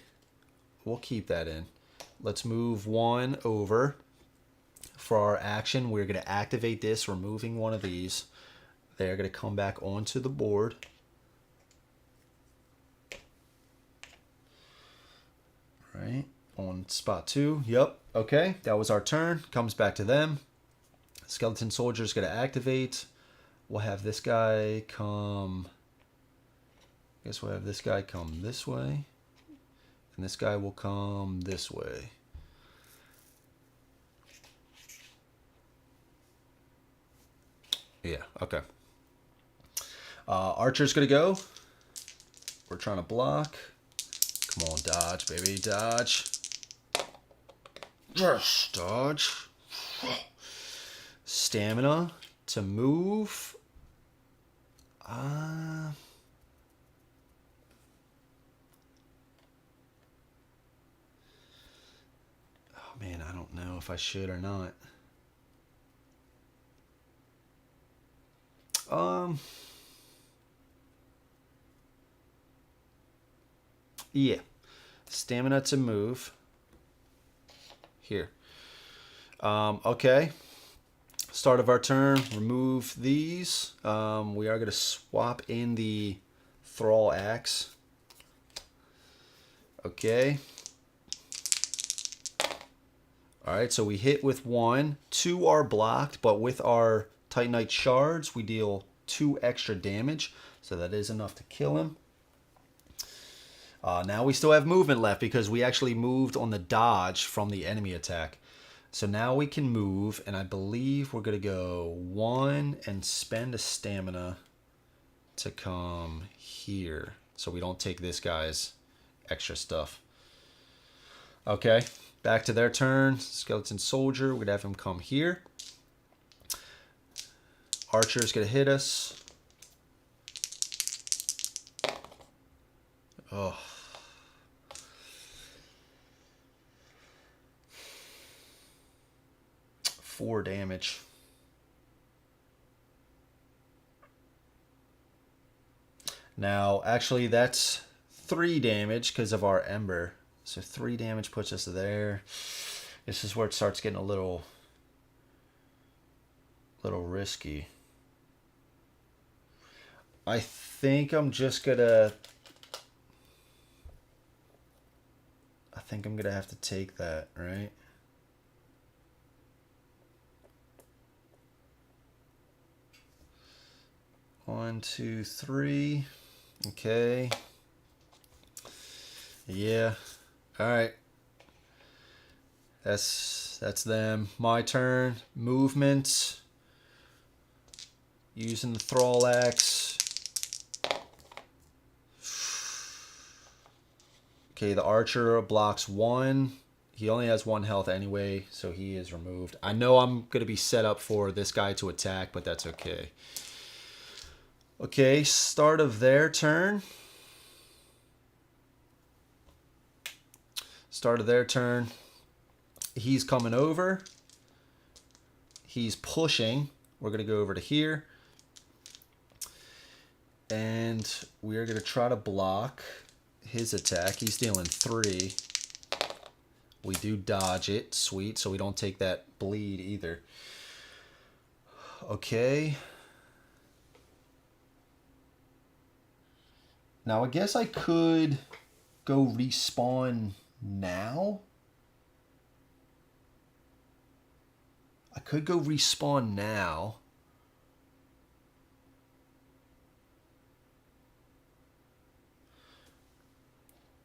we'll keep that in. Let's move 1 over. For our action, we're going to activate this, removing one of these. They're going to come back onto the board. Right, on spot 2. Yep, okay, that was our turn. Comes back to them. Skeleton Soldier's going to activate. We'll have this guy come... I guess we'll have this guy come this way. And this guy will come this way. Yeah, okay. Archer's going to go. We're trying to block. Come on, dodge, baby, dodge. Yes, dodge. Stamina to move. Oh, man, I don't know if I should or not. Yeah. Stamina to move. Here. Okay. Start of our turn. Remove these. We are going to swap in the Thrall Axe. Okay. Alright, so we hit with 1. 2 are blocked, but with our Titanite shards, we deal 2 extra damage. So that is enough to kill him. Now we still have movement left because we actually moved on the dodge from the enemy attack. So now we can move, and I believe we're going to go 1 and spend a stamina to come here. So we don't take this guy's extra stuff. Okay, back to their turn. Skeleton Soldier, we're going to have him come here. Archer's going to hit us. Oh. Four damage. Now, actually, that's 3 damage because of our Ember. So 3 damage puts us there. This is where it starts getting a little risky. I think I'm just gonna... I think I'm gonna have to take that, right? One, 2, 3. Okay. Yeah. All right. That's them. My turn. Movement. Using the Thrall Axe. Okay, the Archer blocks 1. He only has 1 health anyway, so he is removed. I know I'm going to be set up for this guy to attack, but that's okay. Okay, start of their turn. Start of their turn. He's coming over. He's pushing. We're going to go over to here. And we're going to try to block his attack. He's dealing 3. We do dodge it. Sweet. So we don't take that bleed either. Okay. Now, I guess I could go respawn now. I could go respawn now.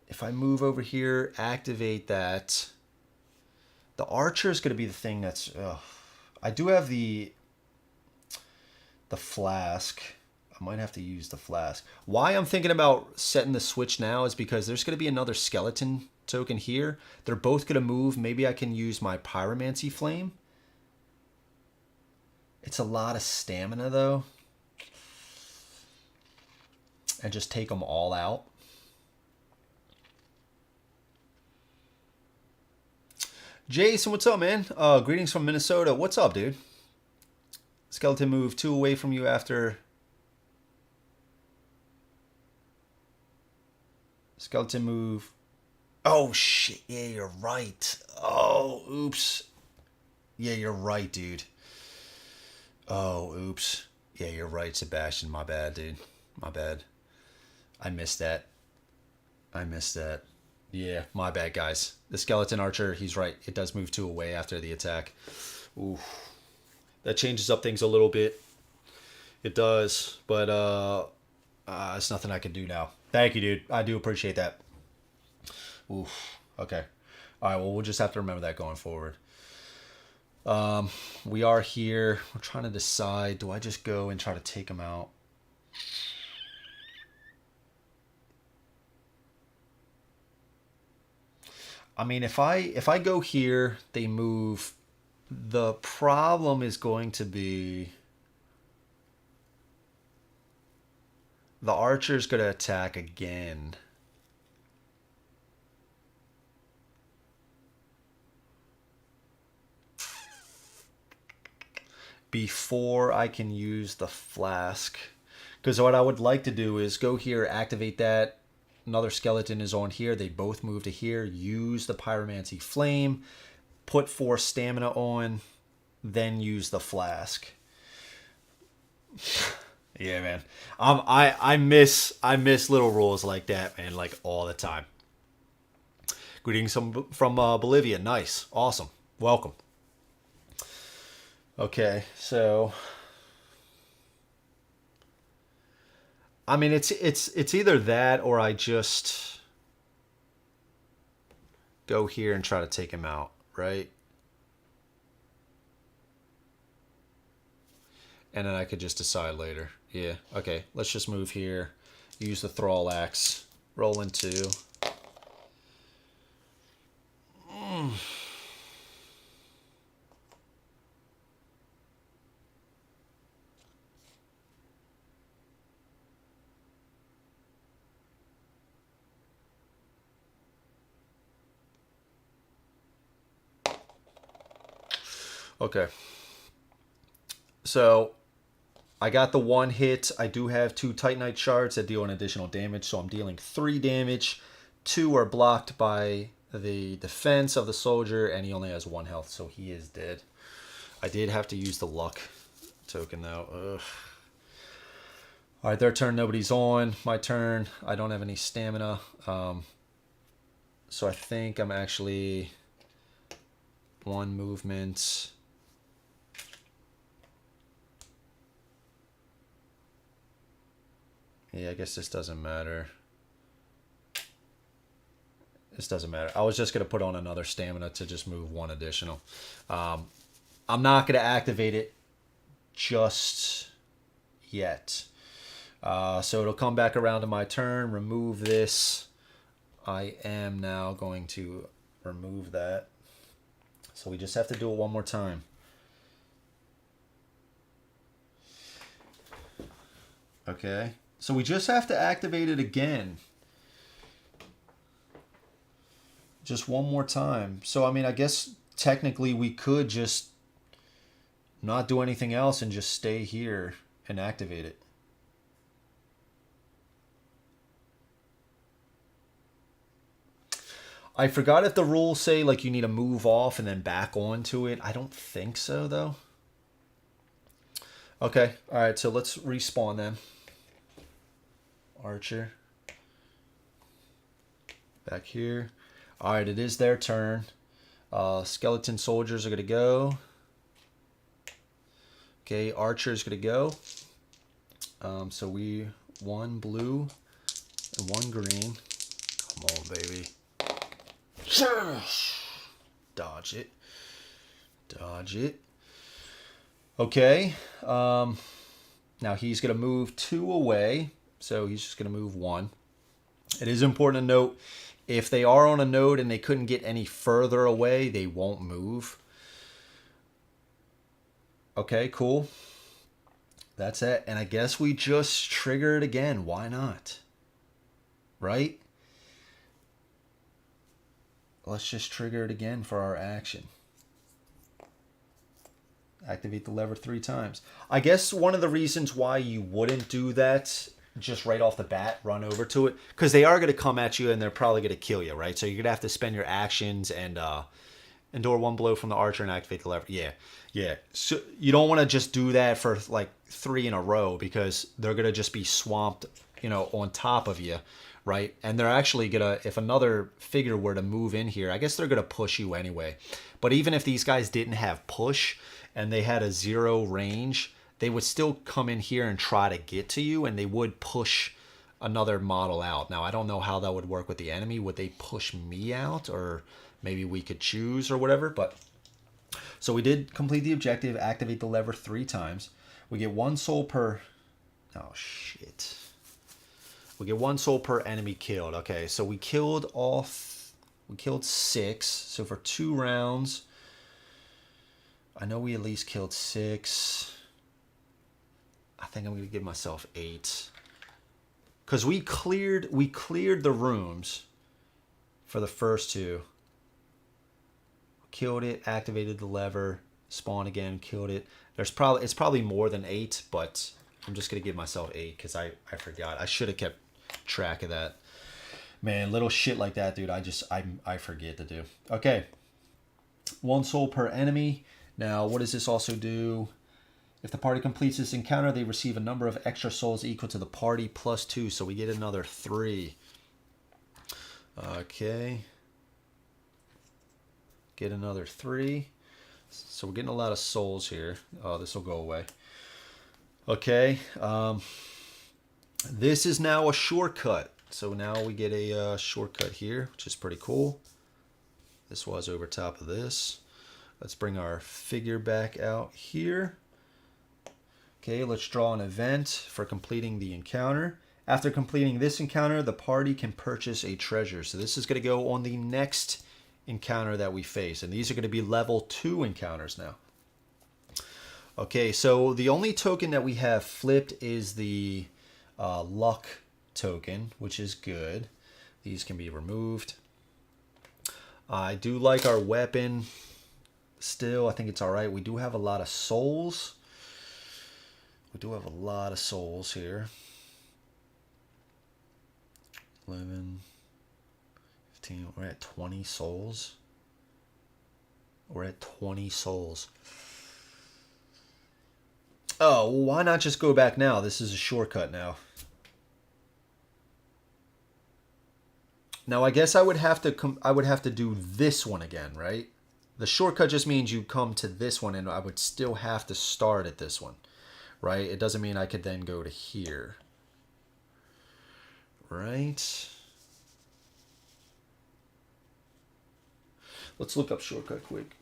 If I move over here, activate that. The Archer is going to be the thing that's... I do have the flask. I might have to use the flask. Why I'm thinking about setting the switch now is because there's going to be another skeleton token here. They're both going to move. Maybe I can use my Pyromancy Flame. It's a lot of stamina, though. And just take them all out. Jason, what's up, man? Greetings from Minnesota. What's up, dude? Skeleton move 2 away from you after... Skeleton move. Oh, shit. Yeah, you're right. Oh, oops. Yeah, you're right, dude. Oh, oops. Yeah, you're right, Sebastian. My bad, dude. My bad. I missed that. I missed that. Yeah, my bad, guys. The skeleton archer, he's right. It does move 2 away after the attack. Ooh. That changes up things a little bit. It does, but it's nothing I can do now. Thank you, dude. I do appreciate that. Oof. Okay. All right. Well, we'll just have to remember that going forward. We are here. We're trying to decide. Do I just go and try to take him out? I mean, if I go here, they move. The problem is going to be the archer's going to attack again. Before I can use the flask. Because what I would like to do is go here, activate that. Another skeleton is on here. They both move to here. Use the pyromancy flame. Put 4 stamina on. Then use the flask. Yeah, man. I miss little rules like that, man, like all the time. Greetings from Bolivia. Nice. Awesome. Welcome. Okay, so I mean it's either that or I just go here and try to take him out, right? And then I could just decide later. Yeah, okay. Let's just move here. Use the thrall axe. Roll into. Okay. So I got the 1 hit. I do have 2 Titanite shards that deal an additional damage, so I'm dealing 3 damage. 2 are blocked by the defense of the soldier, and he only has 1 health, so he is dead. I did have to use the luck token, though. Ugh. All right, their turn. Nobody's on. My turn. I don't have any stamina. So I think I'm actually 1 movement. Yeah, I guess this doesn't matter. This doesn't matter. I was just going to put on another stamina to just move 1 additional. I'm not going to activate it just yet. So it'll come back around to my turn. Remove this. I am now going to remove that. So we just have to do it 1 more time. Okay. So we just have to activate it again. Just 1 more time. So, I mean, I guess technically we could just not do anything else and just stay here and activate it. I forgot if the rules say like you need to move off and then back onto it. I don't think so, though. Okay. All right. So let's respawn them. Archer. Back here. All right. It is their turn. Skeleton soldiers are going to go. Okay. Archer is going to go. So we 1 blue and 1 green. Come on, baby. Dodge it. Dodge it. Okay. Now he's going to move 2 away. So he's just going to move 1. It is important to note, if they are on a node and they couldn't get any further away, they won't move. Okay, cool. That's it. And I guess we just trigger it again. Why not? Right? Let's just trigger it again for our action. Activate the lever 3 times. I guess one of the reasons why you wouldn't do that just right off the bat run over to it, because they are going to come at you and they're probably going to kill you, right? So you're going to have to spend your actions and endure one blow from the archer and activate the lever. Yeah. So you don't want to just do that for like 3 in a row, because they're going to just be swamped, on top of you, right? And they're actually going to, if another figure were to move in here, I guess they're going to push you anyway. But even if these guys didn't have push and they had a 0 range, they would still come in here and try to get to you, and they would push another model out. Now, I don't know how that would work with the enemy. Would they push me out, or maybe we could choose or whatever? But so we did complete the objective, activate the lever 3 times. We get 1 soul per... Oh, shit. We get 1 soul per enemy killed. Okay, so we killed we killed 6. So for 2 rounds, I know we at least killed 6. I think I'm going to give myself 8. Because we cleared the rooms for the first 2. Killed it, activated the lever, spawned again, killed it. It's probably more than 8, but I'm just going to give myself 8 because I forgot. I should have kept track of that. Man, little shit like that, dude, I forget to do. Okay. 1 soul per enemy. Now, what does this also do? If the party completes this encounter, they receive a number of extra souls equal to the party plus 2. So we get another 3. Okay. Get another 3. So we're getting a lot of souls here. Oh, this will go away. Okay. This is now a shortcut. So now we get a shortcut here, which is pretty cool. This was over top of this. Let's bring our figure back out here. Okay, let's draw an event for completing the encounter. After completing this encounter, the party can purchase a treasure. So this is going to go on the next encounter that we face. And these are going to be level 2 encounters now. Okay, so the only token that we have flipped is the luck token, which is good. These can be removed. I do like our weapon still. I think it's all right. We do have a lot of souls. We do have a lot of souls here. 11, 15, we're at 20 souls. We're at 20 souls. Oh, well, why not just go back now? This is a shortcut now. Now, I guess I would have to do this one again, right? The shortcut just means you come to this one, and I would still have to start at this one. Right? It doesn't mean I could then go to here. Right? Let's look up shortcut quick.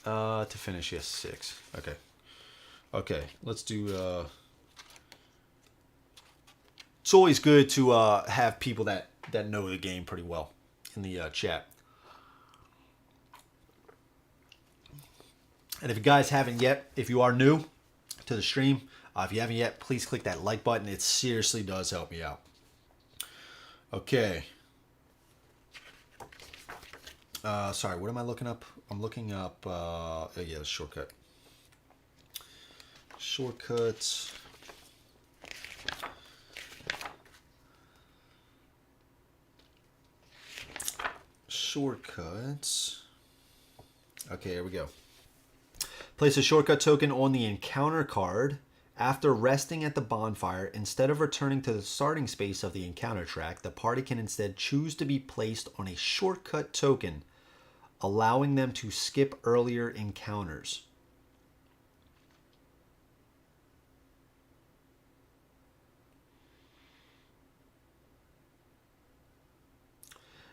To finish, yes, 6. Okay. Okay, let's do... It's always good to have people that know the game pretty well in the chat. And if you guys haven't yet, if you are new to the stream, if you haven't yet, please click that like button. It seriously does help me out. Okay. Sorry, what am I looking up? I'm looking up, yeah, the shortcut. Shortcuts. Shortcuts. Okay, here we go. Place a shortcut token on the encounter card. After resting at the bonfire, instead of returning to the starting space of the encounter track, the party can instead choose to be placed on a shortcut token, allowing them to skip earlier encounters.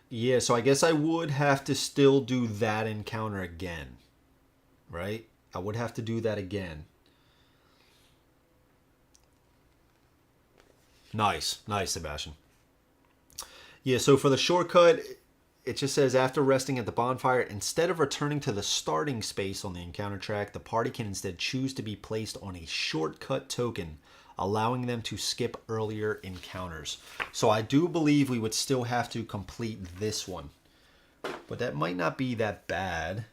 Yeah, so I guess I would have to still do that encounter again, right? I would have to do that again. Nice, Sebastian. Yeah, so for the shortcut, it just says after resting at the bonfire, instead of returning to the starting space on the encounter track, the party can instead choose to be placed on a shortcut token, allowing them to skip earlier encounters. So I do believe we would still have to complete this one, but that might not be that bad.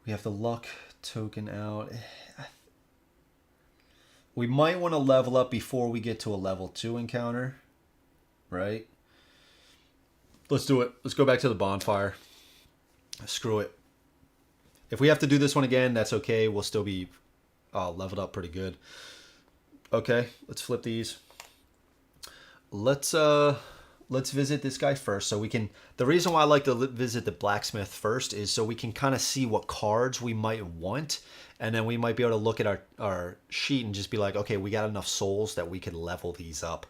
We have the luck token out. We might want to level up before we get to a level 2 encounter, right? Let's do it. Let's go back to the bonfire. Screw it. If we have to do this one again, that's okay. We'll still be leveled up pretty good. Okay, let's flip these. Let's visit this guy first, so we can. The reason why I like to visit the blacksmith first is so we can kind of see what cards we might want, and then we might be able to look at our sheet and just be like, okay, we got enough souls that we can level these up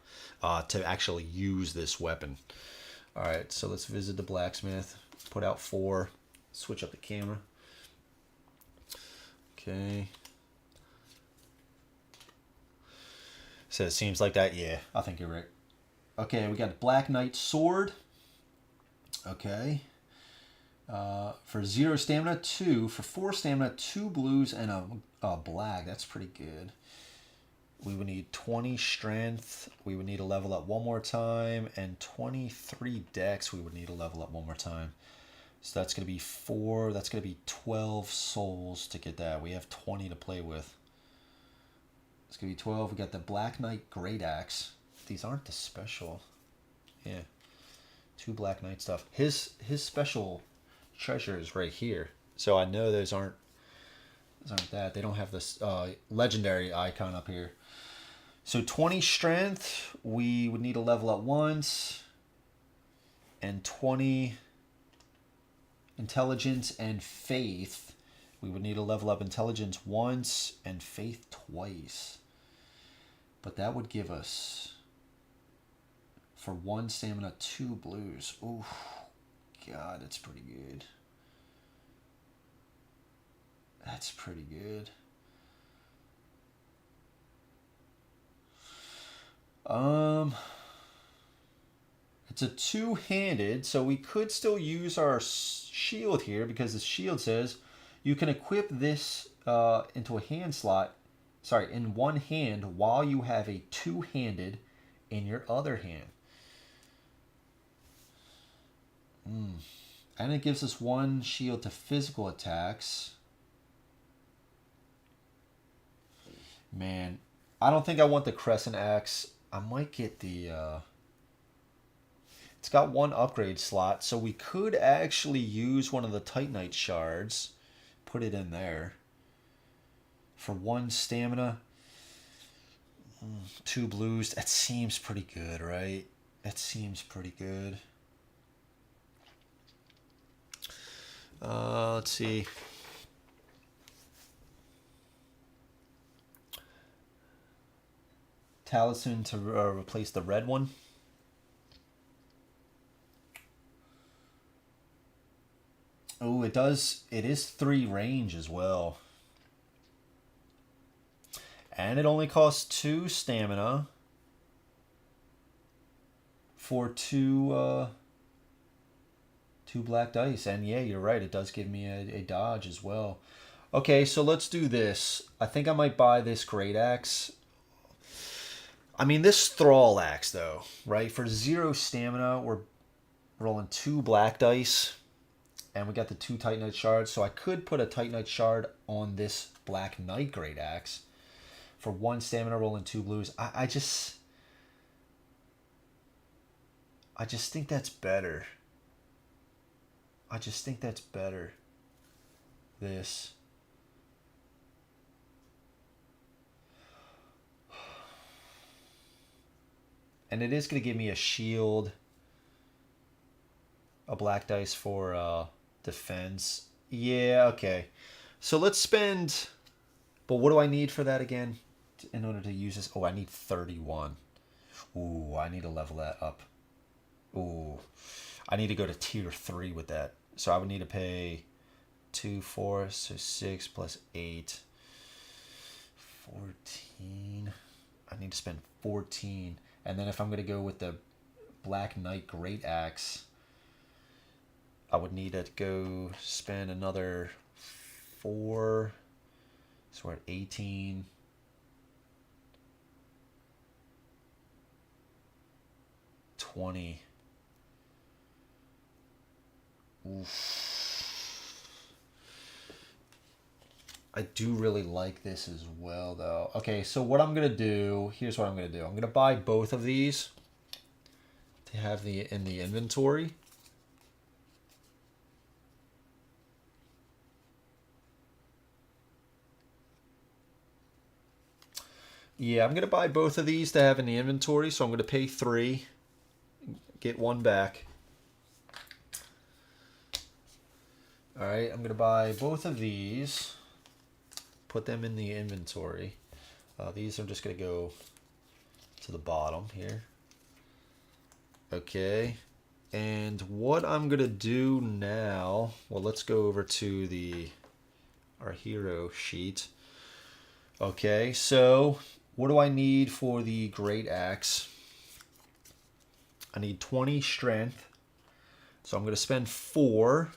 to actually use this weapon. All right, so let's visit the blacksmith. Put out 4. Switch up the camera. Okay. So it seems like that. Yeah, I think you're right. Okay, we got Black Knight Sword. Okay. For 0 stamina, 2. For 4 stamina, 2 blues and a black. That's pretty good. We would need 20 strength. We would need to level up one more time. And 23 dex we would need to level up one more time. So that's going to be 4. That's going to be 12 souls to get that. We have 20 to play with. It's going to be 12. We got the Black Knight Great Axe. These aren't the special. Yeah. 2 Black Knight stuff. His special treasure is right here. So I know those aren't that. They don't have this legendary icon up here. So 20 strength. We would need to level up once. And 20 intelligence and faith. We would need to level up intelligence once and faith twice. But that would give us, for 1 stamina, 2 blues. Ooh, God, that's pretty good. That's pretty good. It's a 2-handed, so we could still use our shield here because the shield says you can equip this into a hand slot, in one hand while you have a 2-handed in your other hand. And it gives us 1 shield to physical attacks. Man, I don't think I want the Crescent Axe. I might get the... It's got 1 upgrade slot, so we could actually use one of the Titanite shards. Put it in there. For 1 stamina. 2 blues. That seems pretty good, right? That seems pretty good. Let's see. Talisman to replace the red one. Oh, it does. It is 3 range as well. And it only costs 2 stamina for 2 black dice. And yeah, you're right. It does give me a dodge as well. Okay, so let's do this. I think I might buy this Great Axe. I mean, this Thrall Axe, though, right? For 0 stamina, we're rolling 2 black dice. And we got the 2 Titanite shards. So I could put a Titanite shard on this Black Knight Great Axe. For 1 stamina, rolling 2 blues. I just think that's better. I just think that's better. This. And it is going to give me a shield. A black dice for defense. Yeah, okay. So let's spend... But what do I need for that again? In order to use this? Oh, I need 31. Ooh, I need to level that up. Ooh. I need to go to tier 3 with that. So I would need to pay 2, 4, so 6 plus 8. 14. I need to spend 14. And then if I'm going to go with the Black Knight Great Axe, I would need to go spend another 4. So we're at 18. 20. Oof. I do really like this as well, though. Okay, so what I'm going to do, here's what I'm going to do. I'm going to buy both of these to have in the inventory. Yeah, I'm going to buy both of these to have in the inventory, so I'm going to pay 3, get 1 back. All right, I'm going to buy both of these, put them in the inventory. These I'm just going to go to the bottom here. Okay, and what I'm going to do now, well, let's go over to our hero sheet. Okay, so what do I need for the great axe? I need 20 strength, so I'm going to spend 4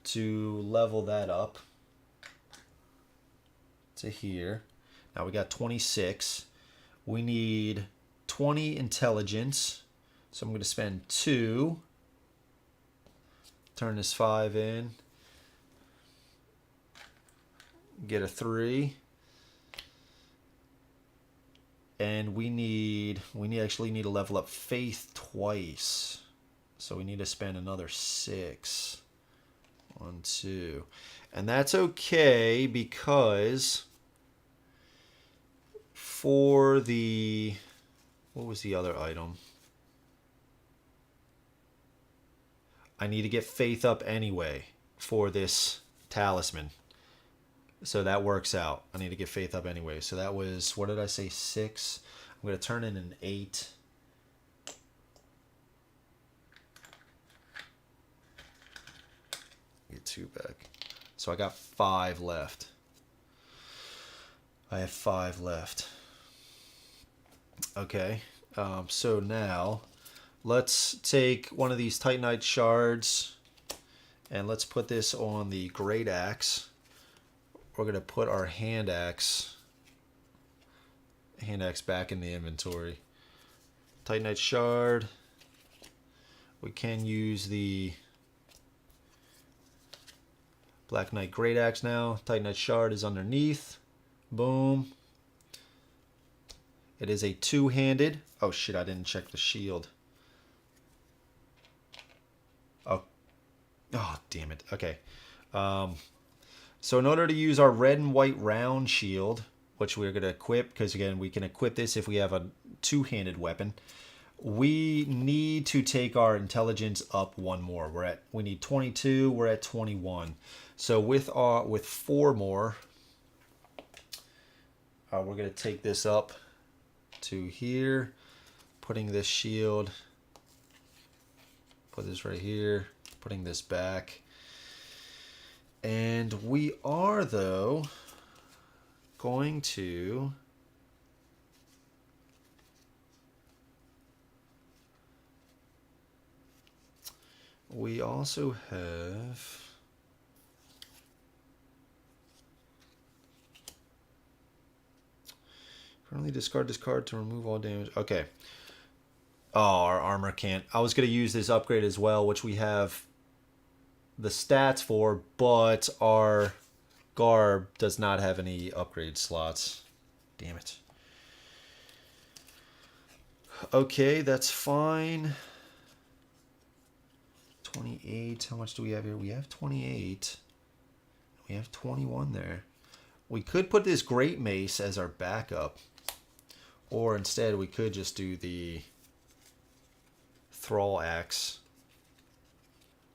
to level that up to here. Now we got 26. We need 20 intelligence, so I'm going to spend 2. Turn this 5 in. Get a 3. And we actually need to level up faith twice. So we need to spend another 6. 1, 2. And that's okay because for the, what was the other item? I need to get faith up anyway for this talisman. So that works out. I need to get faith up anyway. So that was, what did I say, 6? I'm going to turn in an 8. Get 2 back. So I got 5 left. I have 5 left. Okay. So now let's take one of these Titanite shards and let's put this on the great axe. We're going to put our hand axe back in the inventory. Titanite shard. We can use the Black Knight Great Axe now. Titanite shard is underneath. Boom. It is a 2-handed. Oh shit, I didn't check the shield. Oh damn it. Okay. So in order to use our red and white round shield, which we're going to equip, because again, we can equip this if we have a 2-handed weapon, we need to take our intelligence up 1 more. We need 22, we're at 21. So with 4 more, we're going to take this up to here, putting this shield, put this right here, putting this back. And we are, though, going to we also have currently discard this card to remove all damage. Okay. Oh, our armor can't. I was going to use this upgrade as well, which we have the stats for, but our garb does not have any upgrade slots. Damn it. Okay, that's fine. 28. How much do we have here? We have 28. We have 21 there. We could put this great mace as our backup. Or instead, we could just do the thrall axe.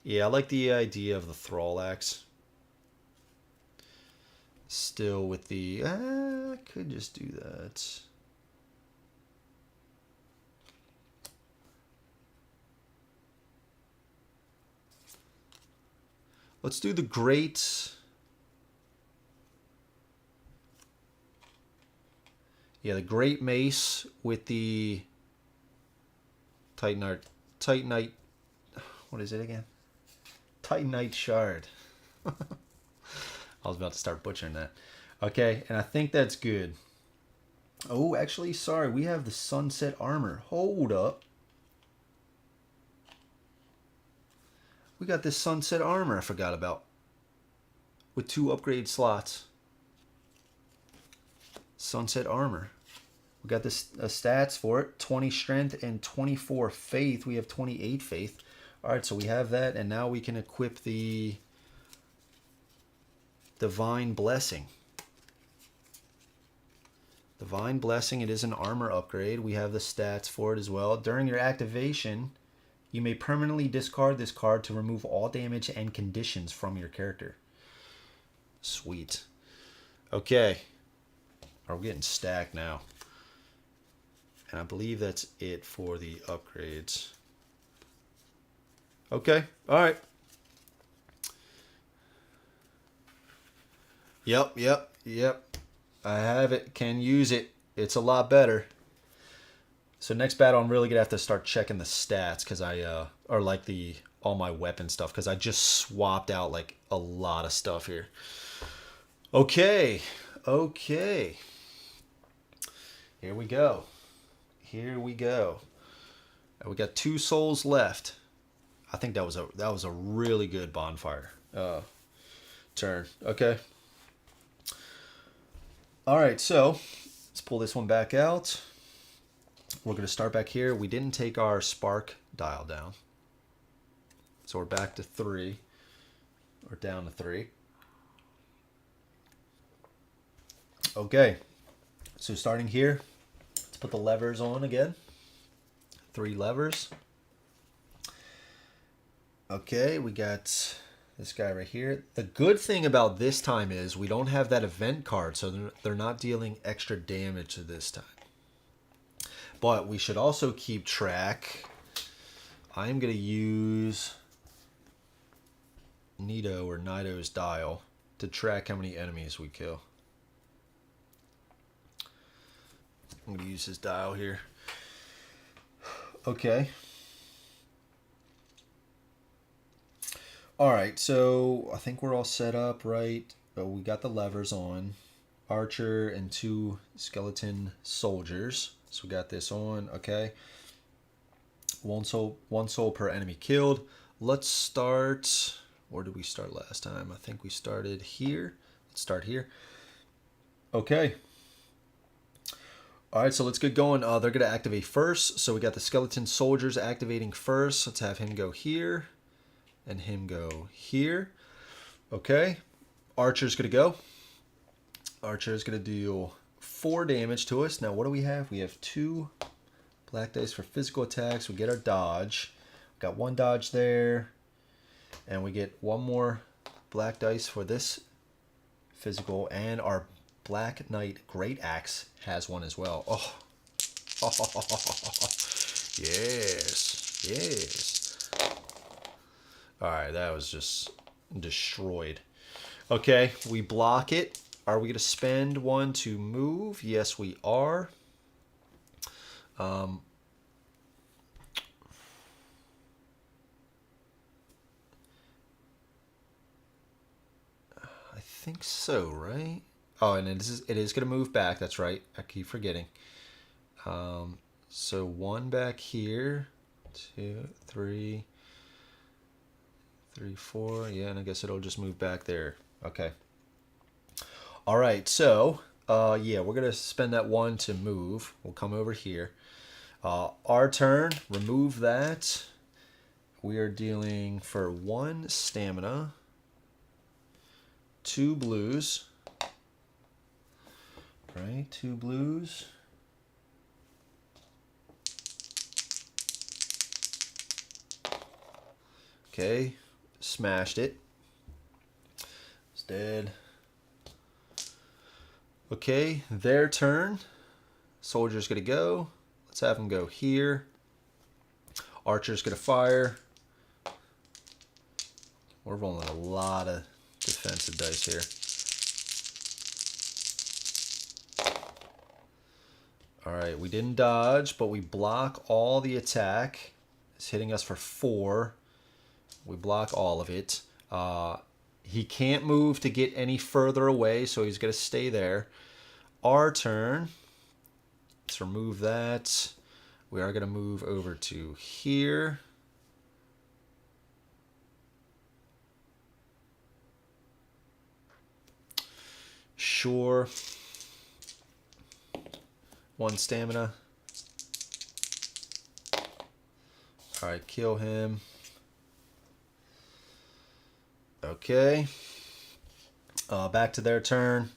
Yeah, I like the idea of the thrall axe. Still with the... I could just do that. Let's do the great... Yeah, the great mace with the Titanite... What is it again? Titanite shard. I was about to start butchering that. Okay, and I think that's good. Oh, actually, sorry. We have the sunset armor. Hold up. We got this sunset armor I forgot about. With 2 upgrade slots. Sunset armor. We got this stats for it. 20 strength and 24 faith. We have 28 faith. Alright, so we have that. And now we can equip the Divine Blessing. Divine Blessing, it is an armor upgrade. We have the stats for it as well. During your activation, you may permanently discard this card to remove all damage and conditions from your character. Sweet. Okay. We're getting stacked now. And I believe that's it for the upgrades. Okay. Alright. Yep. I have it. Can use it. It's a lot better. So next battle, I'm really gonna have to start checking the stats because or like all my weapon stuff because I just swapped out like a lot of stuff here. Okay. Here we go. We got 2 souls left. I think that was a really good bonfire turn. Okay. All right, so let's pull this one back out. We're going to start back here. We didn't take our spark dial down. So we're back to 3. Or down to 3. Okay. So starting here, let's put the levers on again. 3 levers. Okay, we got this guy right here. The good thing about this time is we don't have that event card, so they're not dealing extra damage this time. But we should also keep track. I'm going to use Nido's dial to track how many enemies we kill. I'm going to use his dial here. Okay. Alright, so I think we're all set up, right? Oh, we got the levers on. Archer and 2 skeleton soldiers. So we got this on, okay. One soul per enemy killed. Let's start... Where did we start last time? I think we started here. Let's start here. Okay. Alright, so let's get going. They're going to activate first. So we got the skeleton soldiers activating first. Let's have him go here. And him go here. Okay. Archer's going to go. Archer's going to deal 4 damage to us. Now, what do we have? We have 2 black dice for physical attacks. We get our dodge. We got 1 dodge there. And we get 1 more black dice for this physical. And our Black Knight Great Axe has 1 as well. Oh. Yes. Alright, that was just destroyed. Okay, we block it. Are we going to spend 1 to move? Yes, we are. I think so, right? Oh, and it is going to move back. That's right. I keep forgetting. So 1 back here. 2, 3... 3, 4, yeah, and I guess it'll just move back there. Okay. All right, so, yeah, we're going to spend that 1 to move. We'll come over here. Our turn, remove that. We are dealing for 1 stamina, 2 blues. Right, 2 blues. Okay. Smashed it. It's dead. Okay, their turn. Soldier's gonna go. Let's have him go here. Archer's gonna fire. We're rolling a lot of defensive dice here. Alright, we didn't dodge, but we block all the attack. It's hitting us for 4. We block all of it. He can't move to get any further away, so he's going to stay there. Our turn. Let's remove that. We are going to move over to here. Sure. 1 stamina. Alright, kill him. Okay. Back to their turn.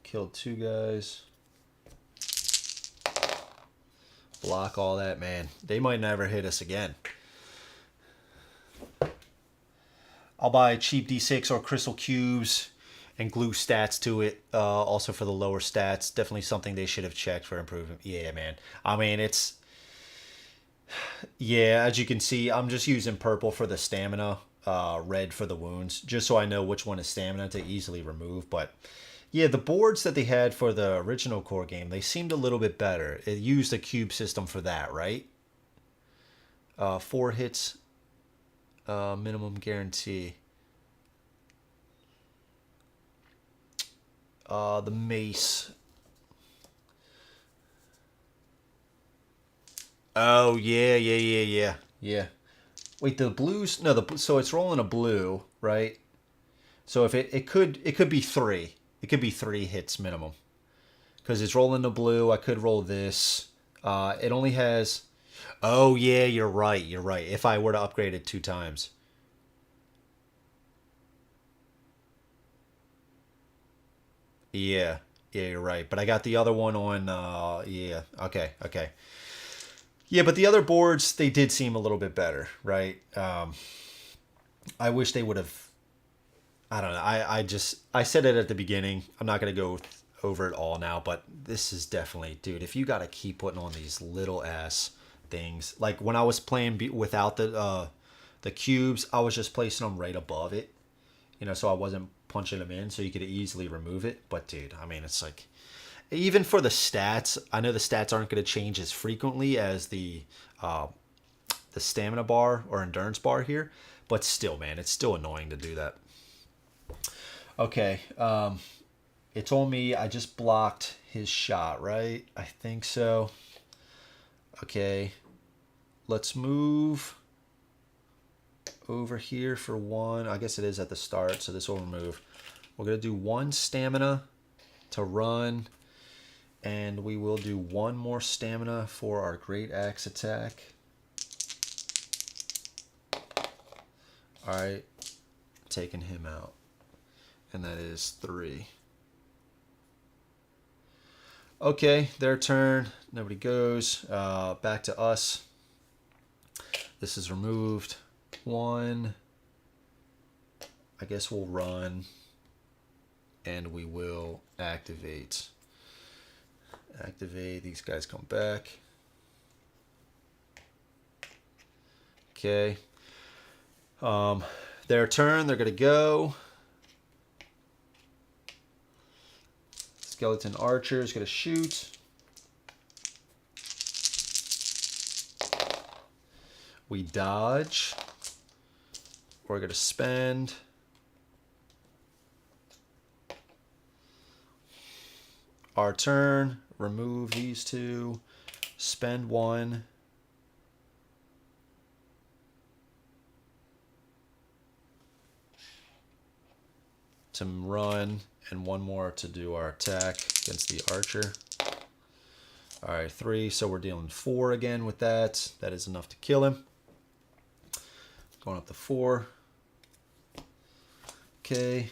Killed 2 guys. Block all that, man. They might never hit us again. I'll buy cheap D6 or crystal cubes and glue stats to it. Also for the lower stats. Definitely something they should have checked for improvement. Yeah, man. I mean, it's... Yeah, as you can see, I'm just using purple for the stamina, red for the wounds, just so I know which one is stamina to easily remove. But yeah, the boards that they had for the original core game, they seemed a little bit better. It used a cube system for that, right? 4 hits, minimum guarantee. The mace. Oh, yeah. Wait, the blues? No, so it's rolling a blue, right? So if it could be 3. It could be 3 hits minimum. Because it's rolling the blue, I could roll this. It only has... Oh, yeah, you're right. If I were to upgrade it 2 times. Yeah, you're right. But I got the other one on... yeah, okay. Yeah, but the other boards, they did seem a little bit better, right? I wish they would have... I don't know. I said it at the beginning. I'm not going to go over it all now, but this is definitely... Dude, if you got to keep putting on these little ass things... Like, when I was playing without the cubes, I was just placing them right above it. You know, so I wasn't punching them in, so you could easily remove it. But, dude, I mean, it's like... Even for the stats, I know the stats aren't going to change as frequently as the stamina bar or endurance bar here, but still, man, it's still annoying to do that. Okay, it's on me. I just blocked his shot, right? I think so. Okay, let's move over here for 1. I guess it is at the start, so this will remove. We're going to do 1 stamina to run. And we will do 1 more stamina for our great axe attack. Alright, taking him out. And that is 3. Okay, their turn. Nobody goes. Back to us. This is removed. 1. I guess we'll run. And we will activate. These guys come back. Okay. Their turn, they're going to go. Skeleton archer is going to shoot. We dodge. We're going to spend. Our turn. Remove these 2. Spend 1. To run. And 1 more to do our attack against the archer. Alright, 3. So we're dealing 4 again with that. That is enough to kill him. Going up to 4. Okay.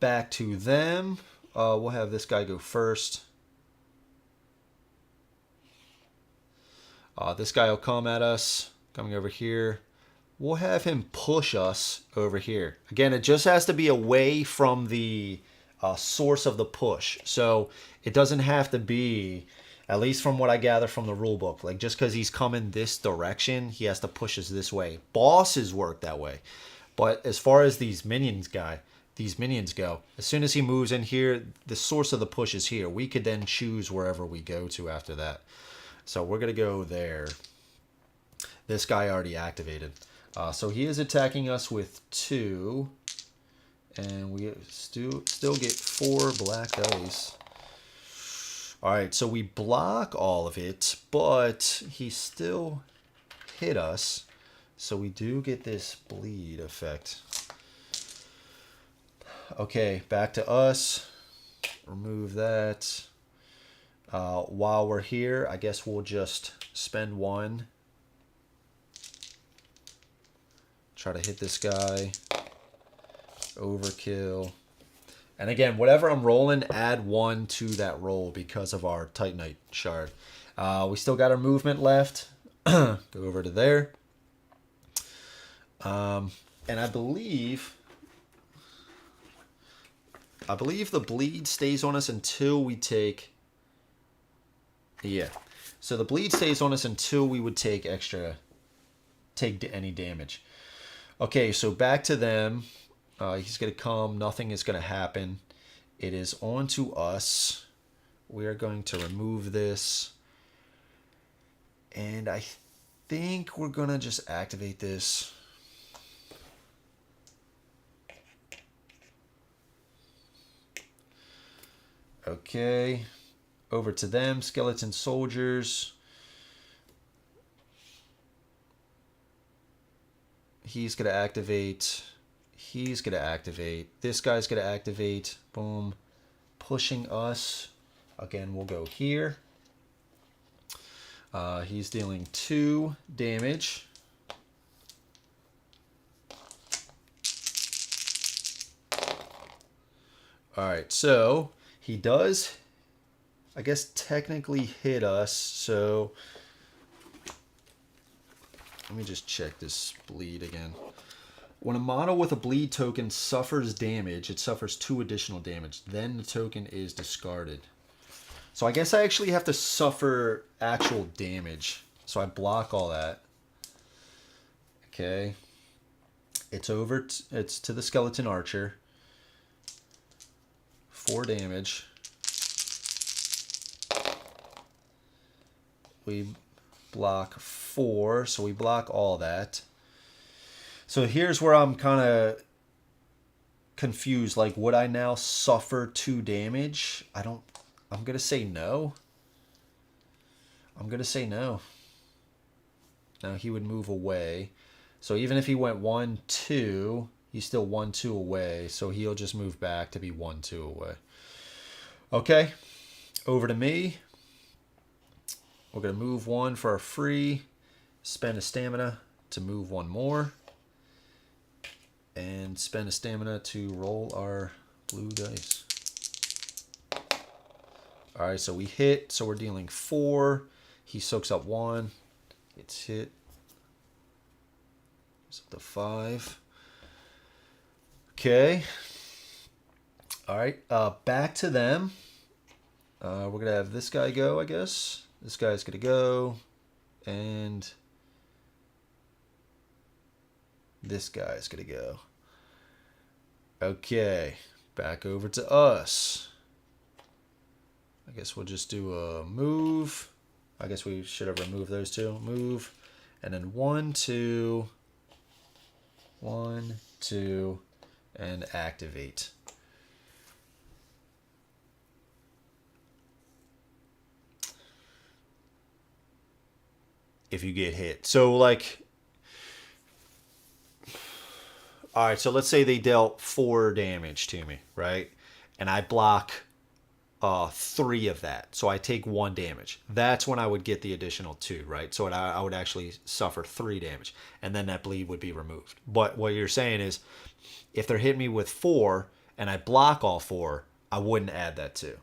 Back to them. We'll have this guy go first. This guy will come at us, coming over here. We'll have him push us over here. Again, it just has to be away from the source of the push. So it doesn't have to be, at least from what I gather from the rule book, like just because he's coming this direction, he has to push us this way. Bosses work that way. But as far as these minions go, as soon as he moves in here, the source of the push is here. We could then choose wherever we go to after that. So we're going to go there. This guy already activated. So he is attacking us with 2. And we still get 4 black dice. Alright, so we block all of it. But he still hit us. So we do get this bleed effect. Okay, back to us. Remove that. While we're here, I guess we'll just spend one. Try to hit this guy. Overkill. And again, whatever I'm rolling, add one to that roll because of our Titanite shard. We still got our movement left. Go over to there. And I believe the bleed stays on us until we take... Yeah. So the bleed stays on us until we would take any damage. Okay, so back to them. He's going to come. Nothing is going to happen. It is on to us. We are going to remove this. And I think we're going to just activate this. Okay. Over to them. Skeleton soldiers. He's going to activate... He's going to activate. This guy's going to activate. Boom. Pushing us. Again, we'll go here. He's dealing 2 damage. Alright, so he does, I guess, technically hit us. So let me just check this bleed again. When a model with a bleed token suffers damage, it suffers 2 additional damage. Then the token is discarded. So I guess I actually have to suffer actual damage. So I block all that. Okay. It's over. It's to the skeleton archer. 4 damage. We block 4, so we block all that. So here's where I'm kind of confused. Like, would I now suffer 2 damage? I'm going to say no. I'm going to say no. Now he would move away. So even if he went 1, 2, he's still 1, 2 away. So he'll just move back to be 1, 2 away. Okay. Over to me. We're going to move 1 for our free. Spend a stamina to move 1 more. And spend a stamina to roll our blue dice. Alright, so we hit. So we're dealing 4. He soaks up 1. It's hit. It's up to 5. Okay. Alright, back to them. We're going to have this guy go, I guess. This guy's going to go. And this guy's going to go. Okay, back over to us. I guess we'll just do a move. I guess we should have removed those 2. Move. And then 1, 2. 1, 2. And activate. If you get hit. So, like... Alright, so let's say they dealt 4 damage to me, right? And I block 3 of that. So I take 1 damage. That's when I would get the additional 2, right? So I would actually suffer 3 damage. And then that bleed would be removed. But what you're saying is, if they're hitting me with 4, and I block all 4, I wouldn't add that 2.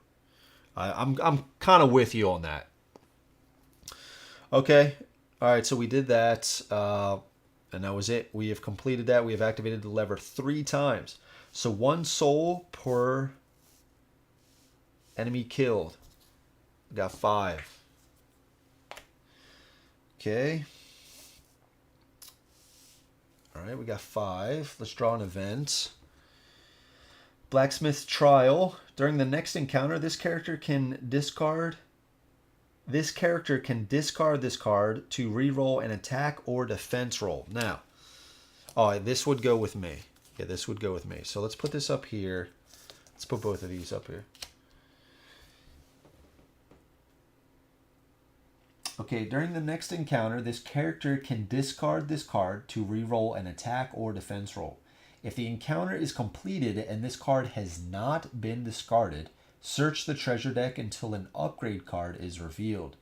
I'm kind of with you on that. Okay. Alright, so we did that. And that was it. We have completed that. We have activated the lever 3 times. So 1 soul per enemy killed. We got 5. Okay. Alright, we got 5. Let's draw an event. Blacksmith Trial. During the next encounter, this character can discard this card to reroll an attack or defense roll. Now, this would go with me. Yeah, this would go with me. So let's put this up here. Let's put both of these up here. Okay, during the next encounter, this character can discard this card to reroll an attack or defense roll. If the encounter is completed and this card has not been discarded, search the treasure deck until an upgrade card is revealed.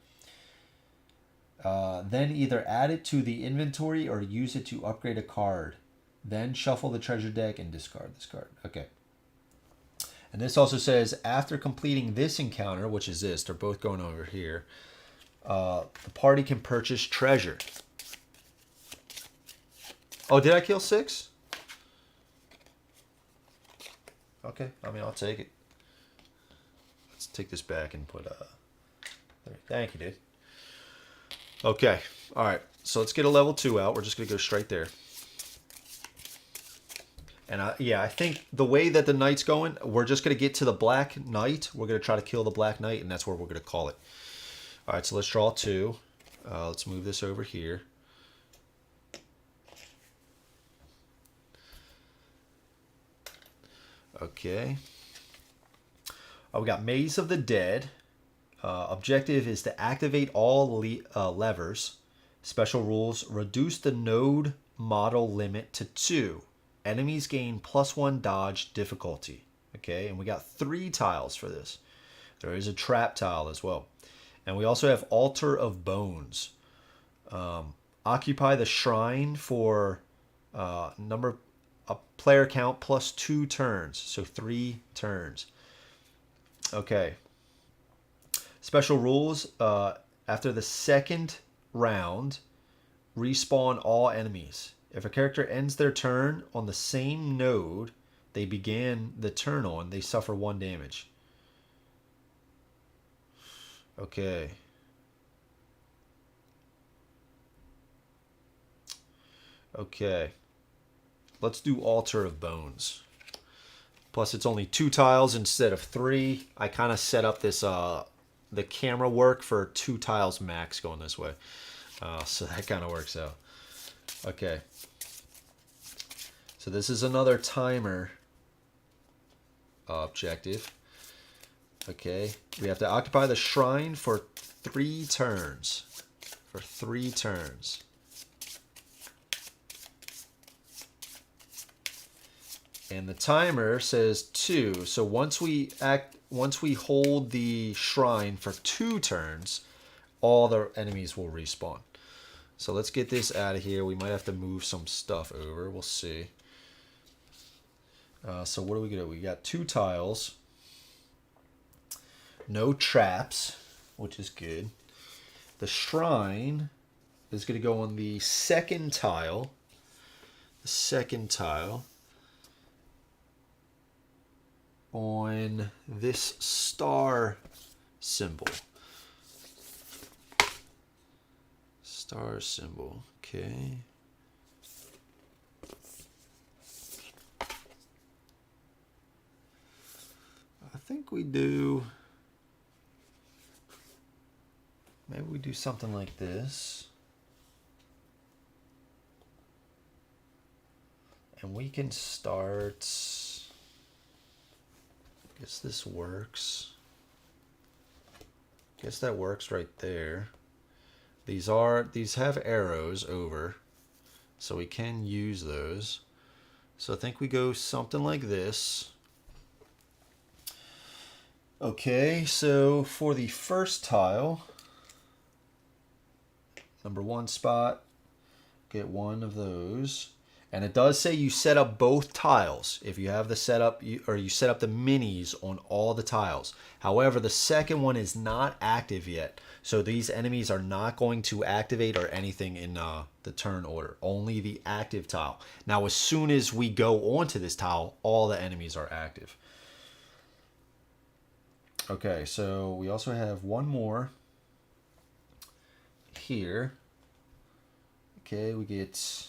Then either add it to the inventory or use it to upgrade a card. Then shuffle the treasure deck and discard this card. Okay. And this also says, after completing this encounter, which is this, they're both going over here, the party can purchase treasure. Oh, did I kill 6? Okay, I mean, I'll take it. Let's take this back and put thank you, dude. Okay, all right. So let's get a level 2 out. We're just gonna go straight there. And I think the way that the night's going, we're just gonna get to the Black Knight. We're gonna try to kill the Black Knight, and that's where we're gonna call it. All right, so let's draw 2. Let's move this over here. Okay. We got Maze of the Dead. Objective is to activate all levers. Special rules: reduce the node model limit to 2. Enemies gain +1 dodge difficulty. Okay, and we got 3 tiles for this. There is a trap tile as well. And we also have Altar of Bones. Occupy the shrine for a player count +2 turns. So 3 turns. Okay. Special rules. After the second round, respawn all enemies. If a character ends their turn on the same node they began the turn on, they suffer 1 damage. Okay. Okay. Let's do Altar of Bones. Plus, it's only 2 tiles instead of 3. I kind of set up this the camera work for 2 tiles max going this way. So that kind of works out. Okay. So this is another timer objective. Okay. We have to occupy the shrine for 3 turns. For 3 turns. And the timer says 2. So once we hold the shrine for 2 turns, all the enemies will respawn. So let's get this out of here. We might have to move some stuff over. We'll see. So what do we get? We got 2 tiles. No traps, which is good. The shrine is going to go on the second tile. The second tile. On this star symbol. Star symbol, okay. I think we do, maybe we do something like this. And we can start, I guess this works. I guess that works right there. These have arrows over, so we can use those. So I think we go something like this. Okay, so for the first tile, number 1 spot, get 1 of those. And it does say you set up both tiles if you have the setup, or you set up the minis on all the tiles. However, the second one is not active yet, so these enemies are not going to activate or anything in the turn order. Only the active tile. Now, as soon as we go onto this tile, all the enemies are active. Okay, so we also have 1 more here. Okay, we get.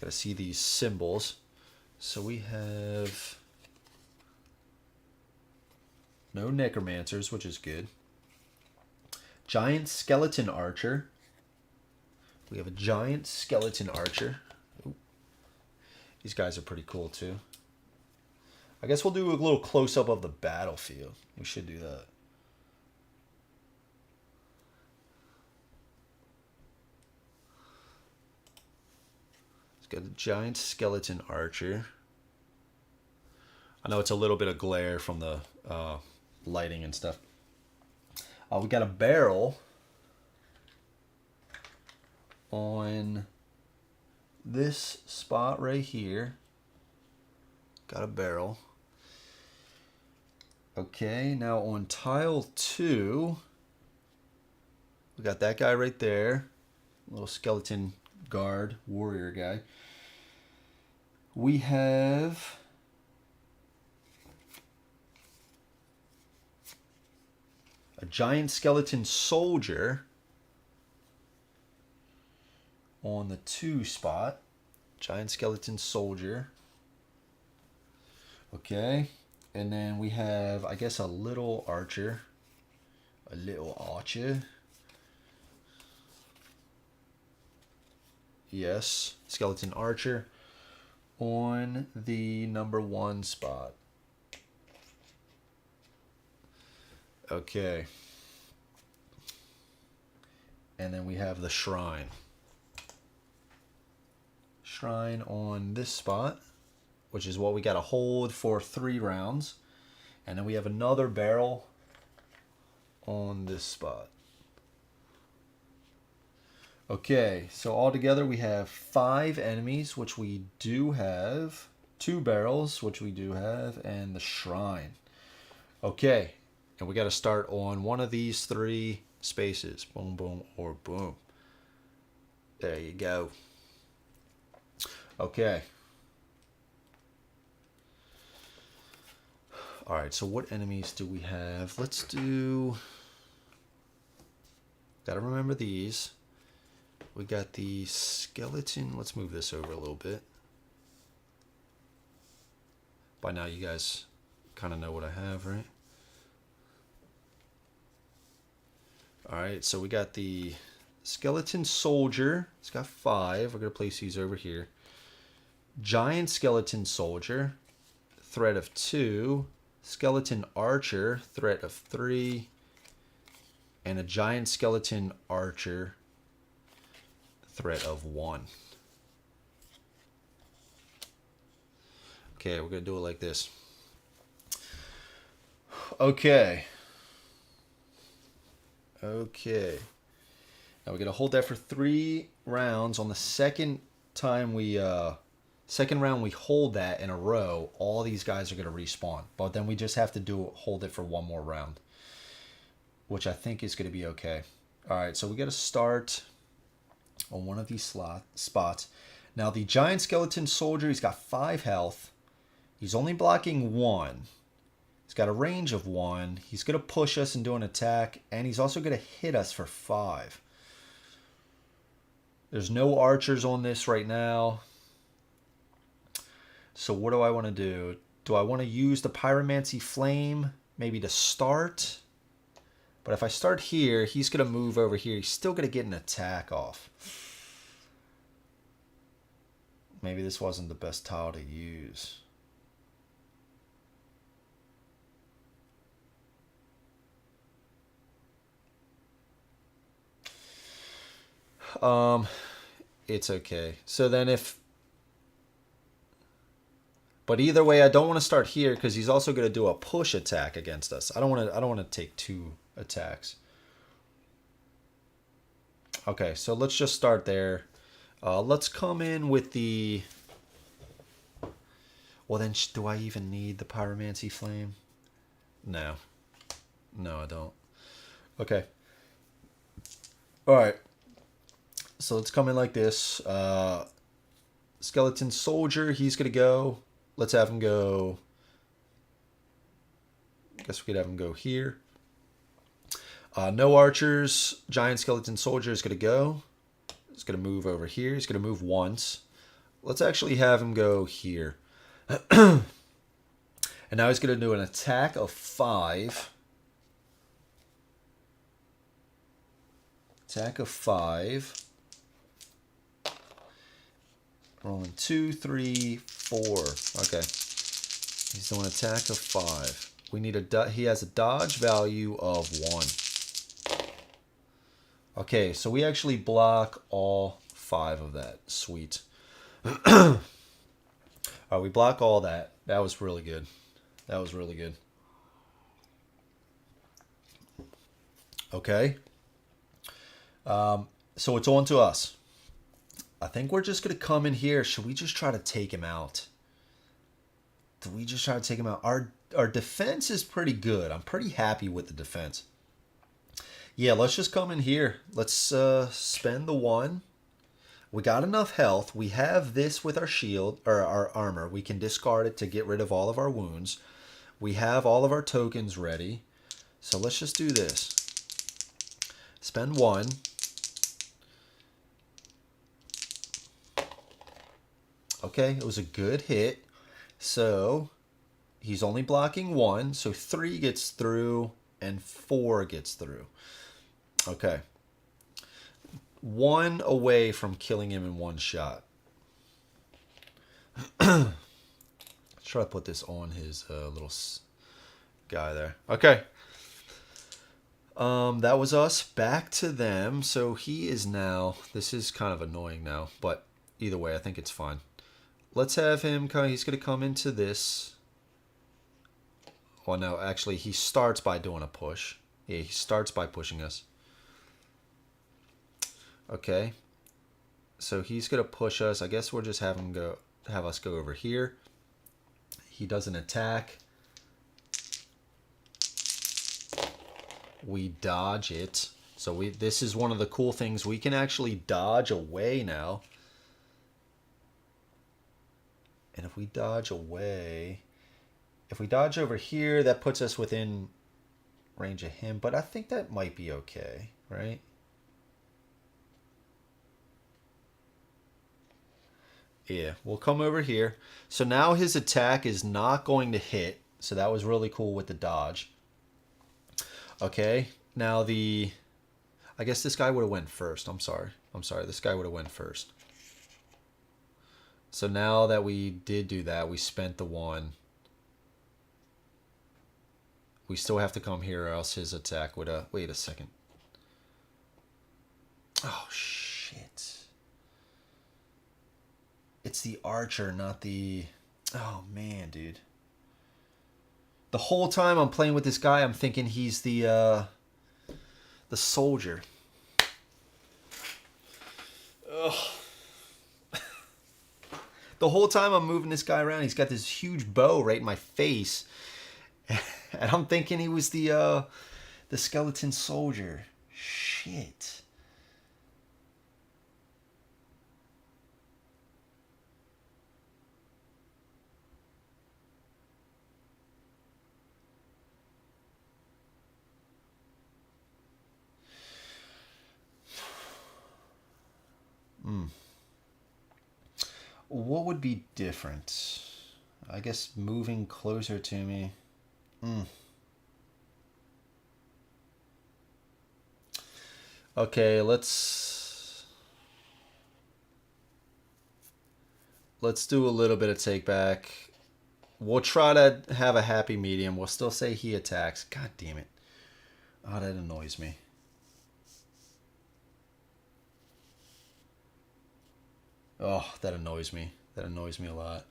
Gotta see these symbols. So we have no necromancers, which is good. Giant skeleton archer. We have a giant skeleton archer. Ooh. These guys are pretty cool too. I guess we'll do a little close-up of the battlefield. We should do that. got a giant skeleton archer. I know it's a little bit of glare from the lighting and stuff. We got a barrel on this spot right here. Got a barrel. Okay, now on tile 2, we got that guy right there. Little skeleton guard, warrior guy. We have a giant skeleton soldier on the 2 spot. Giant skeleton soldier. Okay. And then we have, I guess, a little archer. A little archer. Yes. Skeleton archer on the number 1 spot. Okay. And then we have the shrine. Shrine on this spot, which is what we got to hold for 3 rounds. And then we have another barrel on this spot. Okay, so altogether we have 5 enemies, which we do have, 2 barrels, which we do have, and the shrine. Okay, and we got to start on one of these 3 spaces. Boom, boom, or boom. There you go. Okay. Alright, so what enemies do we have? Let's do... Gotta remember these. We got the skeleton. Let's move this over a little bit. By now you guys kind of know what I have, right? Alright, so we got the skeleton soldier. It's got 5. We're going to place these over here. Giant skeleton soldier. Threat of 2. Skeleton archer. Threat of 3. And a giant skeleton archer. Threat of 1. Okay, we're going to do it like this. Okay. Okay. Now we're going to hold that for 3 rounds. On the second round we hold that in a row, all these guys are going to respawn. But then we just have to hold it for 1 more round, which I think is going to be okay. All right, so we got to start on one of these spots. Now the giant skeleton soldier, he's got 5 health. He's only blocking 1. He's got a range of 1. He's going to push us and do an attack, and he's also going to hit us for 5. There's no archers on this right now. So what do I want to do? Do I want to use the pyromancy flame maybe to start? But if I start here, he's going to move over here. He's still going to get an attack off. Maybe this wasn't the best tile to use. It's okay. So then but either way, I don't want to start here because he's also going to do a push attack against us. I don't want to take 2 attacks. Okay, so let's just start there. Let's come in with the... Well, then, do I even need the pyromancy flame? No. No, I don't. Okay. All right. So let's come in like this. Skeleton soldier, he's going to go. Let's have him go. I guess we could have him go here. No archers. Giant skeleton soldier is going to go. He's going to move over here. He's going to move once. Let's actually have him go here. And now he's going to do an attack of 5. Attack of 5. Rolling 2, 3, 4. Okay. He's doing an attack of 5. We need he has a dodge value of 1. Okay, so we actually block all 5 of that. Sweet. All right, we block all that. That was really good. That was really good. Okay. So it's on to us. I think we're just going to come in here. Should we just try to take him out? Do we just try to take him out? Our defense is pretty good. I'm pretty happy with the defense. Yeah, let's just come in here. Let's spend the 1. We got enough health. We have this with our shield, or our armor. We can discard it to get rid of all of our wounds. We have all of our tokens ready. So let's just do this. Spend 1. Okay, it was a good hit. So he's only blocking 1. So 3 gets through and 4 gets through. Okay. 1 away from killing him in 1 shot. Let's try to put this on his little guy there. Okay. That was us. Back to them. So he is now... This is kind of annoying now, but either way, I think it's fine. Let's have him come. He's going to come into this. Well, no, actually, he starts by doing a push. Yeah, he starts by pushing us. Okay. So he's going to push us. I guess we'll just have us go over here. He does an attack. We dodge it. So this is one of the cool things. We can actually dodge away now. And if we dodge away, if we dodge over here, that puts us within range of him. But I think that might be okay, right? Yeah, we'll come over here. So now his attack is not going to hit. So that was really cool with the dodge. Okay, now I guess this guy would have went first. I'm sorry. This guy would have went first. So now that we did do that, we spent the 1. We still have to come here or else his attack would have... Wait a second. Oh, shit. It's the archer, not the... Oh, man, dude. The whole time I'm playing with this guy, I'm thinking he's the soldier. Ugh. The whole time I'm moving this guy around, he's got this huge bow right in my face. And I'm thinking he was the skeleton soldier. Shit. What would be different? I guess moving closer to me. Okay, let's do a little bit of take back. We'll try to have a happy medium. We'll still say he attacks. God damn it. Oh, that annoys me. Oh, that annoys me. That annoys me a lot.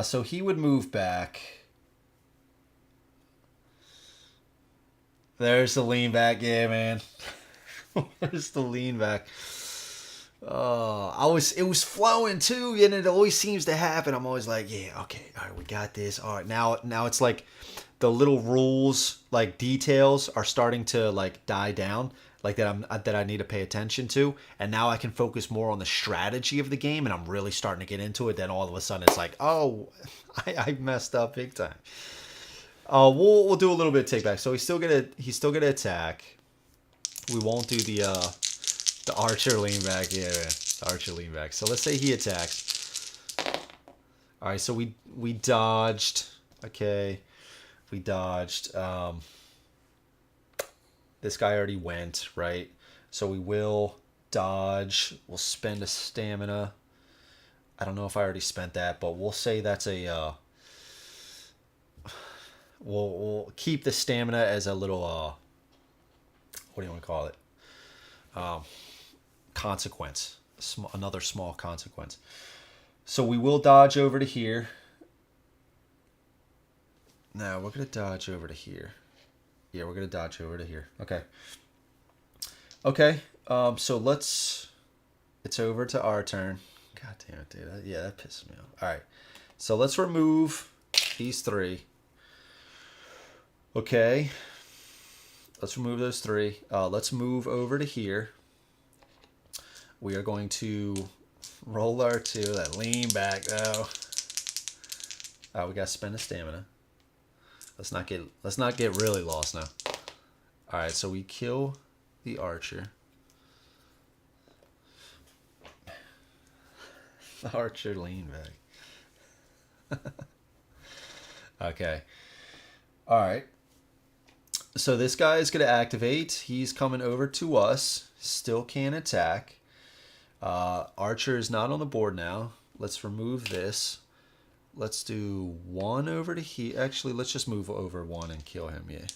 So he would move back. There's the lean back. Yeah, man. There's the lean back. It was flowing too, and it always seems to happen. I'm always like, yeah, okay, all right, we got this. All right, now it's like the little rules, like details, are starting to like die down, like that I need to pay attention to, and now I can focus more on the strategy of the game, and I'm really starting to get into it. Then all of a sudden, it's like, oh, I messed up big time. We'll do a little bit of take back. So he's still gonna attack. We won't do the archer lean back. Yeah, the archer lean back. So let's say he attacks. All right, so we dodged. Okay, we dodged. This guy already went, right? So we will dodge. We'll spend a stamina. I don't know if I already spent that, but we'll say that's a... We'll keep the stamina as a little... what do you want to call it? Consequence. Another small consequence. So we will dodge over to here. Now we're going to dodge over to here. Yeah, we're going to dodge over to here. Okay. Okay. So let's... It's over to our turn. God damn it, dude. Yeah, that pisses me off. All right. So let's remove these three. Okay. Let's remove those three. Let's move over to here. We are going to roll our two. That lean back, though. We got to spend a stamina. Let's not get really lost now. All right, so we kill the archer. The archer lean back. Okay. All right. So this guy is going to activate. He's coming over to us. Still can't attack. Archer is not on the board now. Let's remove this. Let's do one over to here. Actually, let's just move over one and kill him. Yeah.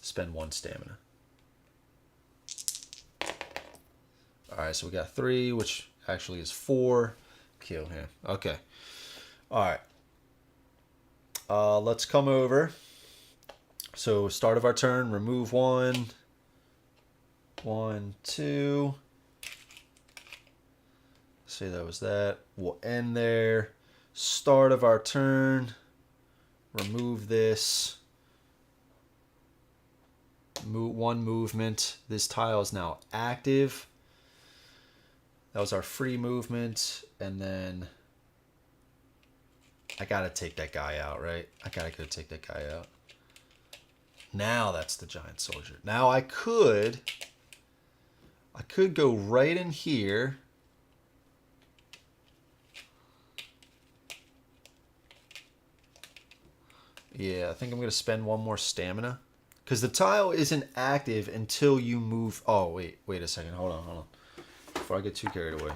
Spend one stamina. All right, so we got 3, which actually is 4. Kill him. Okay. All right. Let's come over. So start of our turn, remove 1. 1, 2. Say that was that. We'll end there. Start of our turn. Remove this. Move 1 movement. This tile is now active. That was our free movement. And then I got to take that guy out, right? I got to go take that guy out. Now that's the giant soldier. Now I could go right in here. Yeah, I think I'm going to spend 1 more stamina. Because the tile isn't active until you move... Oh, wait a second. Hold on. Before I get too carried away.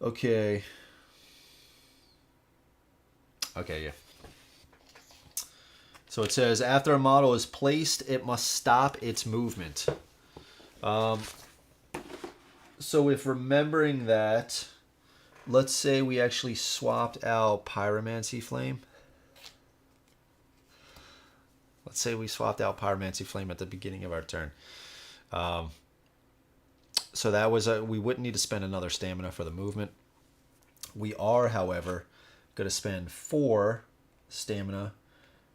Okay. Okay, yeah. So it says, after a model is placed, it must stop its movement. So if remembering that, let's say we actually swapped out Pyromancy Flame. Let's say we swapped out Pyromancy Flame at the beginning of our turn. So that was we wouldn't need to spend another stamina for the movement. We are, however, going to spend 4 stamina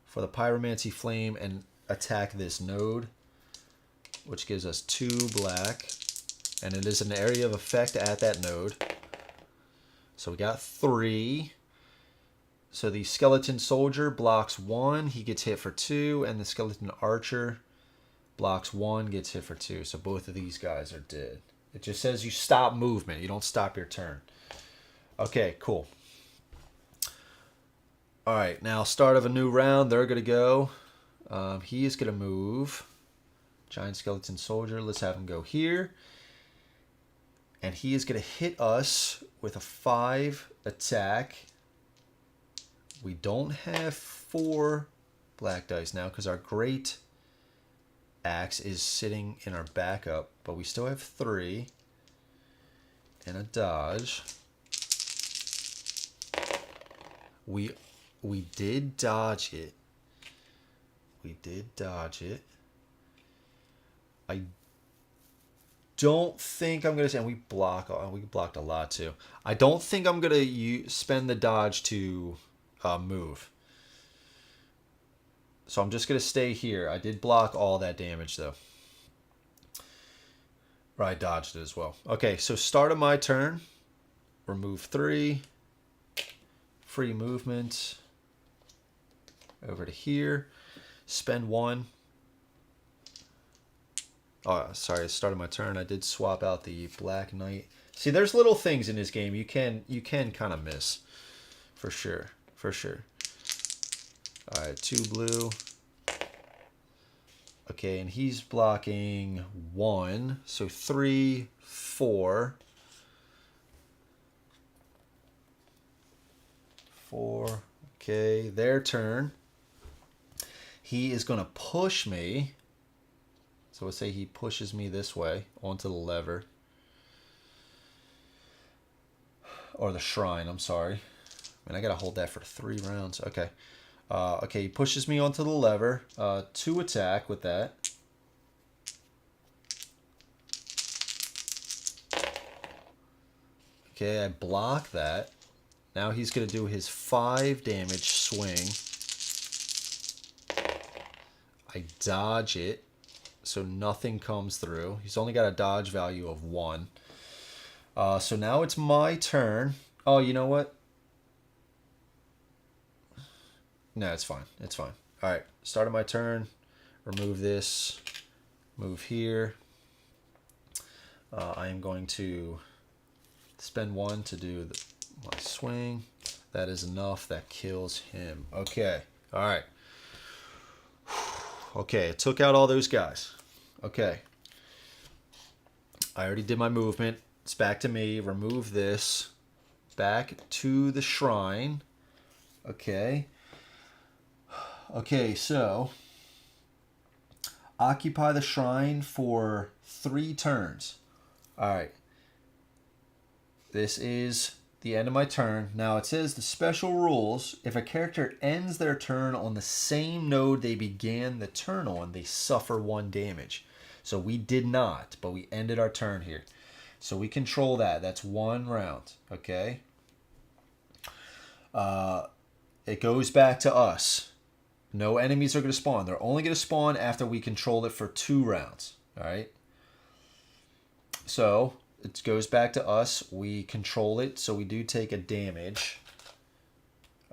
for the Pyromancy Flame and attack this node, which gives us 2 black. And it is an area of effect at that node. So we got 3. So the skeleton soldier blocks 1. He gets hit for 2. And the skeleton archer blocks 1, gets hit for 2. So both of these guys are dead. It just says you stop movement. You don't stop your turn. Okay, cool. All right, now start of a new round. They're going to go. He is going to move. Giant skeleton soldier. Let's have him go here. And he is going to hit us with a 5 attack. We don't have 4 black dice now because our great axe is sitting in our backup. But we still have 3. And a dodge. We did dodge it. I don't think I'm going to... And we blocked a lot too. I don't think I'm going to spend the dodge to move. So I'm just going to stay here. I did block all that damage though. I dodged it as well. Okay, so start of my turn. Remove 3. Free movement. Over to here. Spend 1. Oh, sorry, start of my turn. I did swap out the Black Knight. See, there's little things in this game you can kind of miss. For sure. All right, 2 blue. Okay, and he's blocking 1. So 3, 4. 4. Okay, their turn. He is going to push me. So let's say he pushes me this way onto the lever. Or the shrine, I'm sorry. Man, I gotta hold that for 3 rounds. Okay. Okay, he pushes me onto the lever. 2 attack with that. Okay, I block that. Now he's gonna do his 5 damage swing. I dodge it, so nothing comes through. He's only got a dodge value of 1. So now it's my turn. Oh, you know what? No, it's fine. It's fine. All right, start of my turn. Remove this. Move here. I am going to spend 1 to do my swing. That is enough. That kills him. Okay. All right. Okay, it took out all those guys. Okay. I already did my movement. It's back to me. Remove this. Back to the shrine. Okay. Okay, so occupy the shrine for 3 turns. All right. This is the end of my turn. Now it says the special rules. If a character ends their turn on the same node they began the turn on, they suffer 1 damage. So we did not, but we ended our turn here. So we control that. That's 1 round. Okay. It goes back to us. No enemies are going to spawn. They're only going to spawn after we control it for 2 rounds. All right. So it goes back to us. We control it, so we do take a damage.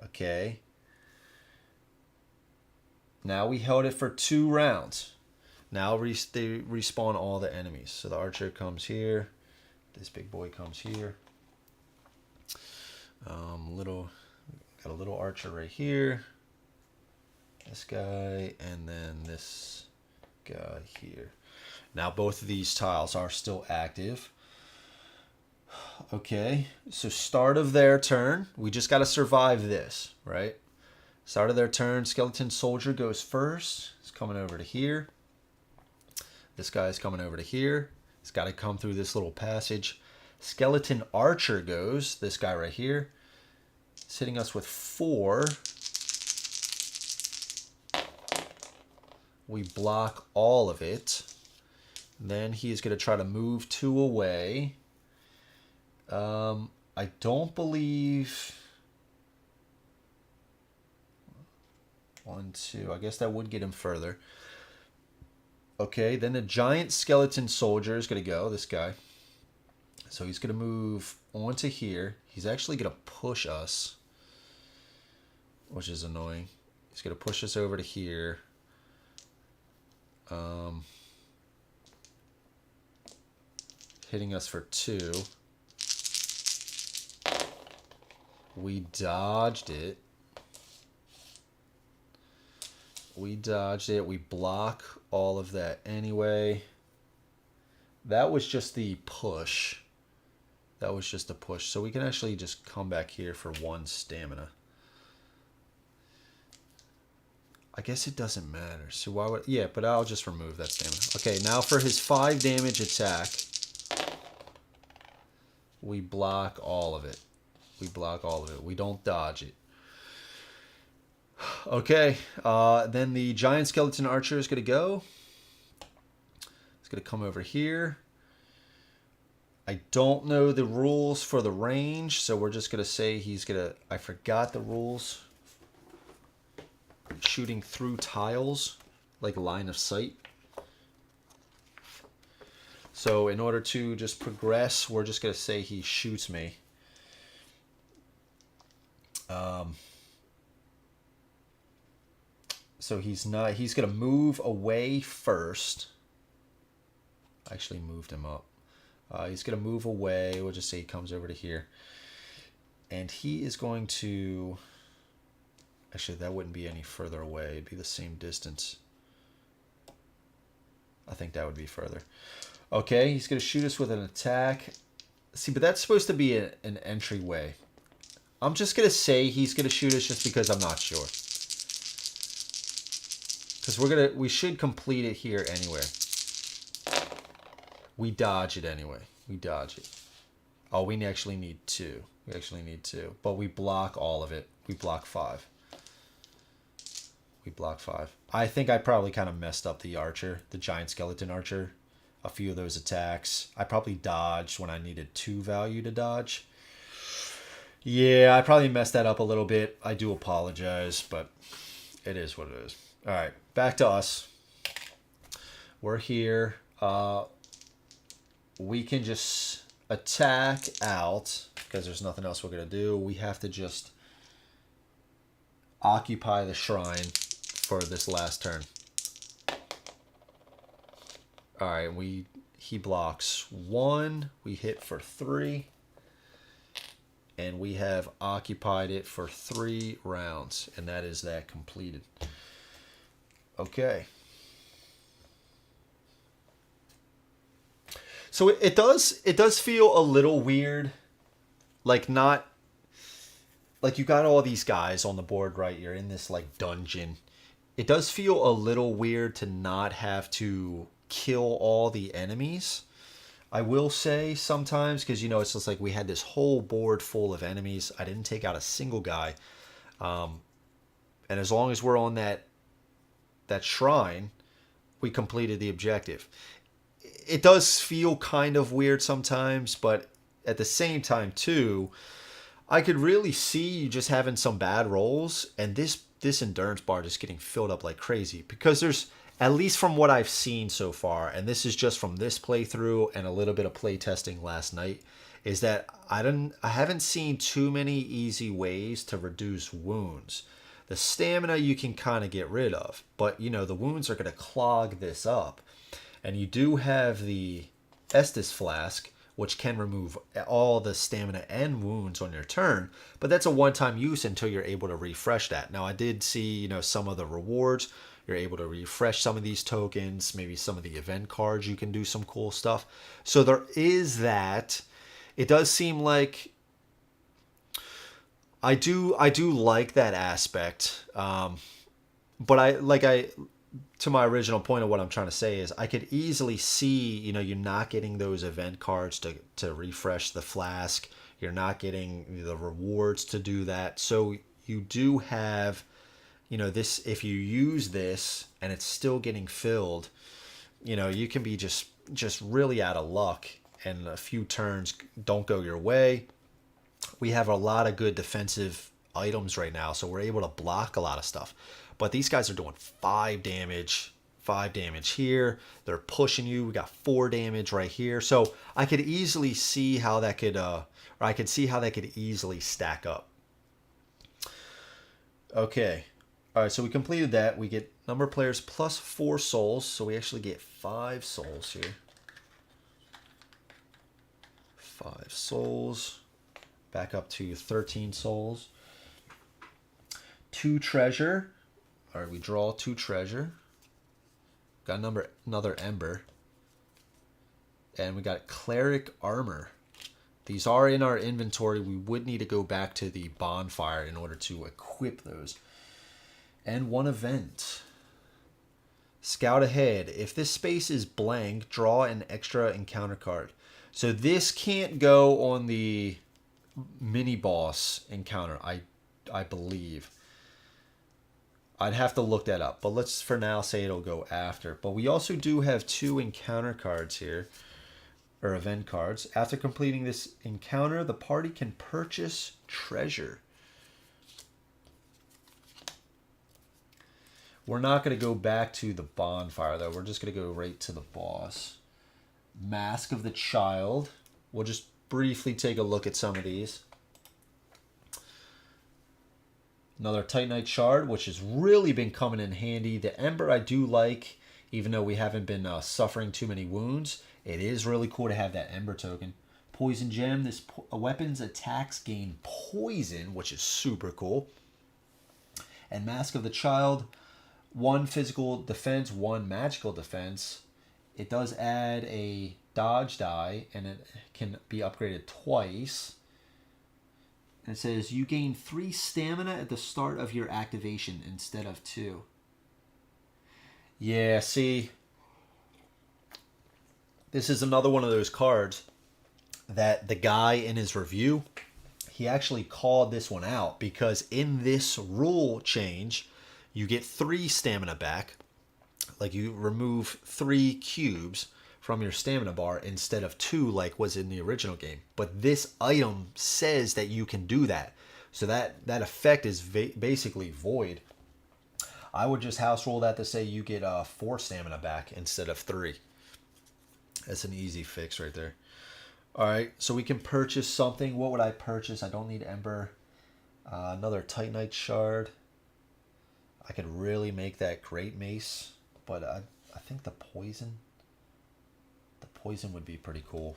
Okay. Now we held it for 2 rounds. Now they respawn all the enemies. So the archer comes here. This big boy comes here. Got a little archer right here. This guy, and then this guy here. Now both of these tiles are still active. Okay, so start of their turn. We just got to survive this, right? Start of their turn, skeleton soldier goes first. He's coming over to here. This guy's coming over to here. He's got to come through this little passage. Skeleton archer goes, this guy right here. It's hitting us with 4. We block all of it. Then he's going to try to move 2 away. I don't believe... 1, 2. I guess that would get him further. Okay, then the giant skeleton soldier is going to go, this guy. So he's going to move onto here. He's actually going to push us, which is annoying. He's going to push us over to here. Hitting us for 2. We dodged it. We block all of that anyway. That was just the push. That was just a push. So we can actually just come back here for 1 stamina. I guess it doesn't matter. So why would... Yeah, but I'll just remove that stamina. Okay, now for his 5 damage attack, we block all of it. We block all of it. We don't dodge it. Okay, then the giant skeleton archer is going to go. He's going to come over here. I don't know the rules for the range, so we're just going to say he's going to... I forgot the rules. Shooting through tiles, like line of sight. So in order to just progress, we're just going to say he shoots me. So he's going to move away first. I actually moved him up. He's going to move away. We'll just say he comes over to here. And he is going to... Actually, that wouldn't be any further away. It'd be the same distance. I think that would be further. Okay, he's going to shoot us with an attack. See, but that's supposed to be an entryway. I'm just going to say he's going to shoot us just because I'm not sure. Because we should complete it here anyway. We dodge it anyway. We dodge it. Oh, we actually need 2. We actually need 2. But we block all of it. We block 5. We block 5. I think I probably kind of messed up the archer, the giant skeleton archer. A few of those attacks. I probably dodged when I needed 2 value to dodge. Yeah, I probably messed that up a little bit. I do apologize, but it is what it is. All right, back to us. We're here. We can just attack out because there's nothing else we're going to do. We have to just occupy the shrine for this last turn. All right, he blocks 1. We hit for 3. And we have occupied it for 3 rounds. And that is that completed. Okay. So it does feel a little weird. Like not... Like you got all these guys on the board, right? You're in this like dungeon. It does feel a little weird to not have to kill all the enemies. I will say sometimes, because, you know, it's just like we had this whole board full of enemies. I didn't take out a single guy. And as long as we're on that shrine, we completed the objective. It does feel kind of weird sometimes, but at the same time, too, I could really see you just having some bad rolls, and this endurance bar just getting filled up like crazy. Because there's... At least from what I've seen so far, and this is just from this playthrough and a little bit of play testing last night, is that I haven't seen too many easy ways to reduce wounds. The stamina you can kind of get rid of, but you know the wounds are going to clog this up. And you do have the Estus Flask, which can remove all the stamina and wounds on your turn, but that's a one-time use until you're able to refresh that. Now I did see, you know, some of the rewards. You're able to refresh some of these tokens, maybe some of the event cards, you can do some cool stuff. So there is that. It does seem like I do like that aspect. But to my original point of what I'm trying to say is I could easily see, you know, you're not getting those event cards to refresh the flask. You're not getting the rewards to do that. So you do have... You know, this, if you use this and it's still getting filled, you know, you can be just really out of luck and a few turns don't go your way. We have a lot of good defensive items right now, so we're able to block a lot of stuff. But these guys are doing 5 damage here. They're pushing you. We got 4 damage right here. So I could easily see how that could, easily stack up. Okay. All right, so we completed that. We get number of players plus 4 souls, so we actually get 5 souls here. 5 souls. Back up to 13 souls. 2 treasure. All right, we draw 2 treasure. Got another ember. And we got cleric armor. These are in our inventory. We would need to go back to the bonfire in order to equip those. And 1 event. Scout ahead. If this space is blank, draw an extra encounter card. So this can't go on the mini boss encounter, I believe. I'd have to look that up, but let's for now say it'll go after. But we also do have 2 encounter cards here, or event cards. After completing this encounter, the party can purchase treasure. We're not going to go back to the bonfire, though. We're just going to go right to the boss. Mask of the Child. We'll just briefly take a look at some of these. Another Titanite Shard, which has really been coming in handy. The Ember I do like, even though we haven't been suffering too many wounds. It is really cool to have that Ember token. Poison Gem. This weapon's attacks gain poison, which is super cool. And Mask of the Child. 1 physical defense, 1 magical defense. It does add a dodge die, and it can be upgraded twice. And it says you gain 3 stamina at the start of your activation instead of 2. Yeah, see, This is another one of those cards that the guy in his review, he actually called this one out because in this rule change, you get 3 stamina back. Like you remove 3 cubes from your stamina bar instead of 2 like was in the original game. But this item says that you can do that. So that effect is basically void. I would just house rule that to say you get 4 stamina back instead of 3. That's an easy fix right there. All right, so we can purchase something. What would I purchase? I don't need Ember. Another Titanite shard. I could really make that great mace, but I think the poison would be pretty cool.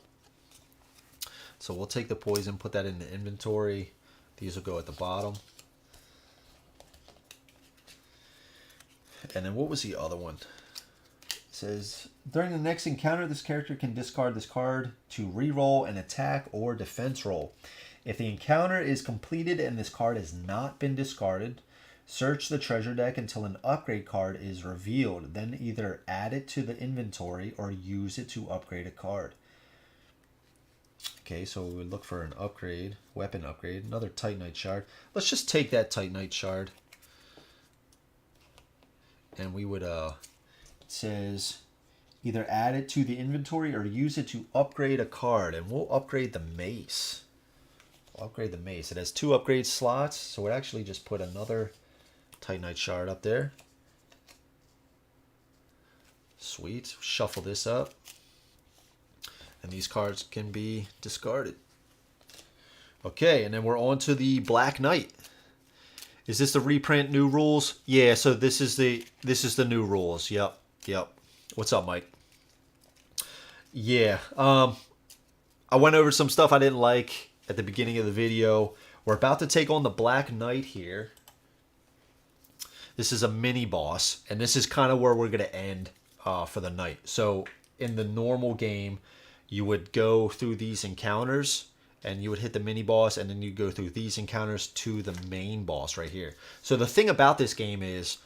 So we'll take the poison, put that in the inventory. These will go at the bottom. And then what was the other one? It says, during the next encounter, this character can discard this card to re-roll an attack or defense roll. If the encounter is completed and this card has not been discarded, search the treasure deck until an upgrade card is revealed. Then either add it to the inventory or use it to upgrade a card. Okay, so we would look for an upgrade, weapon upgrade, another Titanite shard. Let's just take that Titanite shard. And we would, it says, either add it to the inventory or use it to upgrade a card. And we'll upgrade the mace. We'll upgrade the mace. It has 2 upgrade slots, so we'll actually just put another Titanite shard up there. Sweet. Shuffle this up. And these cards can be discarded. Okay, and then we're on to the Black Knight. Is this the reprint new rules? Yeah, so this is the new rules. Yep. What's up, Mike? Yeah. I went over some stuff I didn't like at the beginning of the video. We're about to take on the Black Knight here. This is a mini boss, and this is kind of where we're going to end for the night. So in the normal game, you would go through these encounters and you would hit the mini boss, and then you go through these encounters to the main boss right here. So the thing about this game is,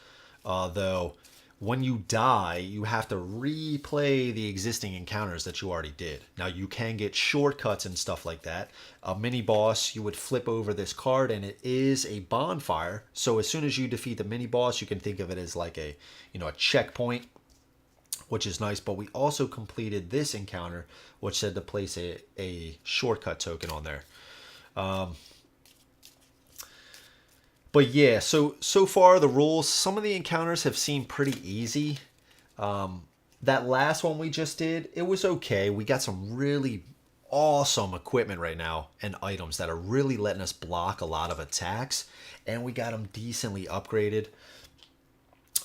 though, when you die, you have to replay the existing encounters that you already did. Now, you can get shortcuts and stuff like that. A mini boss, you would flip over this card, and it is a bonfire. So as soon as you defeat the mini boss, you can think of it as like a, a checkpoint, which is nice. But we also completed this encounter, which said to place a shortcut token on there. But yeah, so far the rules, some of the encounters have seemed pretty easy. That last one we just did, it was okay. We got some really awesome equipment right now and items that are really letting us block a lot of attacks. And we got them decently upgraded.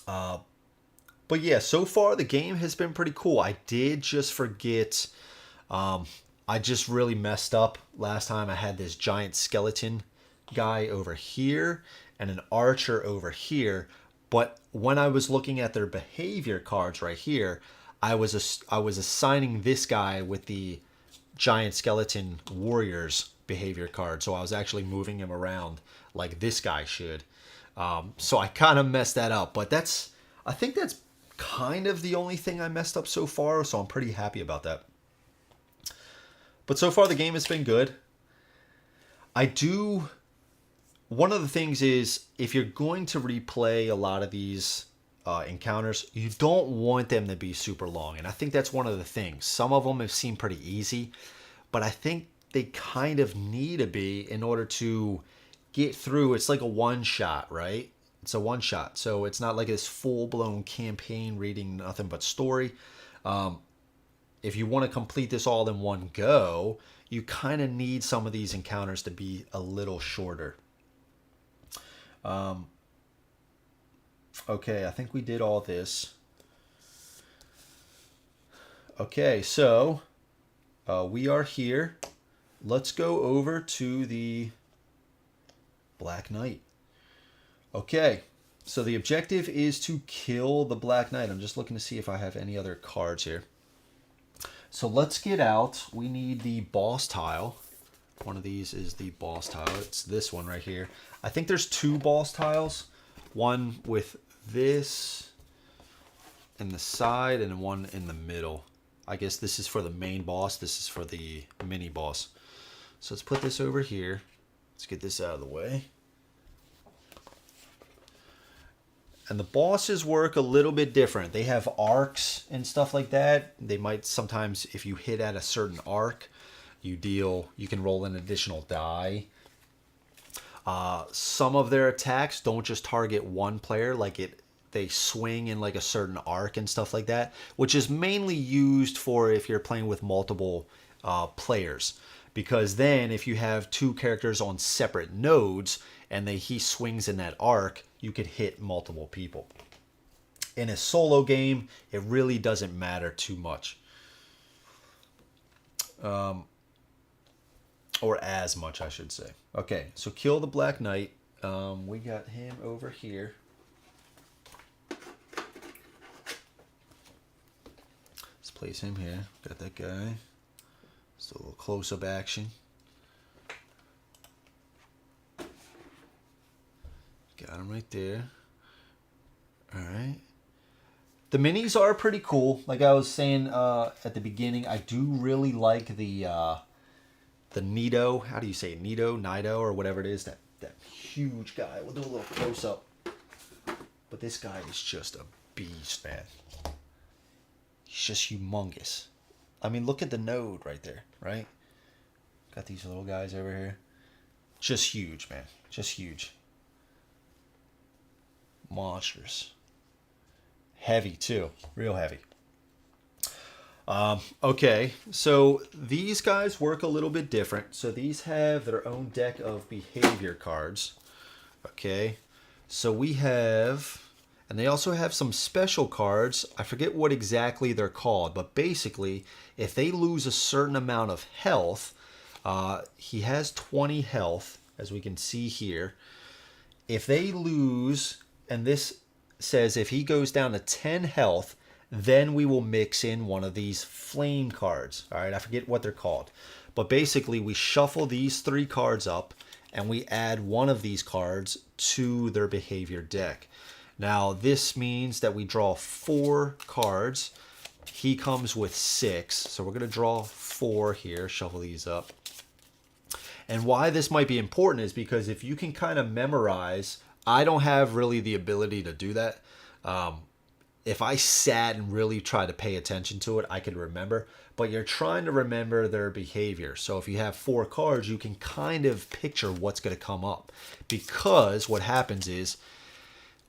But yeah, so far the game has been pretty cool. I did just forget, I just really messed up last time. I had this giant skeleton guy over here and an archer over here, but when I was looking at their behavior cards right here, I was assigning this guy with the giant skeleton warriors behavior card, so I was actually moving him around like this guy should. So I kind of messed that up, but I think that's kind of the only thing I messed up so far, so I'm pretty happy about that. But so far the game has been good. One of the things is, if you're going to replay a lot of these encounters, you don't want them to be super long. And I think that's one of the things. Some of them have seemed pretty easy, but I think they kind of need to be in order to get through. It's like a one-shot, right? It's a one-shot. So it's not like this full-blown campaign reading nothing but story. If you want to complete this all in one go, you kind of need some of these encounters to be a little shorter. Okay, I think we did all this. Okay, so we are here. Let's go over to the Black Knight. Okay, so the objective is to kill the Black Knight. I'm just looking to see if I have any other cards here. So let's get out. We need the boss tile. One of these is the boss tile. It's this one right here. I think there's 2 boss tiles. One with this in the side and one in the middle. I guess this is for the main boss. This is for the mini boss. So let's put this over here. Let's get this out of the way. And the bosses work a little bit different. They have arcs and stuff like that. They might sometimes, if you hit at a certain arc, you can roll an additional die. Some of their attacks don't just target one player, they swing in like a certain arc and stuff like that, which is mainly used for if you're playing with multiple players. Because then if you have two characters on separate nodes and he swings in that arc, you could hit multiple people. In a solo game, it really doesn't matter too much. Or as much, I should say. Okay, so kill the Black Knight. We got him over here. Let's place him here. Got that guy. Just a little close-up action. Got him right there. Alright. The minis are pretty cool. Like I was saying at the beginning, I do really like the Nido. How do you say it? Nido, or whatever it is. That huge guy. We'll do a little close-up. But this guy is just a beast, man. He's just humongous. I mean, look at the node right there, right? Got these little guys over here. Just huge, man. Just huge. Monstrous. Heavy, too. Real heavy. Okay, so these guys work a little bit different. So these have their own deck of behavior cards. Okay, so we have... And they also have some special cards. I forget what exactly they're called, but basically, if they lose a certain amount of health, he has 20 health, as we can see here. If they lose, and this says if he goes down to 10 health, then we will mix in one of these flame cards. All right, I forget what they're called. But basically, we shuffle these 3 cards up, and we add one of these cards to their behavior deck. Now, this means that we draw 4 cards. He comes with 6. So we're going to draw 4 here, shuffle these up. And why this might be important is because if you can kind of memorize, I don't have really the ability to do that. If I sat and really tried to pay attention to it, I could remember. But you're trying to remember their behavior. So if you have 4 cards, you can kind of picture what's going to come up. Because what happens is,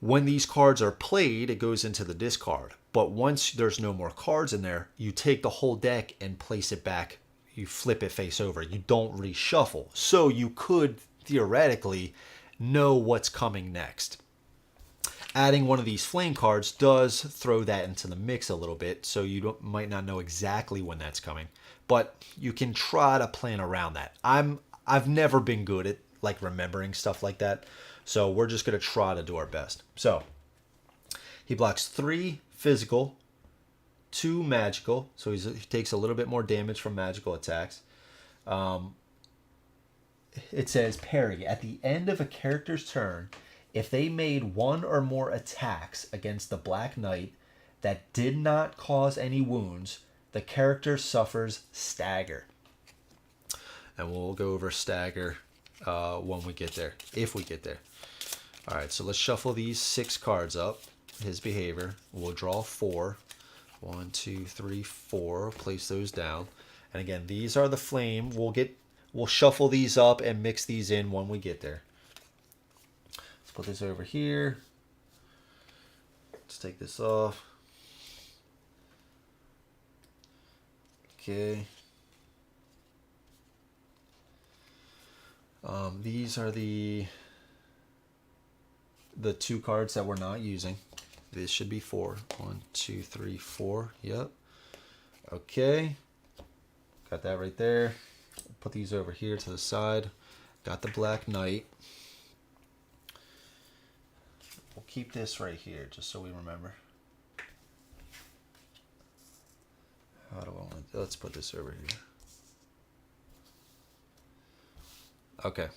when these cards are played, it goes into the discard. But once there's no more cards in there, you take the whole deck and place it back. You flip it face over. You don't reshuffle. So you could theoretically know what's coming next. Adding one of these flame cards does throw that into the mix a little bit. So you might not know exactly when that's coming. But you can try to plan around that. I've never been good at remembering stuff like that. So we're just going to try to do our best. So he blocks 3 physical, 2 magical. So he takes a little bit more damage from magical attacks. It says parry. At the end of a character's turn, if they made 1 or more attacks against the Black Knight that did not cause any wounds, the character suffers stagger. And we'll go over stagger when we get there, if we get there. All right, so let's shuffle these 6 cards up. His behavior. We'll draw 4. 1, 2, 3, 4. Place those down. And again, these are the flame. We'll shuffle these up and mix these in when we get there. Let's put this over here. Let's take this off. Okay. These are the 2 cards that we're not using. This should be 4. 1, 2, 3, 4. Yep. Okay. Got that right there. Put these over here to the side. Got the Black Knight. We'll keep this right here just so we remember. How do I want to... Let's put this over here. Okay.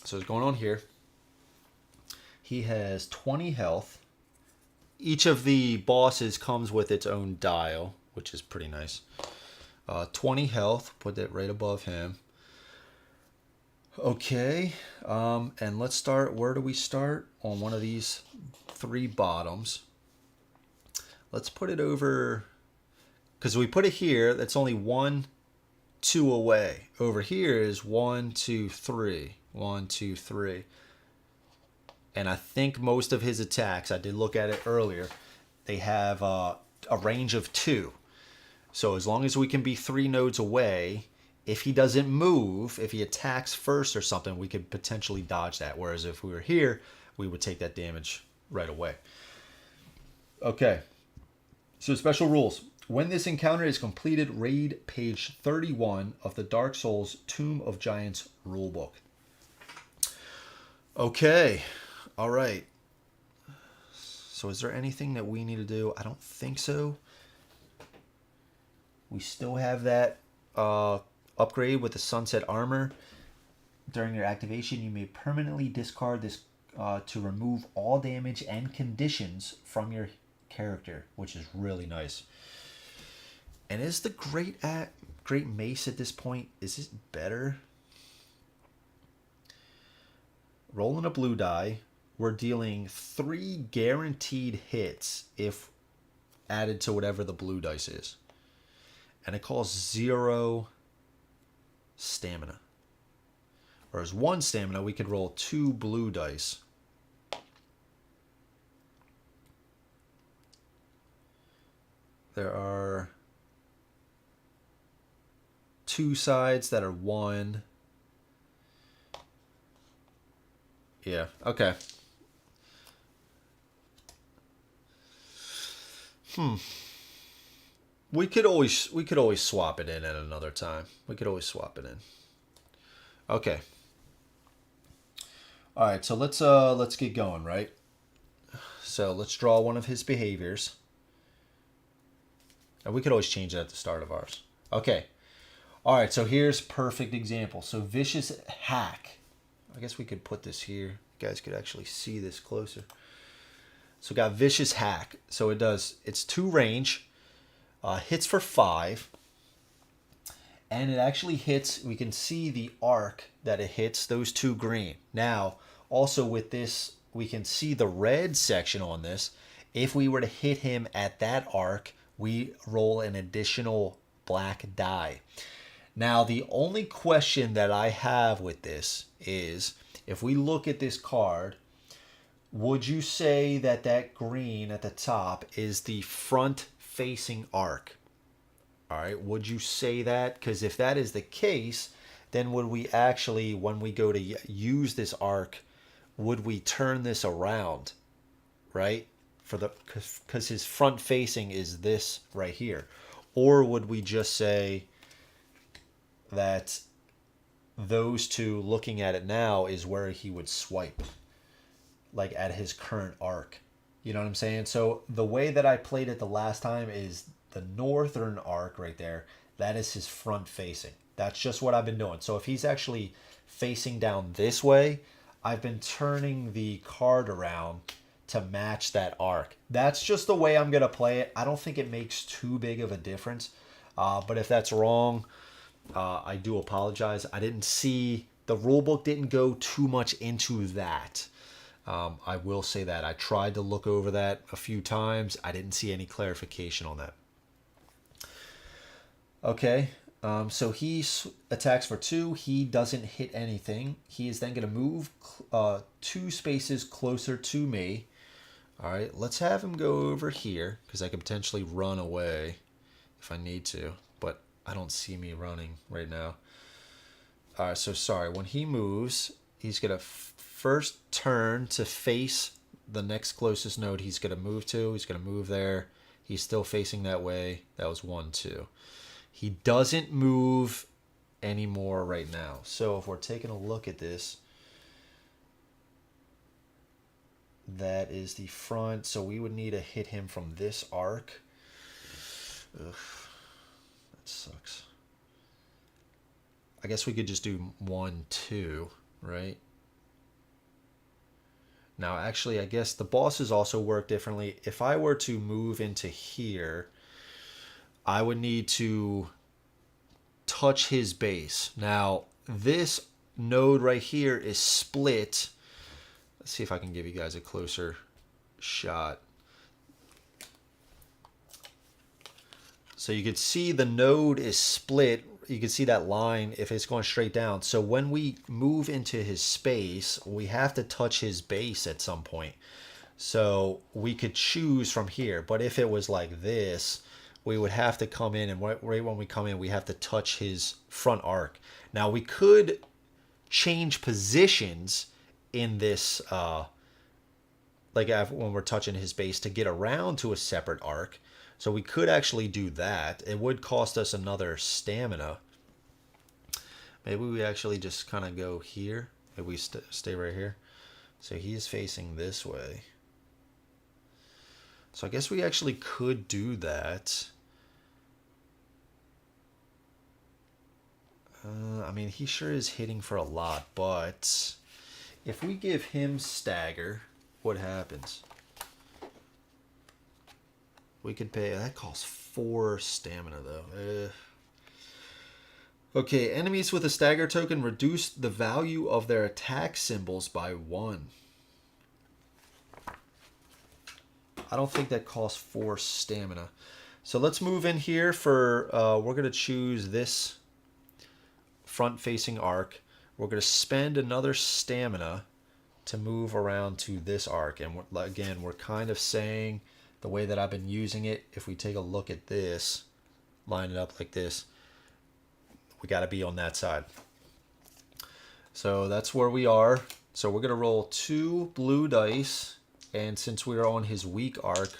So what's going on here? He has 20 health. Each of the bosses comes with its own dial. which is pretty nice. 20 health, put that right above him. Okay, and let's start, where do we start? On one of these 3 bottoms. Let's put it over, because we put it here, that's only 1, 2 away. Over here is 1, 2, 3. 1, 2, 3. And I think most of his attacks, I did look at it earlier, they have a range of 2. So as long as we can be 3 nodes away, if he doesn't move, if he attacks first or something, we could potentially dodge that. Whereas if we were here, we would take that damage right away. Okay. So special rules. When this encounter is completed, raid page 31 of the Dark Souls Tomb of Giants rulebook. Okay. All right. So is there anything that we need to do? I don't think so. We still have that upgrade with the Sunset Armor. During your activation, you may permanently discard this to remove all damage and conditions from your character, which is really nice. And is the Great Mace at this point, is it better? Rolling a blue die, we're dealing 3 guaranteed hits if added to whatever the blue dice is. And it costs 0 stamina. Whereas 1 stamina, we could roll 2 blue dice. There are 2 sides that are 1. Yeah, okay. We could always swap it in at another time. We could always swap it in. Okay. All right, so let's get going, right? So let's draw one of his behaviors. And we could always change that at the start of ours. Okay. All right, so here's perfect example. So Vicious Hack. I guess we could put this here. You guys could actually see this closer. So we got Vicious Hack. So it's 2 range. Hits for 5. And it actually hits, we can see the arc that it hits, those 2 green. Now, also with this, we can see the red section on this. If we were to hit him at that arc, we roll an additional black die. Now, the only question that I have with this is, if we look at this card, would you say that that green at the top is the front-facing arc? All right, would you say that? Because if that is the case, then would we actually, when we go to use this arc, would we turn this around, right? Because his front-facing is this right here. Or would we just say that those 2, looking at it now, is where he would swipe, like at his current arc? You know what I'm saying? So the way that I played it the last time is the northern arc right there. That is his front facing. That's just what I've been doing. So if he's actually facing down this way, I've been turning the card around to match that arc. That's just the way I'm going to play it. I don't think it makes too big of a difference. But if that's wrong, I do apologize. I didn't see, the rulebook didn't go too much into that. I will say that. I tried to look over that a few times. I didn't see any clarification on that. Okay, so he attacks for 2. He doesn't hit anything. He is then going to move 2 spaces closer to me. All right, let's have him go over here, because I could potentially run away if I need to. But I don't see me running right now. All right, so sorry. When he moves, he's going to first turn to face the next closest node he's going to move to. He's going to move there. He's still facing that way. That was 1, 2. He doesn't move anymore right now. So if we're taking a look at this, that is the front. So we would need to hit him from this arc. Ugh, that sucks. I guess we could just do 1, 2, right? Now, actually, I guess the bosses also work differently. If I were to move into here, I would need to touch his base. Now, this node right here is split. Let's see if I can give you guys a closer shot. So you can see the node is split. You can see that line if it's going straight down. So when we move into his space, we have to touch his base at some point. So we could choose from here. But if it was like this, we would have to come in, and right when we come in, we have to touch his front arc. Now we could change positions in this, like when we're touching his base, to get around to a separate arc. So we could actually do that. It would cost us another stamina. Maybe we actually just kind of go here. Maybe we stay right here. So he's facing this way. So I guess we actually could do that. I mean, he sure is hitting for a lot, but if we give him stagger, what happens? We could pay, that costs 4 stamina though. Okay, enemies with a stagger token reduce the value of their attack symbols by 1. I don't think that costs 4 stamina. So let's move in here for, we're going to choose this front-facing arc. We're going to spend another stamina to move around to this arc. And again, we're kind of saying the way that I've been using it, if we take a look at this, line it up like this, we got to be on that side. So that's where we are. So we're going to roll 2 blue dice. And since we're on his weak arc,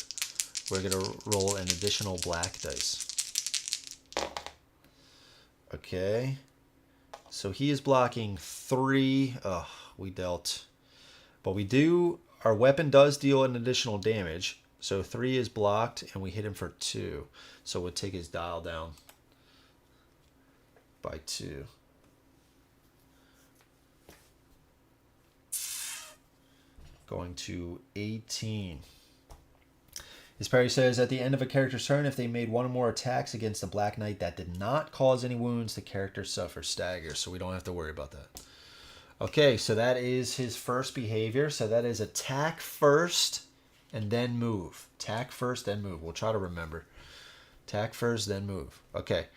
we're going to roll an additional black dice. Okay. So he is blocking 3. Oh, we dealt. But we do, our weapon does deal an additional damage. So 3 is blocked, and we hit him for 2. So we'll take his dial down by 2. Going to 18. His parry says, at the end of a character's turn, if they made 1 or more attacks against the Black Knight that did not cause any wounds, the character suffers stagger. So we don't have to worry about that. Okay, so that is his first behavior. So that is attack first and then move. Attack first, then move. We'll try to remember. Attack first, then move. Okay.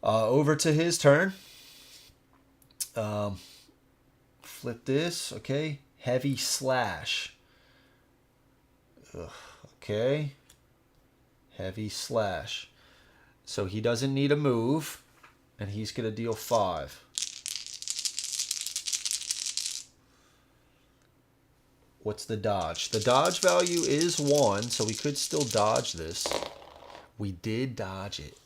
Over to his turn. Flip this. Okay. Heavy slash. Ugh, okay. Heavy slash. So he doesn't need a move. And he's going to deal 5. What's the dodge? The dodge value is 1, so we could still dodge this. We did dodge it.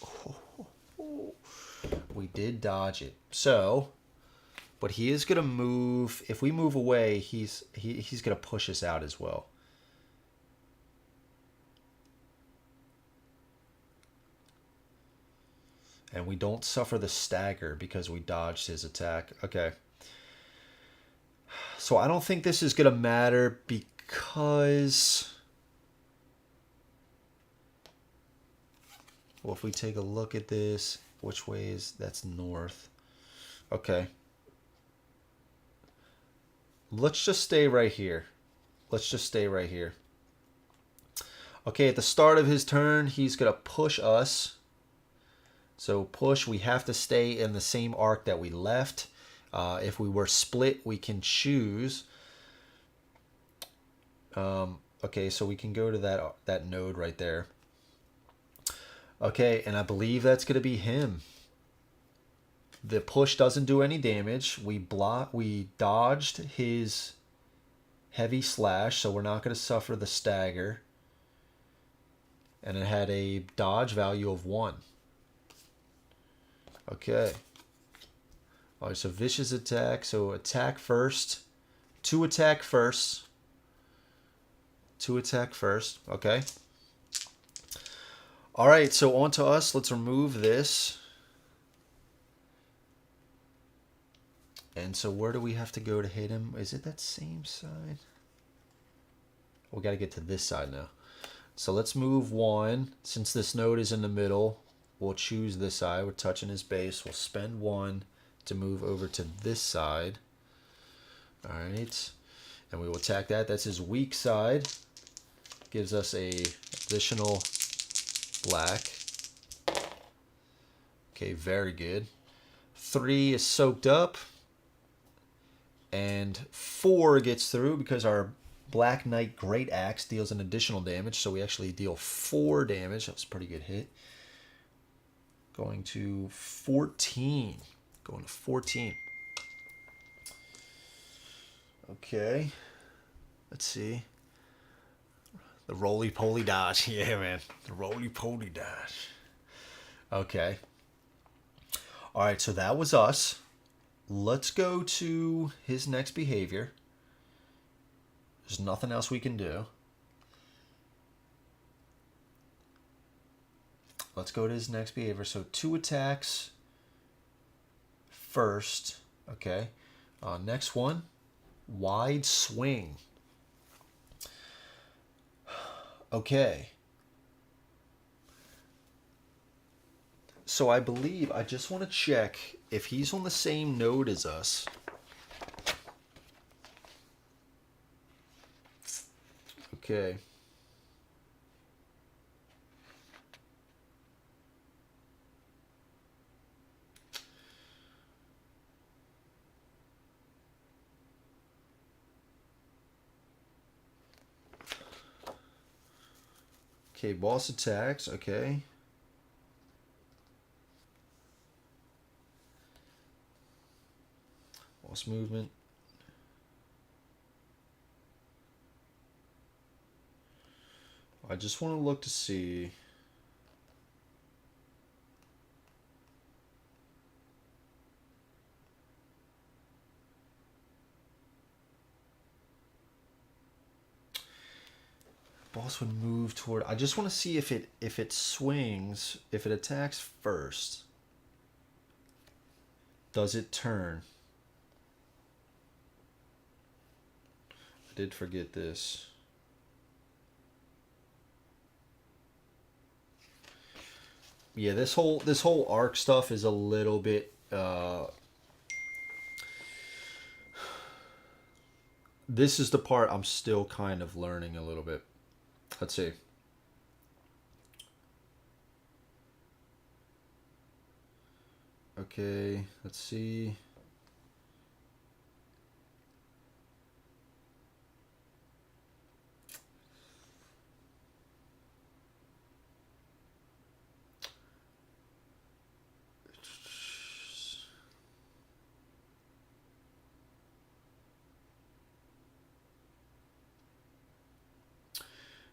We did dodge it. So, but he is going to move. If we move away, he's going to push us out as well. And we don't suffer the stagger because we dodged his attack. Okay. So I don't think this is going to matter because, well, if we take a look at this, which way is, that's north. Okay. Let's just stay right here. Let's just stay right here. Okay, at the start of his turn, he's going to push us. So push, we have to stay in the same arc that we left. If we were split, we can choose. Okay, so we can go to that node right there. Okay, and I believe that's going to be him. The push doesn't do any damage. We dodged his heavy slash, so we're not going to suffer the stagger. And it had a dodge value of 1. Okay. All right, so vicious attack. So attack first. 2 attack first. 2 attack first. Okay. All right, so on to us. Let's remove this. And so where do we have to go to hit him? Is it that same side? We got to get to this side now. So let's move 1. Since this node is in the middle, we'll choose this side. We're touching his base. We'll spend 1 to move over to this side. All right. And we will attack that. That's his weak side. Gives us a additional black. Okay, very good. 3 is soaked up. And 4 gets through because our Black Knight Great Axe deals an additional damage. So we actually deal 4 damage. That was a pretty good hit. Going to 14. Going to 14. Okay. Let's see. The roly-poly dodge. Yeah, man. The roly-poly dodge. Okay. All right, so that was us. Let's go to his next behavior. There's nothing else we can do. Let's go to his next behavior. So 2 attacks first. Okay. Next one, wide swing. Okay. So I believe, I just want to check if he's on the same node as us. Okay. Okay, boss attacks, okay. Boss movement. I just want to look to see. Boss would move toward. I just want to see if it swings, if it attacks first. Does it turn? I did forget this. Yeah, this whole arc stuff is a little bit this is the part I'm still kind of learning a little bit. Let's see. Okay, let's see.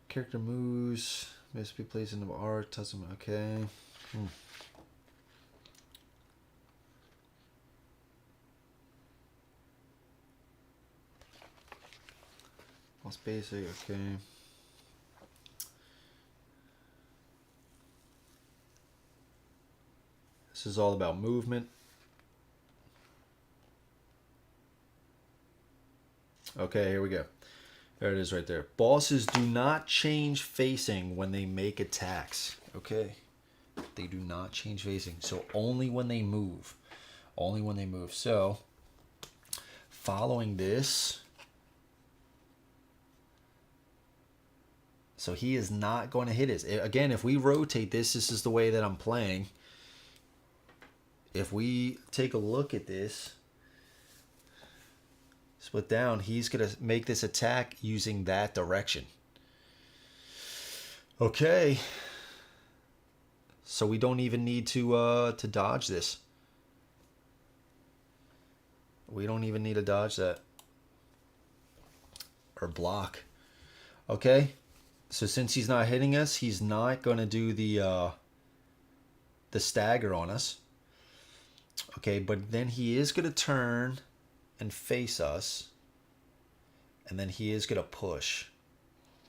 Character moves, must be placed in the art, doesn't, okay. That's basic, okay. This is all about movement. Okay, here we go. There it is right there. Bosses do not change facing when they make attacks. Okay. They do not change facing. So only when they move. Only when they move. So following this. So he is not going to hit us. Again, if we rotate this, this is the way that I'm playing. If we take a look at this. Split down, he's going to make this attack using that direction. Okay. So we don't even need to dodge this. We don't even need to dodge that. Or block. Okay. So since he's not hitting us, he's not going to do the stagger on us. Okay, but then he is going to turn and face us, and then he is going to push.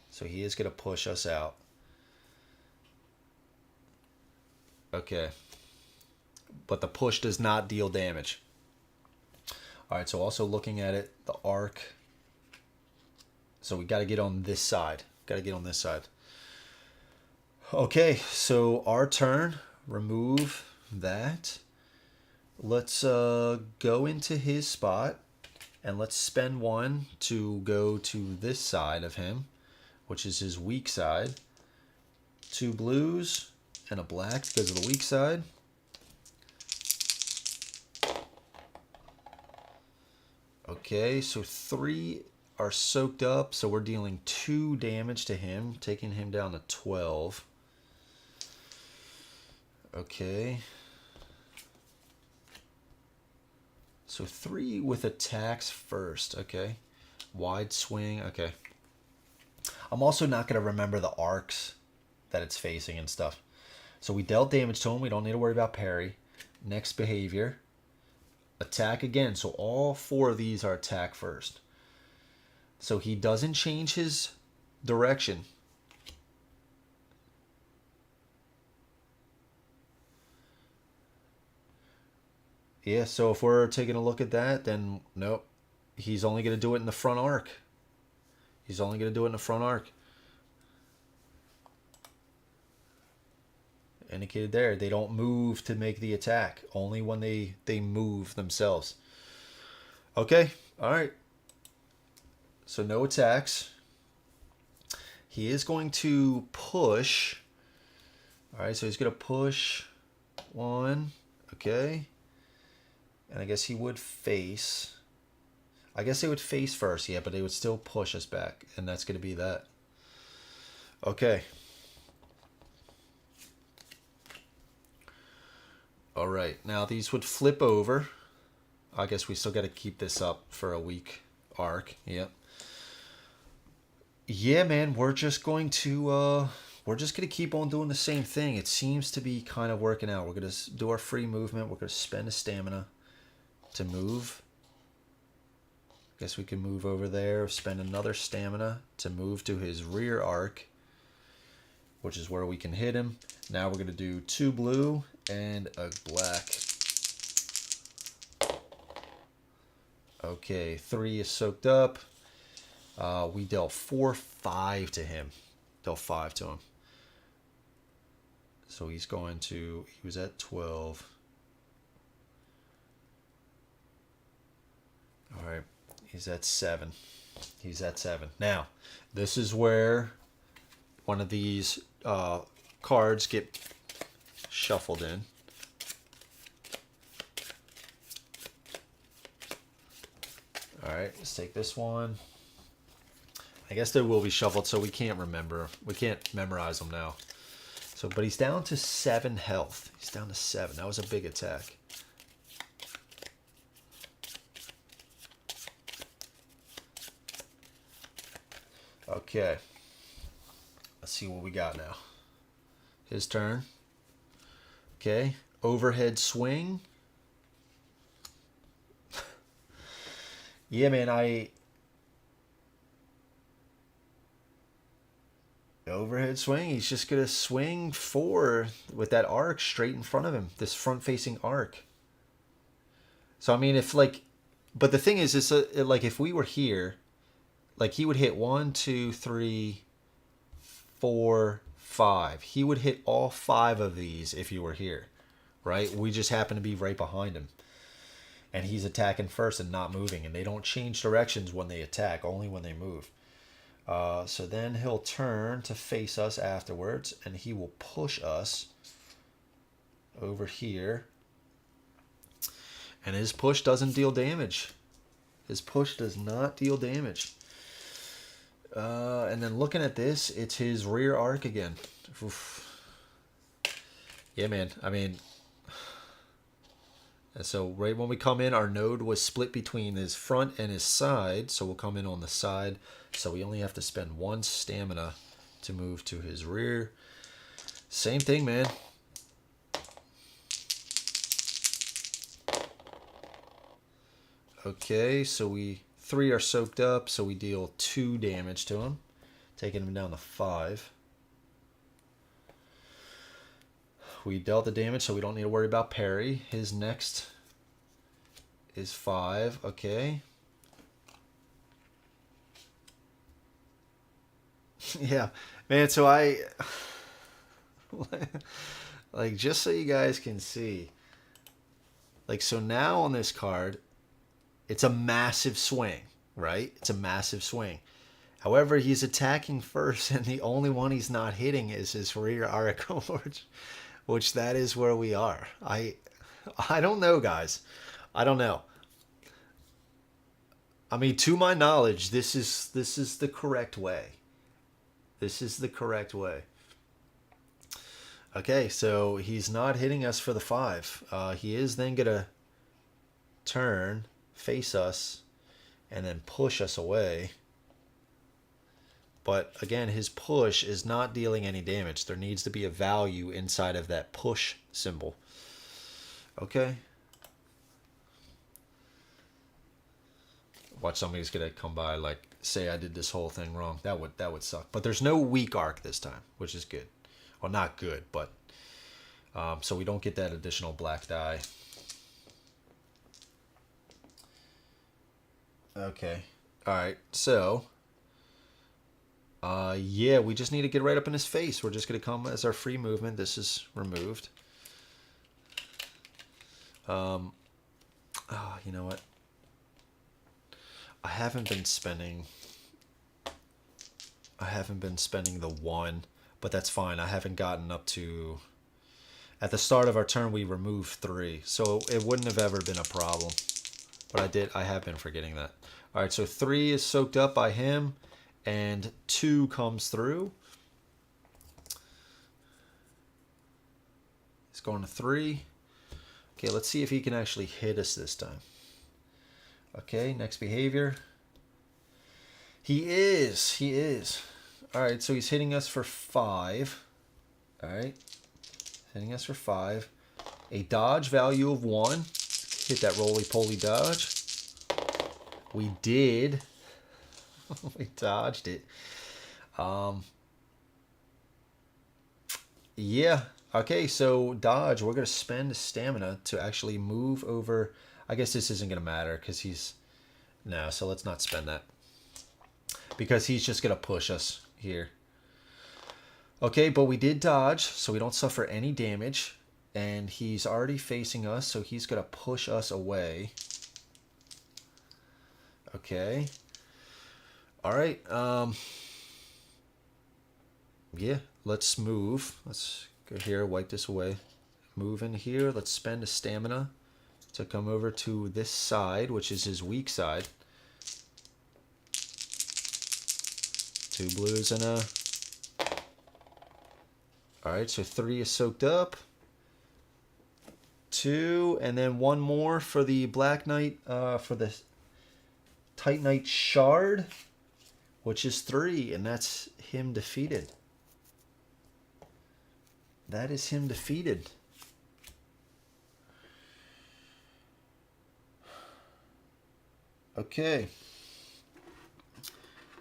So he is going to push us out. Okay. But the push does not deal damage. All right, so also looking at it, the arc. So we got to get on this side. Got to get on this side. Okay, so our turn. Remove that. Let's go into his spot, and let's spend one to go to this side of him, which is his weak side. 2 blues and a black because of the weak side. Okay, so 3 are soaked up, so we're dealing 2 damage to him, taking him down to 12. Okay. So 3 with attacks first, okay. Wide swing, okay. I'm also not going to remember the arcs that it's facing and stuff. So we dealt damage to him. We don't need to worry about parry. Next behavior. Attack again. So all 4 of these are attack first. So he doesn't change his direction. Yeah, so if we're taking a look at that, then nope. He's only going to do it in the front arc. He's only going to do it in the front arc. Indicated there. They don't move to make the attack. Only when they move themselves. Okay. All right. So no attacks. He is going to push. All right. So he's going to push 1. Okay. And I guess he would face. I guess they would face first. Yeah, but they would still push us back. And that's going to be that. Okay. All right, now these would flip over. I guess we still got to keep this up for a week arc. Yep. Yeah, man, we're just going to keep on doing the same thing. It seems to be kind of working out. We're gonna do our free movement. We're gonna spend a stamina to move. Guess we can move over there. Spend another stamina to move to his rear arc, which is where we can hit him. Now we're gonna do 2 blue and a black. Okay, 3 is soaked up. We dealt 4-5 to him. Dealt 5 to him. So he's going to, he was at 12. All right, he's at 7. He's at 7. Now, this is where one of these cards get shuffled in. All right, let's take this one. I guess they will be shuffled, so we can't remember. We can't memorize them now. So, but he's down to 7 health. He's down to 7. That was a big attack. Okay. Let's see what we got now. His turn. Okay. Overhead swing. Yeah, man, overhead swing. He's just going to swing 4 with that arc straight in front of him. This front-facing arc. So, I mean, if, like... But the thing is, it's like, if we were here, like, he would hit 1, 2, 3, 4, 5. He would hit all 5 of these if you were here, right? We just happen to be right behind him. And he's attacking first and not moving. And they don't change directions when they attack, only when they move. So then he'll turn to face us afterwards, and he will push us over here. And his push doesn't deal damage. His push does not deal damage. And then looking at this, it's his rear arc again. Oof. Yeah, man. I mean... And so right when we come in, our node was split between his front and his side. So we'll come in on the side. So we only have to spend 1 stamina to move to his rear. Same thing, man. Okay, so 3 are soaked up. So we deal 2 damage to him, taking him down to 5. We dealt the damage, so we don't need to worry about parry. His next is 5. Okay. Yeah, man. So Like, just so you guys can see. Like, so now on this card, it's a massive swing, right? It's a massive swing. However, he's attacking first, and the only one he's not hitting is his rear Aracle, which that is where we are. I don't know, guys. I don't know. I mean, to my knowledge, this is the correct way. This is the correct way. Okay, so he's not hitting us for the 5. He is then gonna turn, face us, and then push us away. But again, his push is not dealing any damage. There needs to be a value inside of that push symbol. Okay. Watch, somebody's gonna come by, like, say I did this whole thing wrong. That would suck. But there's no weak arc this time, which is good. Well, not good, but so we don't get that additional black die. Okay. All right. So, yeah, we just need to get right up in his face. We're just gonna come as our free movement. This is removed. Oh, you know what? I haven't been spending the 1, but that's fine. I haven't gotten up to... At the start of our turn, we removed 3, so it wouldn't have ever been a problem. But I have been forgetting that. All right, so 3 is soaked up by him, and 2 comes through. He's going to 3. Okay, let's see if he can actually hit us this time. Okay, next behavior. He is. All right, so he's hitting us for 5. All right, hitting us for 5. A dodge value of 1. Hit that roly-poly dodge. We did. We dodged it. Yeah. Okay, so dodge. We're going to spend stamina to actually move over... I guess this isn't going to matter because he's... No, so let's not spend that. Because he's just going to push us here. Okay, but we did dodge, so we don't suffer any damage. And he's already facing us, so he's going to push us away. Okay. All right. Yeah, let's move. Let's go here, wipe this away. Move in here. Let's spend a stamina to come over to this side, which is his weak side. 2 blues and a... Alright, so 3 is soaked up. 2, and then 1 more for the Black Knight, for the Titanite Shard, which is 3, and that's him defeated. That is him defeated. Okay.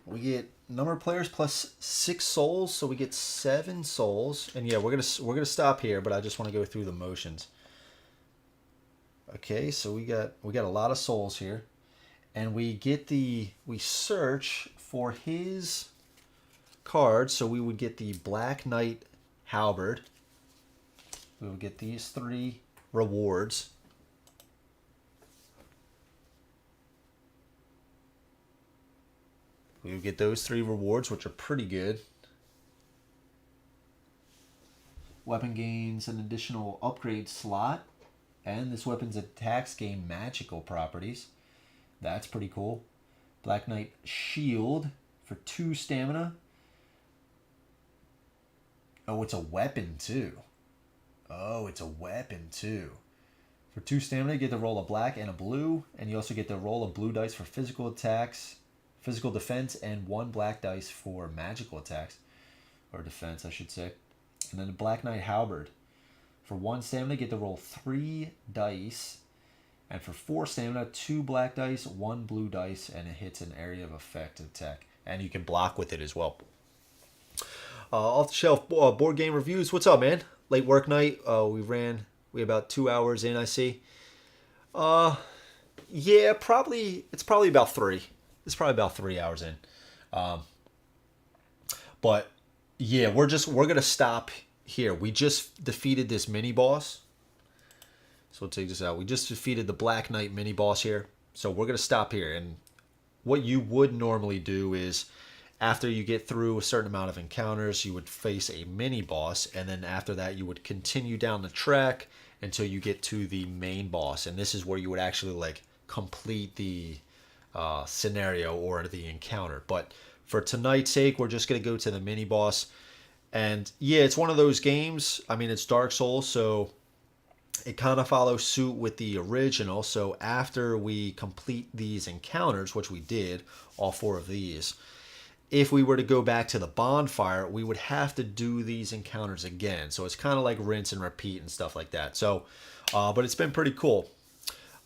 We get number of players plus 6 souls, so we get 7 souls. And yeah, we're gonna stop here, but I just want to go through the motions. Okay, so we got a lot of souls here, and we search for his card, so we would get the Black Knight Halberd. We would get these 3 rewards. We would get those 3 rewards, which are pretty good. Weapon gains an additional upgrade slot, and this weapon's attacks gain magical properties. That's pretty cool. Black Knight Shield for 2 stamina. Oh, it's a weapon too. Oh, it's a weapon too. For 2 stamina, you get to roll a black and a blue, and you also get to roll a blue dice for physical attacks, physical defense, and 1 black dice for magical attacks, or defense, I should say. And then the Black Knight Halberd. For 1 stamina, you get to roll 3 dice, and for 4 stamina, 2 black dice, 1 blue dice, and it hits an area of effect attack. And you can block with it as well. Off the shelf board game reviews. What's up, man? Late work night. We about 2 hours in, I see. Yeah, probably. It's probably about 3. It's probably about 3 hours in. But yeah, we're gonna stop here, we just defeated this mini boss. So we'll take this out. We just defeated the Black Knight mini boss here. So we're going to stop here. And what you would normally do is after you get through a certain amount of encounters, you would face a mini boss. And then after that, you would continue down the track until you get to the main boss. And this is where you would actually like complete the scenario or the encounter. But for tonight's sake, we're just going to go to the mini boss. And yeah, it's one of those games. I mean, it's Dark Souls, so it kind of follows suit with the original. So after we complete these encounters, which we did, all 4 of these, if we were to go back to the bonfire, we would have to do these encounters again. So it's kind of like rinse and repeat and stuff like that. So, but it's been pretty cool.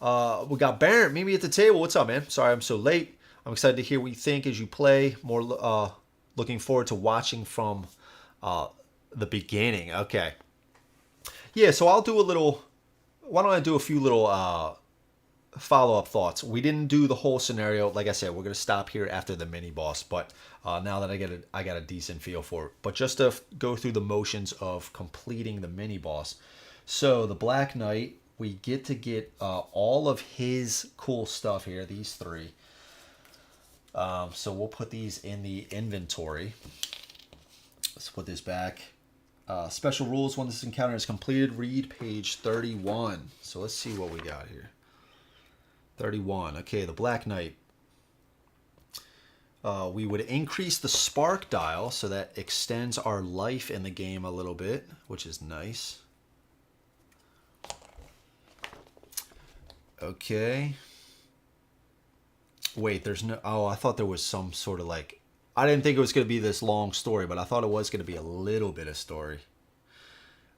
We got Barrett, meet me at the table. What's up, man? Sorry I'm so late. I'm excited to hear what you think as you play. More looking forward to watching from the beginning. Okay. Yeah, so I'll do a little... Why don't I do a few little follow-up thoughts? We didn't do the whole scenario. Like I said, we're going to stop here after the mini-boss. But now that I got a decent feel for it. But just to go through the motions of completing the mini-boss. So, the Black Knight, we get to get all of his cool stuff here. These 3. So, we'll put these in the inventory. Let's put this back. Special rules: when this encounter is completed, read page 31. So let's see what we got here. 31. Okay, the Black Knight. We would increase the spark dial, so that extends our life in the game a little bit, which is nice. Okay. Wait, there's no... Oh, I thought there was some sort of like... I didn't think it was going to be this long story, but I thought it was going to be a little bit of story.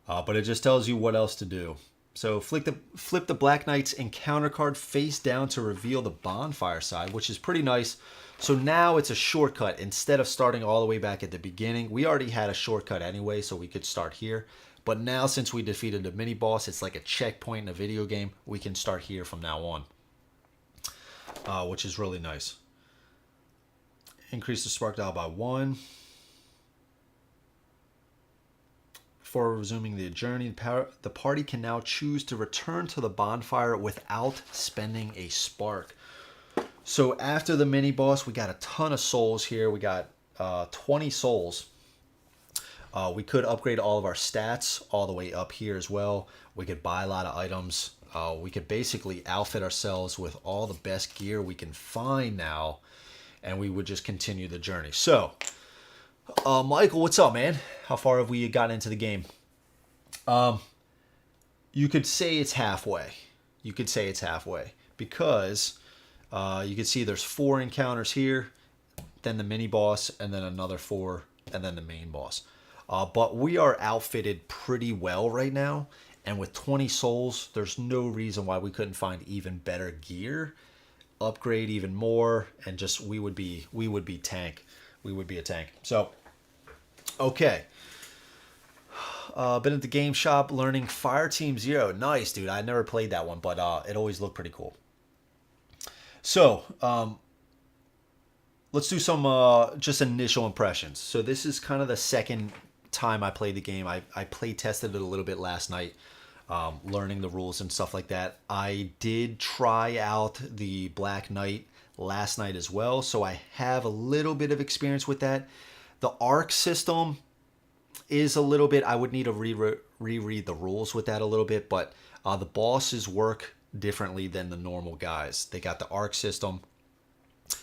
But it just tells you what else to do. So flip the Black Knight's encounter card face down to reveal the bonfire side, which is pretty nice. So now it's a shortcut. Instead of starting all the way back at the beginning, we already had a shortcut anyway, so we could start here. But now since we defeated the mini-boss, it's like a checkpoint in a video game. We can start here from now on, which is really nice. Increase the spark dial by 1. Before resuming the journey, the party can now choose to return to the bonfire without spending a spark. So after the mini boss, we got a ton of souls here. We got 20 souls. We could upgrade all of our stats all the way up here as well. We could buy a lot of items. We could basically outfit ourselves with all the best gear we can find now. And we would just continue the journey. So, Michael, what's up, man? How far have we gotten into the game? You could say it's halfway. You could say it's halfway. Because you can see there's 4 encounters here. Then the mini-boss. And then another 4. And then the main boss. But we are outfitted pretty well right now. And with 20 souls, there's no reason why we couldn't find even better gear. Upgrade even more, and just we would be tank. We would be a tank. So, okay. Been at the game shop learning Fireteam Zero. Nice, dude. I never played that one, but it always looked pretty cool. So, let's do some just initial impressions. So this is kind of the second time I played the game. I play tested it a little bit last night. Learning the rules and stuff like that. I did try out the Black Knight last night as well, so I have a little bit of experience with that. The arc system is a little bit... I would need to reread the rules with that a little bit, but the bosses work differently than the normal guys. They got the arc system.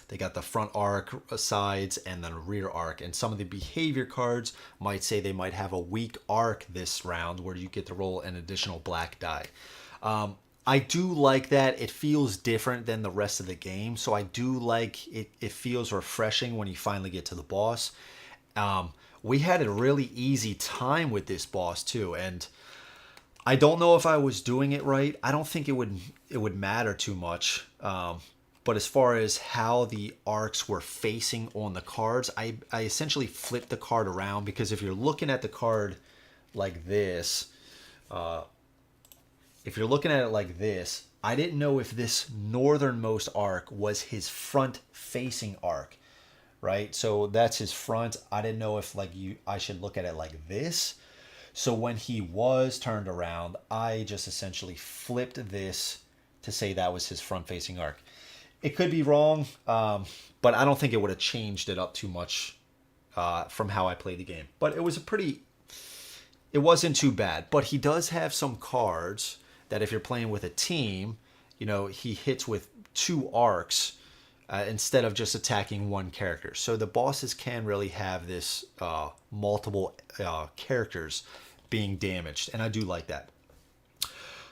They got the front arc, sides, and then rear arc. And some of the behavior cards might say they might have a weak arc this round where you get to roll an additional black die. I do like that. It feels different than the rest of the game. So I do like it. It feels refreshing when you finally get to the boss. We had a really easy time with this boss too. And I don't know if I was doing it right. I don't think it would matter too much. But as far as how the arcs were facing on the cards, I essentially flipped the card around, because if you're looking at the card like this, I didn't know if this northernmost arc was his front facing arc, right? So that's his front. I didn't know if I should look at it like this. So when he was turned around, I just essentially flipped this to say that was his front-facing arc. It could be wrong, but I don't think it would have changed it up too much from how I played the game. But it was it wasn't too bad. But he does have some cards that if you're playing with a team, he hits with 2 arcs instead of just attacking one character. So the bosses can really have this multiple characters being damaged, and I do like that.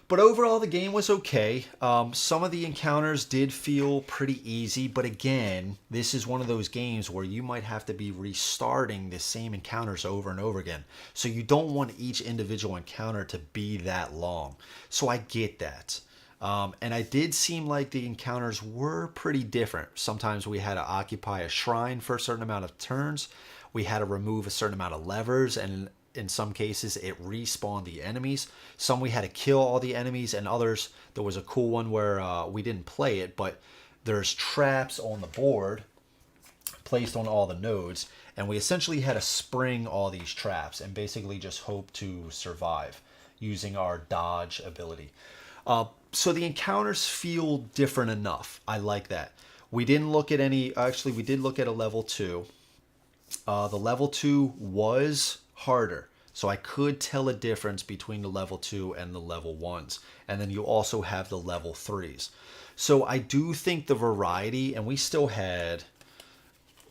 But overall, the game was okay. Some of the encounters did feel pretty easy, but again, this is one of those games where you might have to be restarting the same encounters over and over again. So you don't want each individual encounter to be that long. So I get that. And I did seem like the encounters were pretty different. Sometimes we had to occupy a shrine for a certain amount of turns. We had to remove a certain amount of levers, and in some cases it respawned the enemies. Some we had to kill all the enemies, and others, there was a cool one where we didn't play it, but there's traps on the board placed on all the nodes, and we essentially had to spring all these traps and basically just hope to survive using our dodge ability. So the encounters feel different enough. I like that. We didn't look at any, actually we did look at a level 2. The level 2 was harder, so I could tell a difference between the level 2 and the level 1s. And then you also have the level 3s. So I do think the variety, and we still had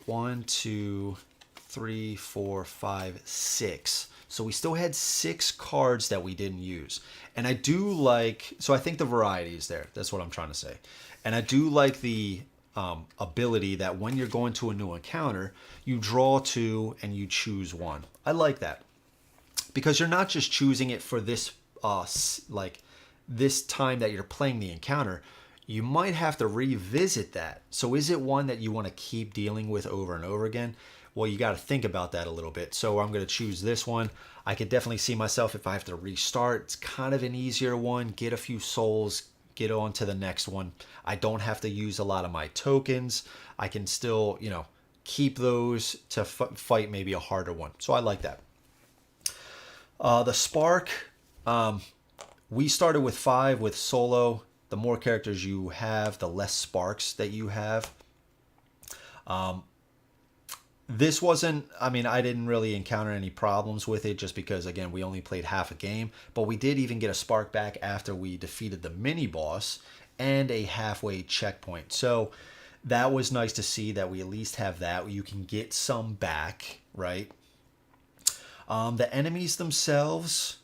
1, 2, 3, 4, 5, 6. So we still had 6 cards that we didn't use. And I do like, so I think the variety is there. That's what I'm trying to say. And I do like the ability that when you're going to a new encounter, you draw 2 and you choose 1. I like that. Because you're not just choosing it for this, this time that you're playing the encounter. You might have to revisit that. So is it one that you want to keep dealing with over and over again? Well, you got to think about that a little bit. So I'm going to choose this one. I could definitely see myself if I have to restart. It's kind of an easier one. Get a few souls, get on to the next one. I don't have to use a lot of my tokens. I can still, keep those to fight maybe a harder one. So I like that. The Spark, we started with 5 with solo. The more characters you have, the less sparks that you have. This wasn't, I didn't really encounter any problems with it just because, again, we only played half a game. But we did even get a spark back after we defeated the mini-boss and a halfway checkpoint. So that was nice to see that we at least have that. You can get some back, right? The enemies themselves,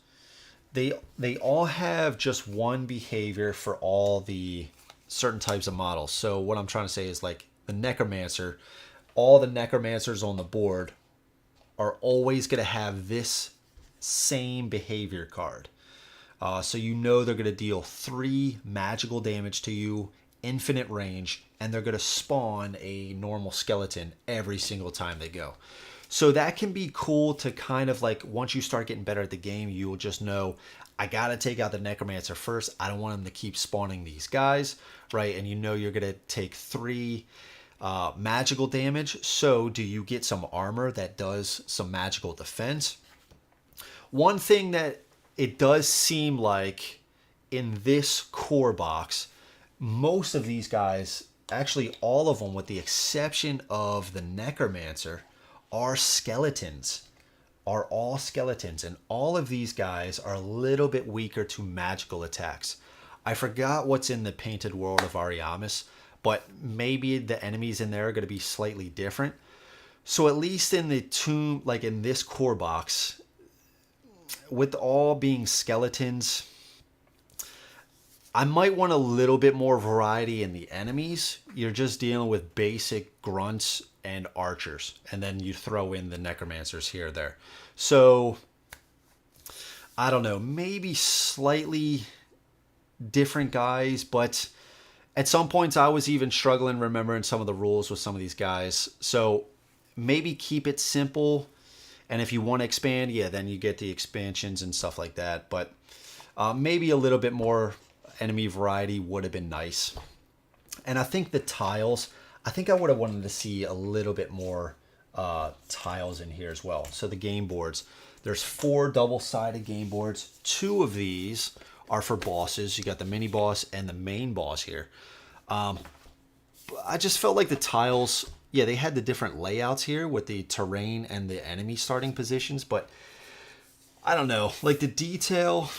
they all have just one behavior for all the certain types of models. So what I'm trying to say is like the Necromancer, all the Necromancers on the board are always going to have this same behavior card. So they're going to deal 3 magical damage to you, infinite range, and they're going to spawn a normal skeleton every single time they go. So that can be cool to kind of like, once you start getting better at the game, you will just know, I got to take out the Necromancer first. I don't want him to keep spawning these guys, right? And you're going to take 3 magical damage. So do you get some armor that does some magical defense? One thing that it does seem like in this core box, most of these guys, actually all of them with the exception of the Necromancer, are skeletons, are all skeletons. And all of these guys are a little bit weaker to magical attacks. I forgot what's in the Painted World of Ariamis, but maybe the enemies in there are going to be slightly different. So at least in the tomb, like in this core box, with all being skeletons, I might want a little bit more variety in the enemies. You're just dealing with basic grunts and archers, and then you throw in the Necromancers here or there. So I don't know, maybe slightly different guys, but at some points I was even struggling remembering some of the rules with some of these guys. So maybe keep it simple, and if you want to expand, then you get the expansions and stuff like that. But maybe a little bit more enemy variety would have been nice. And I think the tiles, I think I would have wanted to see a little bit more tiles in here as well. So the game boards, there's 4 double-sided game boards. 2 of these are for bosses. You got the mini boss and the main boss here. I just felt like the tiles, yeah, they had the different layouts here with the terrain and the enemy starting positions, but I don't know, like the detail,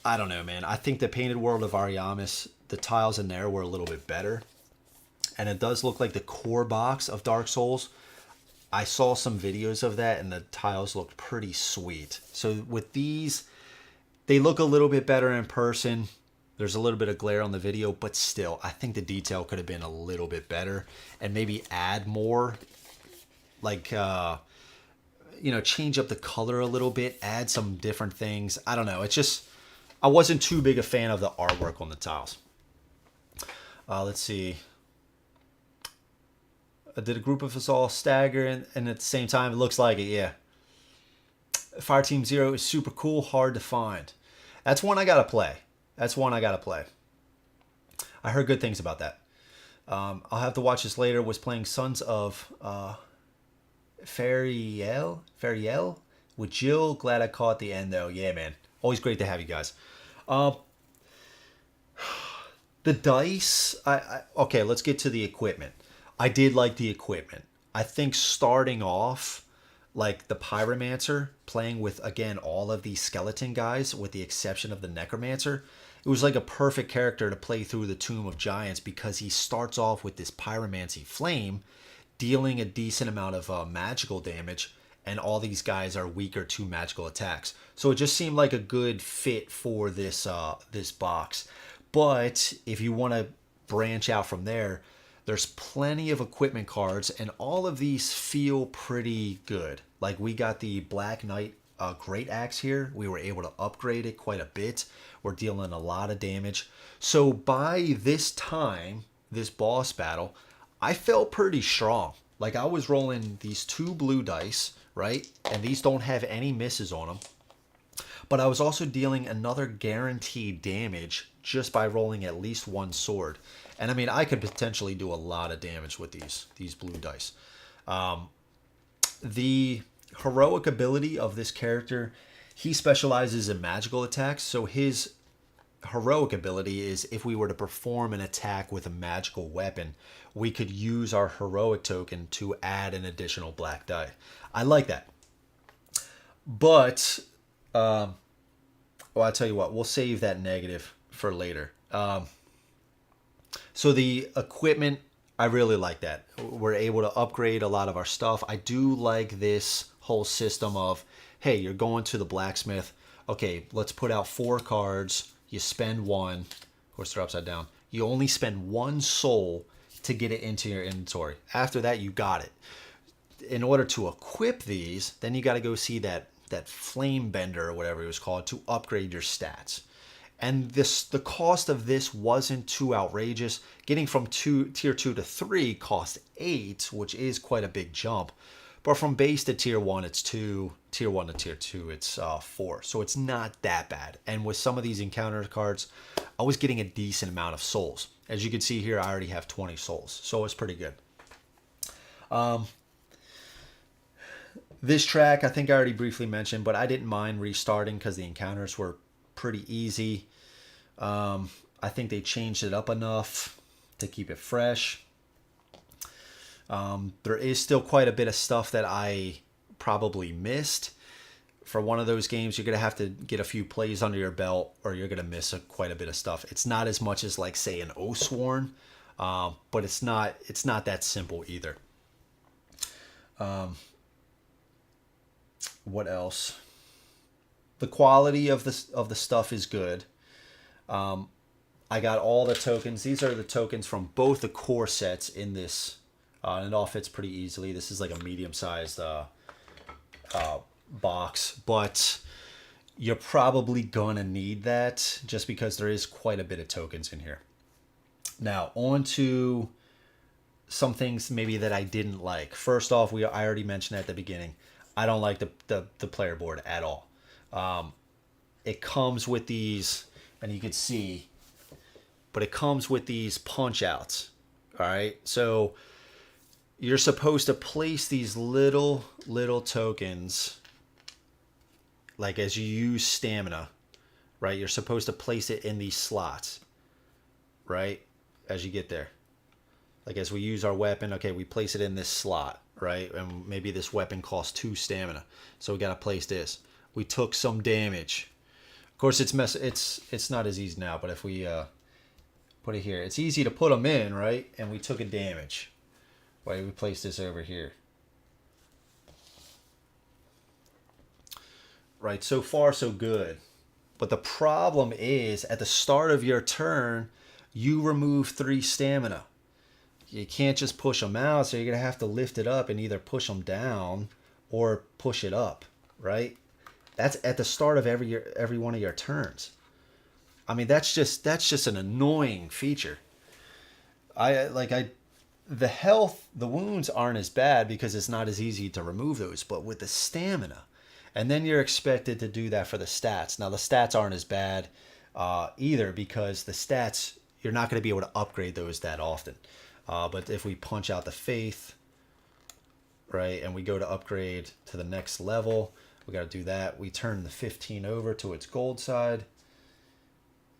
I don't know, man. I think the Painted World of Ariamis, the tiles in there were a little bit better. And it does look like the core box of Dark Souls. I saw some videos of that and the tiles looked pretty sweet. So with these, they look a little bit better in person. There's a little bit of glare on the video, but still, I think the detail could have been a little bit better and maybe add more, like, change up the color a little bit, add some different things. I don't know. It's just, I wasn't too big a fan of the artwork on the tiles. Let's see. Did a group of us all stagger and at the same time? It looks like it, yeah. Fire Team Zero is super cool, hard to find. That's one I gotta play. I heard good things about that. I'll have to watch this later. Was playing Sons of Fariel with Jill. Glad I caught the end though. Yeah, man. Always great to have you guys. The dice. Okay, let's get to the equipment. I did like the equipment. I think starting off, like the Pyromancer, playing with, again, all of these skeleton guys, with the exception of the Necromancer, it was like a perfect character to play through the Tomb of Giants because he starts off with this Pyromancy Flame, dealing a decent amount of magical damage, and all these guys are weaker to magical attacks. So it just seemed like a good fit for this this box. But if you want to branch out from there, there's plenty of equipment cards, and all of these feel pretty good. Like we got the Black Knight Great Axe here. We were able to upgrade it quite a bit. We're dealing a lot of damage. So by this time, this boss battle, I felt pretty strong. Like I was rolling these 2 blue dice, right? And these don't have any misses on them. But I was also dealing another guaranteed damage just by rolling at least 1 sword. And I mean, I could potentially do a lot of damage with these blue dice. The heroic ability of this character, he specializes in magical attacks. So his heroic ability is if we were to perform an attack with a magical weapon, we could use our heroic token to add an additional black die. I like that. But, well, I'll tell you what, we'll save that negative for later. So the equipment, I really like that. We're able to upgrade a lot of our stuff. I do like this whole system of, hey, you're going to the blacksmith. Okay, let's put out 4 cards. You spend 1. Of course, they're upside down. You only spend 1 soul to get it into your inventory. After that, you got it. In order to equip these, then you got to go see that flame bender or whatever it was called to upgrade your stats. And the cost of this wasn't too outrageous. Getting from tier 2 to 3 cost 8, which is quite a big jump. But from base to tier 1, it's 2. Tier 1 to tier 2, it's 4. So it's not that bad. And with some of these encounter cards, I was getting a decent amount of souls. As you can see here, I already have 20 souls. So it's pretty good. This track, I think I already briefly mentioned, but I didn't mind restarting because the encounters were pretty easy. I think they changed it up enough to keep it fresh. There is still quite a bit of stuff that I probably missed. For one of those games, you're going to have to get a few plays under your belt or you're going to miss quite a bit of stuff. It's not as much as like, say, an Oathsworn, but it's not that simple either. What else? The quality of the stuff is good. I got all the tokens. These are the tokens from both the core sets in this. And it all fits pretty easily. This is like a medium-sized box. But you're probably going to need that just because there is quite a bit of tokens in here. Now, on to some things maybe that I didn't like. First off, I already mentioned at the beginning, I don't like the player board at all. It comes with these, and you can see, but it comes with these punch outs. All right. So you're supposed to place these little tokens, like as you use stamina, right? You're supposed to place it in these slots, right? As you get there. Like as we use our weapon, okay, we place it in this slot, right? And maybe this weapon costs 2 stamina. So we got to place this. We took some damage. Of course, it's not as easy now, but if we put it here, it's easy to put them in, right? And we took a damage. Right, we place this over here. Right, so far so good. But the problem is, at the start of your turn, you remove 3 stamina. You can't just push them out, so you're going to have to lift it up and either push them down or push it up, right? That's at the start of every one of your turns. I mean, that's just an annoying feature. The wounds aren't as bad because it's not as easy to remove those, but with the stamina, and then you're expected to do that for the stats. Now the stats aren't as bad either, because the stats, you're not going to be able to upgrade those that often. But if we punch out the faith, right, and we go to upgrade to the next level, we got to do that. We turn the 15 over to its gold side,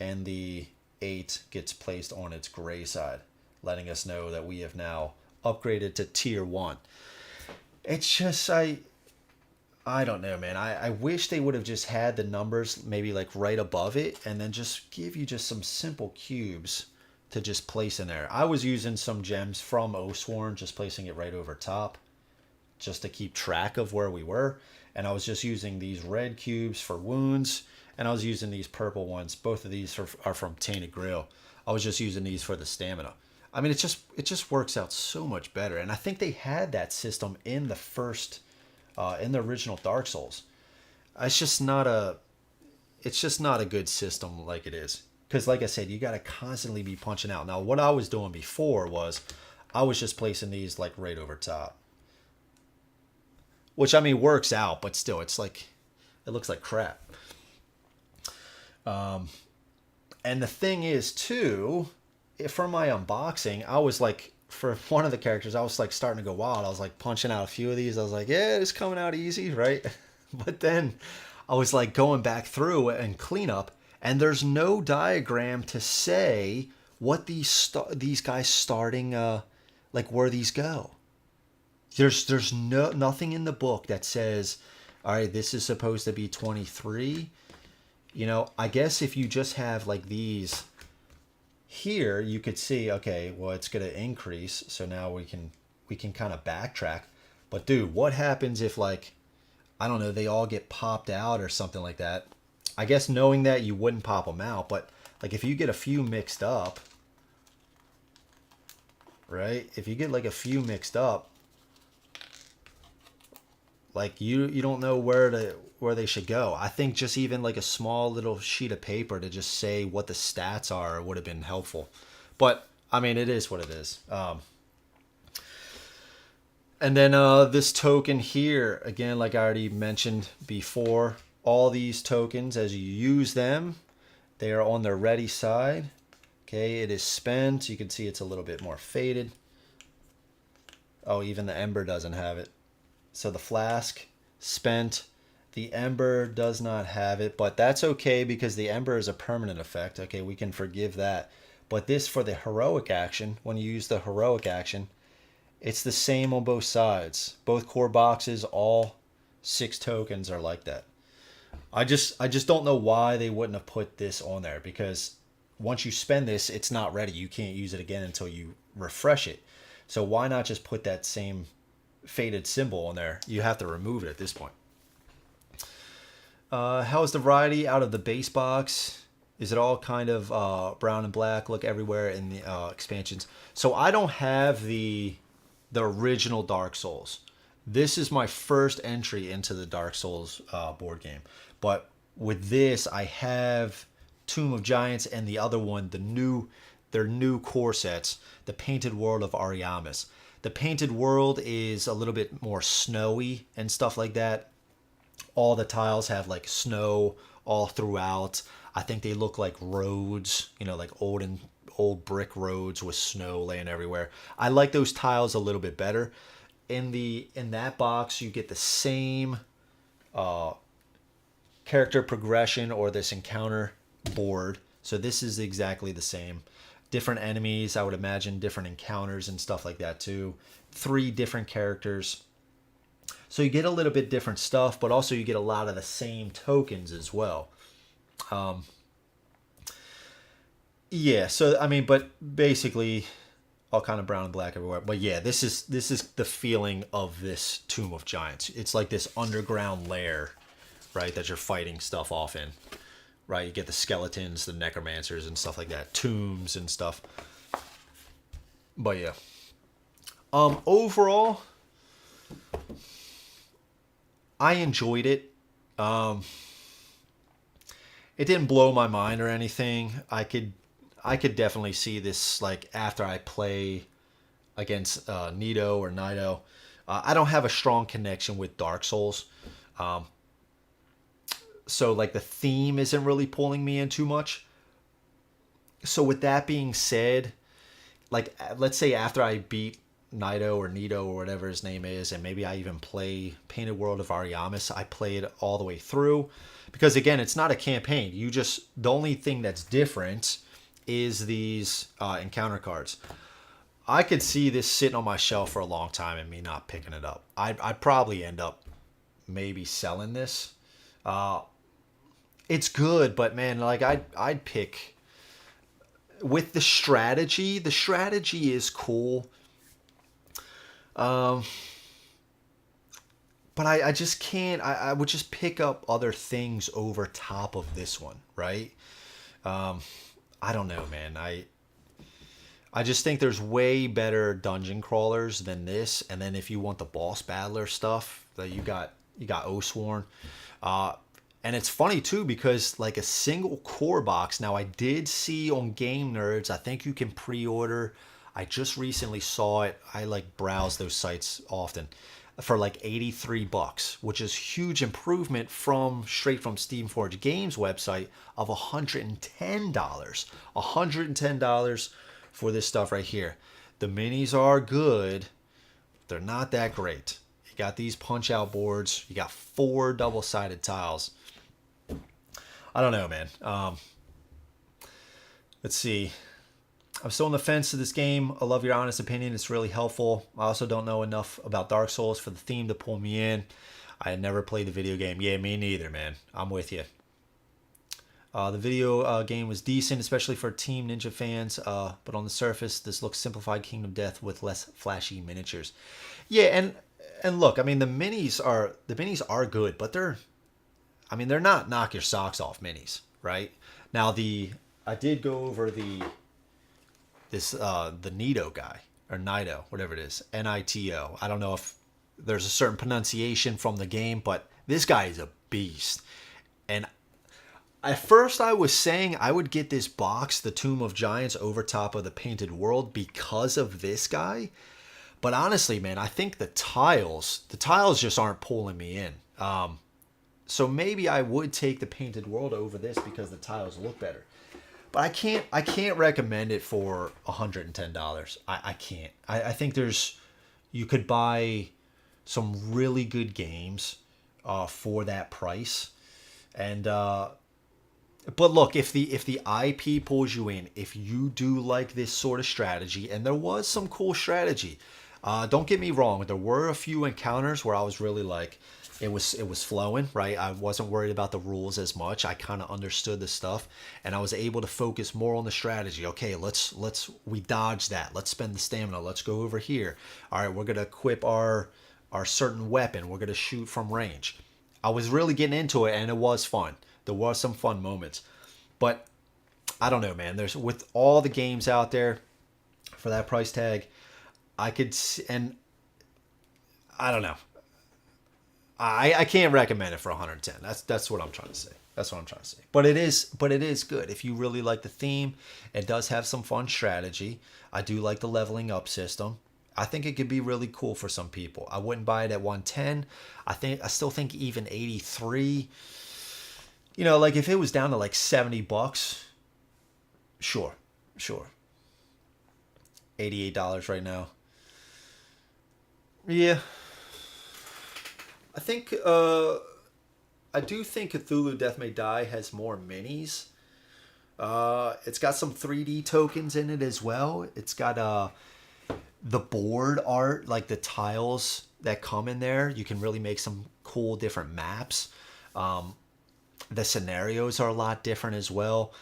and the 8 gets placed on its gray side, letting us know that we have now upgraded to tier 1. It's just, I don't know, man. I wish they would have just had the numbers maybe like right above it, and then just give you just some simple cubes to just place in there. I was using some gems from Oathsworn, just placing it right over top, just to keep track of where we were. And I was just using these red cubes for wounds, and I was using these purple ones. Both of these are from Tainted Grail. I was just using these for the stamina. I mean, it just works out so much better. And I think they had that system in the first, in the original Dark Souls. It's just not a good system like it is. Because like I said, you got to constantly be punching out. Now, what I was doing before was I was just placing these like right over top. Which, I mean, works out, but still, it's like, it looks like crap. And the thing is, too, for my unboxing, I was like, for one of the characters, I was like starting to go wild. I was like punching out a few of these. I was like, yeah, it's coming out easy, right? But then I was like going back through and clean up, and there's no diagram to say what these guys starting, like where these go. There's nothing in the book that says, all right, this is supposed to be 23. You know, I guess if you just have like these here, you could see, okay, well, it's going to increase. So now we can kind of backtrack. But dude, what happens if, like, I don't know, they all get popped out or something like that? I guess knowing that, you wouldn't pop them out. But like if you get a few mixed up, right? If you get like a few mixed up, like you don't know where they should go. I think just even like a small little sheet of paper to just say what the stats are would have been helpful. But I mean, it is what it is. And then this token here, again, like I already mentioned before, all these tokens, as you use them, they are on the ready side. Okay, it is spent. You can see it's a little bit more faded. Oh, even the ember doesn't have it. So the flask, spent. The ember does not have it, but that's okay because the ember is a permanent effect. Okay, we can forgive that. But this, for the heroic action, when you use the heroic action, it's the same on both sides. Both core boxes, all 6 tokens are like that. I just don't know why they wouldn't have put this on there, because once you spend this, it's not ready. You can't use it again until you refresh it. So why not just put that same faded symbol on there? You have to remove it at this point. How is the variety out of the base box? Is it all kind of brown and black? Look everywhere in the expansions. So I don't have the original Dark Souls. This is my first entry into the Dark Souls board game. But with this, I have Tomb of Giants and the other one, their new core sets, the Painted World of Ariamis. The Painted World is a little bit more snowy and stuff like that. All the tiles have like snow all throughout. I think they look like roads, you know, like old brick roads with snow laying everywhere. I like those tiles a little bit better. In that box, you get the same character progression or this encounter board. So this is exactly the same. Different enemies, I would imagine, different encounters and stuff like that too. 3 different characters. So you get a little bit different stuff, but also you get a lot of the same tokens as well. Yeah, so I mean, but basically all kind of brown and black everywhere. But yeah, this is the feeling of this Tomb of Giants. It's like this underground lair, right, that you're fighting stuff off in. Right, you get the skeletons, the necromancers and stuff like that, tombs and stuff. But yeah. Overall, I enjoyed it. It didn't blow my mind or anything. I could definitely see this, like, after I play against Nido or Nido. I don't have a strong connection with Dark Souls. So, like, the theme isn't really pulling me in too much. So, with that being said, like, let's say after I beat Nido or whatever his name is, and maybe I even play Painted World of Ariamis, I play it all the way through. Because, again, it's not a campaign. The only thing that's different is these encounter cards. I could see this sitting on my shelf for a long time and me not picking it up. I'd probably end up maybe selling this. It's good, but man, like I'd pick with the strategy. The strategy is cool. But I just can't. I would just pick up other things over top of this one, right? I don't know, man. I just think there's way better dungeon crawlers than this. And then if you want the boss battler stuff, that you got Oathsworn. And it's funny too because like a single core box. Now I did see on Game Nerds, I think you can pre-order. I just recently saw it. I like browse those sites often for like $83, which is huge improvement straight from Steamforged Games website of $110. $110 for this stuff right here. The minis are good. They're not that great. You got these punch out boards. You got 4 double-sided tiles. I don't know, man. Let's see. I'm still on the fence to this game. I love your honest opinion. It's really helpful. I also don't know enough about Dark Souls for the theme to pull me in. I had never played the video game. Yeah, me neither, man. I'm with you. The video game was decent, especially for Team Ninja fans. But on the surface, this looks simplified Kingdom Death with less flashy miniatures. Yeah, and look, I mean, the minis are good, but they're not knock your socks off minis, right? Now I did go over the Nido guy, or Nido, whatever it is, Nito. I don't know if there's a certain pronunciation from the game, but this guy is a beast. And at first I was saying I would get this box, the Tomb of Giants, over top of the Painted World because of this guy. But honestly, man, I think the tiles just aren't pulling me in. So maybe I would take the Painted World over this because the tiles look better. But I can't recommend it for $110. I can't. I think you could buy some really good games for that price. And but look, if the IP pulls you in, if you do like this sort of strategy, and there was some cool strategy. Don't get me wrong, there were a few encounters where I was really like, it was flowing, right? I wasn't worried about the rules as much. I kind of understood the stuff, and I was able to focus more on the strategy. Okay, we dodge that. Let's spend the stamina. Let's go over here. All right, we're gonna equip our certain weapon. We're gonna shoot from range. I was really getting into it, and it was fun. There was some fun moments, but I don't know, man. With all the games out there for that price tag, I could, and I don't know. I can't recommend it for 110. That's what I'm trying to say. That's what I'm trying to say. But it is good. If you really like the theme, it does have some fun strategy. I do like the leveling up system. I think it could be really cool for some people. I wouldn't buy it at 110. I still think even 83. You know, like if it was down to like $70, sure. $88 right now. Yeah. I think I do think Cthulhu Death May Die has more minis. It's got some 3D tokens in it as well. It's got the board art, like the tiles that come in there. You can really make some cool different maps. The scenarios are a lot different as well.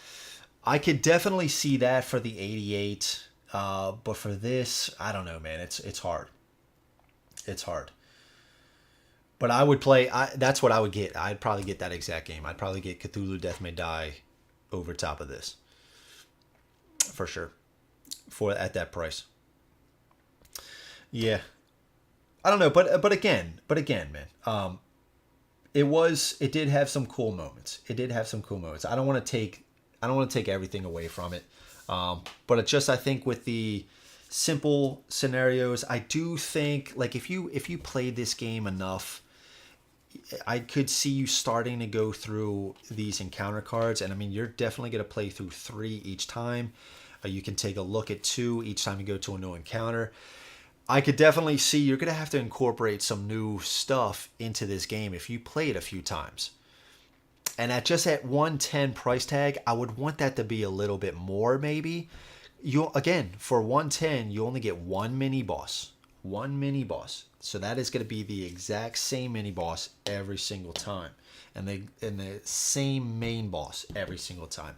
I could definitely see that for the 88. But for this, I don't know, man. It's hard. It's hard. But I would play. That's what I would get. I'd probably get that exact game. I'd probably get Cthulhu Death May Die over top of this, for sure. At that price. Yeah, I don't know, but again, man. It did have some cool moments. It did have some cool moments. I don't want to take everything away from it. But it just, I think with the simple scenarios, I do think like if you played this game enough, I could see you starting to go through these encounter cards. And I mean, you're definitely going to play through 3 each time. You can take a look at 2 each time you go to a new encounter. I could definitely see you're going to have to incorporate some new stuff into this game if you play it a few times. And at 110 price tag, I would want that to be a little bit more maybe. For 110, you only get one mini boss. One mini boss. So that is going to be the exact same mini boss every single time. And the same main boss every single time.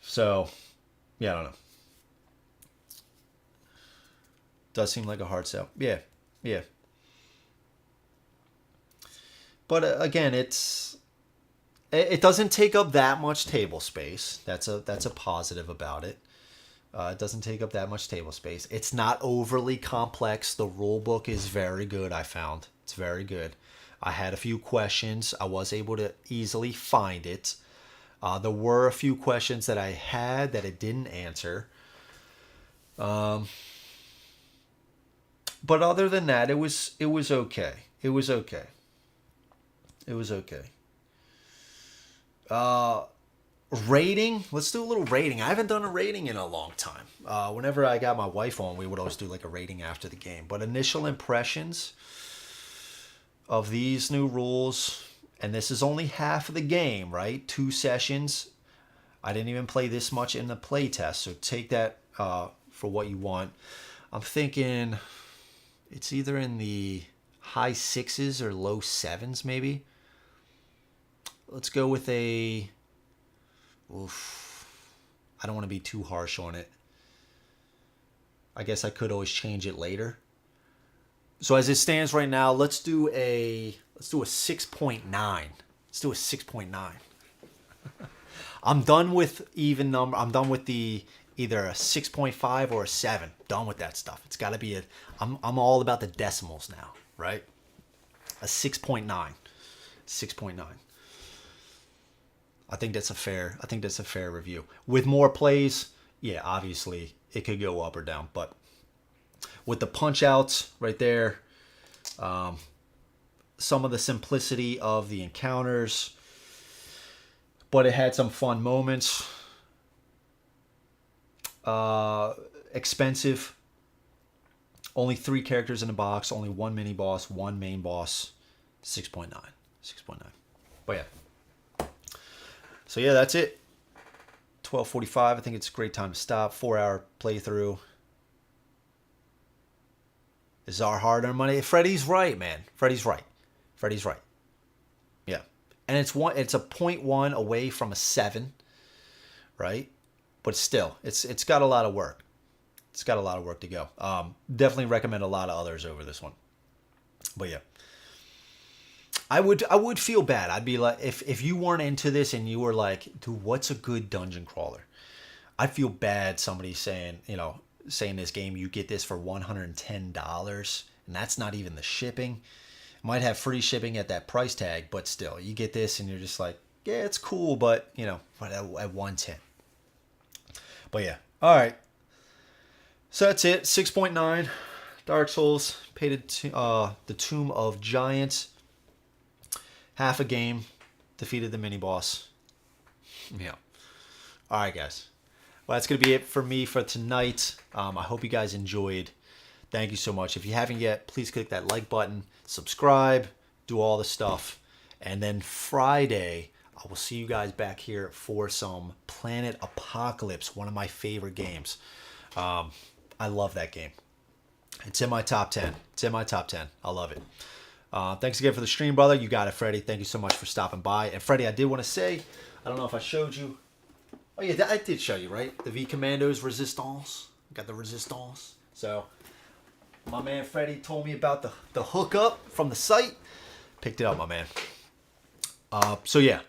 So, yeah, I don't know. Does seem like a hard sell. Yeah. But again, it doesn't take up that much table space. That's a positive about it. It doesn't take up that much table space. It's not overly complex. The rule book is very good, I found. It's very good. I had a few questions. I was able to easily find it. There were a few questions that I had that it didn't answer. But other than that, it was okay. It was okay. Rating. Let's do a little rating. I haven't done a rating in a long time. Whenever I got my wife on, we would always do like a rating after the game. But initial impressions of these new rules, and this is only half of the game, right? 2 sessions. I didn't even play this much in the play test, so take that for what you want. I'm thinking it's either in the high 6s or low 7s, maybe. Let's go with a... Oof. I don't want to be too harsh on it. I guess I could always change it later. So as it stands right now, let's do a 6.9. Let's do a 6.9. I'm done with even number. I'm done with the either a 6.5 or a 7. Done with that stuff. It's got to be I'm all about the decimals now, right? A 6.9. 6.9. I think that's a fair review. With more plays, yeah, obviously it could go up or down, but with the punch outs right there, some of the simplicity of the encounters, but it had some fun moments. Expensive. Only 3 characters in the box, only 1 mini boss, 1 main boss. 6.9. 6.9. But yeah. So yeah, that's it. 12:45. I think it's a great time to stop. 4-hour playthrough. This is our hard-earned money. Freddy's right, man. Freddy's right. Yeah. And it's a 0.1 away from a 7, right? But still, it's got a lot of work. It's got a lot of work to go. Definitely recommend a lot of others over this one. But yeah. I would feel bad. I'd be like, if you weren't into this and you were like, dude, what's a good dungeon crawler? I'd feel bad somebody saying this game, you get this for $110, and that's not even the shipping. Might have free shipping at that price tag, but still, you get this and you're just like, yeah, it's cool, but but at 110. But yeah, all right. So that's it. 6.9. Dark Souls. Paid the Tomb of Giants. Half a game. Defeated the mini boss. Yeah. All right, guys. Well, that's going to be it for me for tonight. I hope you guys enjoyed. Thank you so much. If you haven't yet, please click that like button, subscribe, do all the stuff. And then Friday, I will see you guys back here for some Planet Apocalypse, one of my favorite games. I love that game. It's in my top 10. It's in my top 10. I love it. Thanks again for the stream, brother. You got it, Freddie. Thank you so much for stopping by. And Freddie, I did want to say, I don't know if I showed you. Oh, yeah, I did show you, right? The V Commandos Resistance. Got the Resistance. So, my man Freddie told me about the hookup from the site. Picked it up, my man. So, yeah.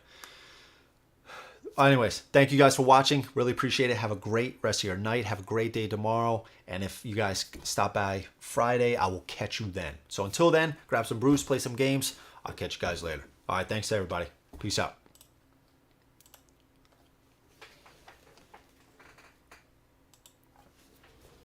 Anyways, thank you guys for watching. Really appreciate it. Have a great rest of your night. Have a great day tomorrow. And if you guys stop by Friday, I will catch you then. So until then, grab some brews, play some games. I'll catch you guys later. All right, thanks to everybody. Peace out.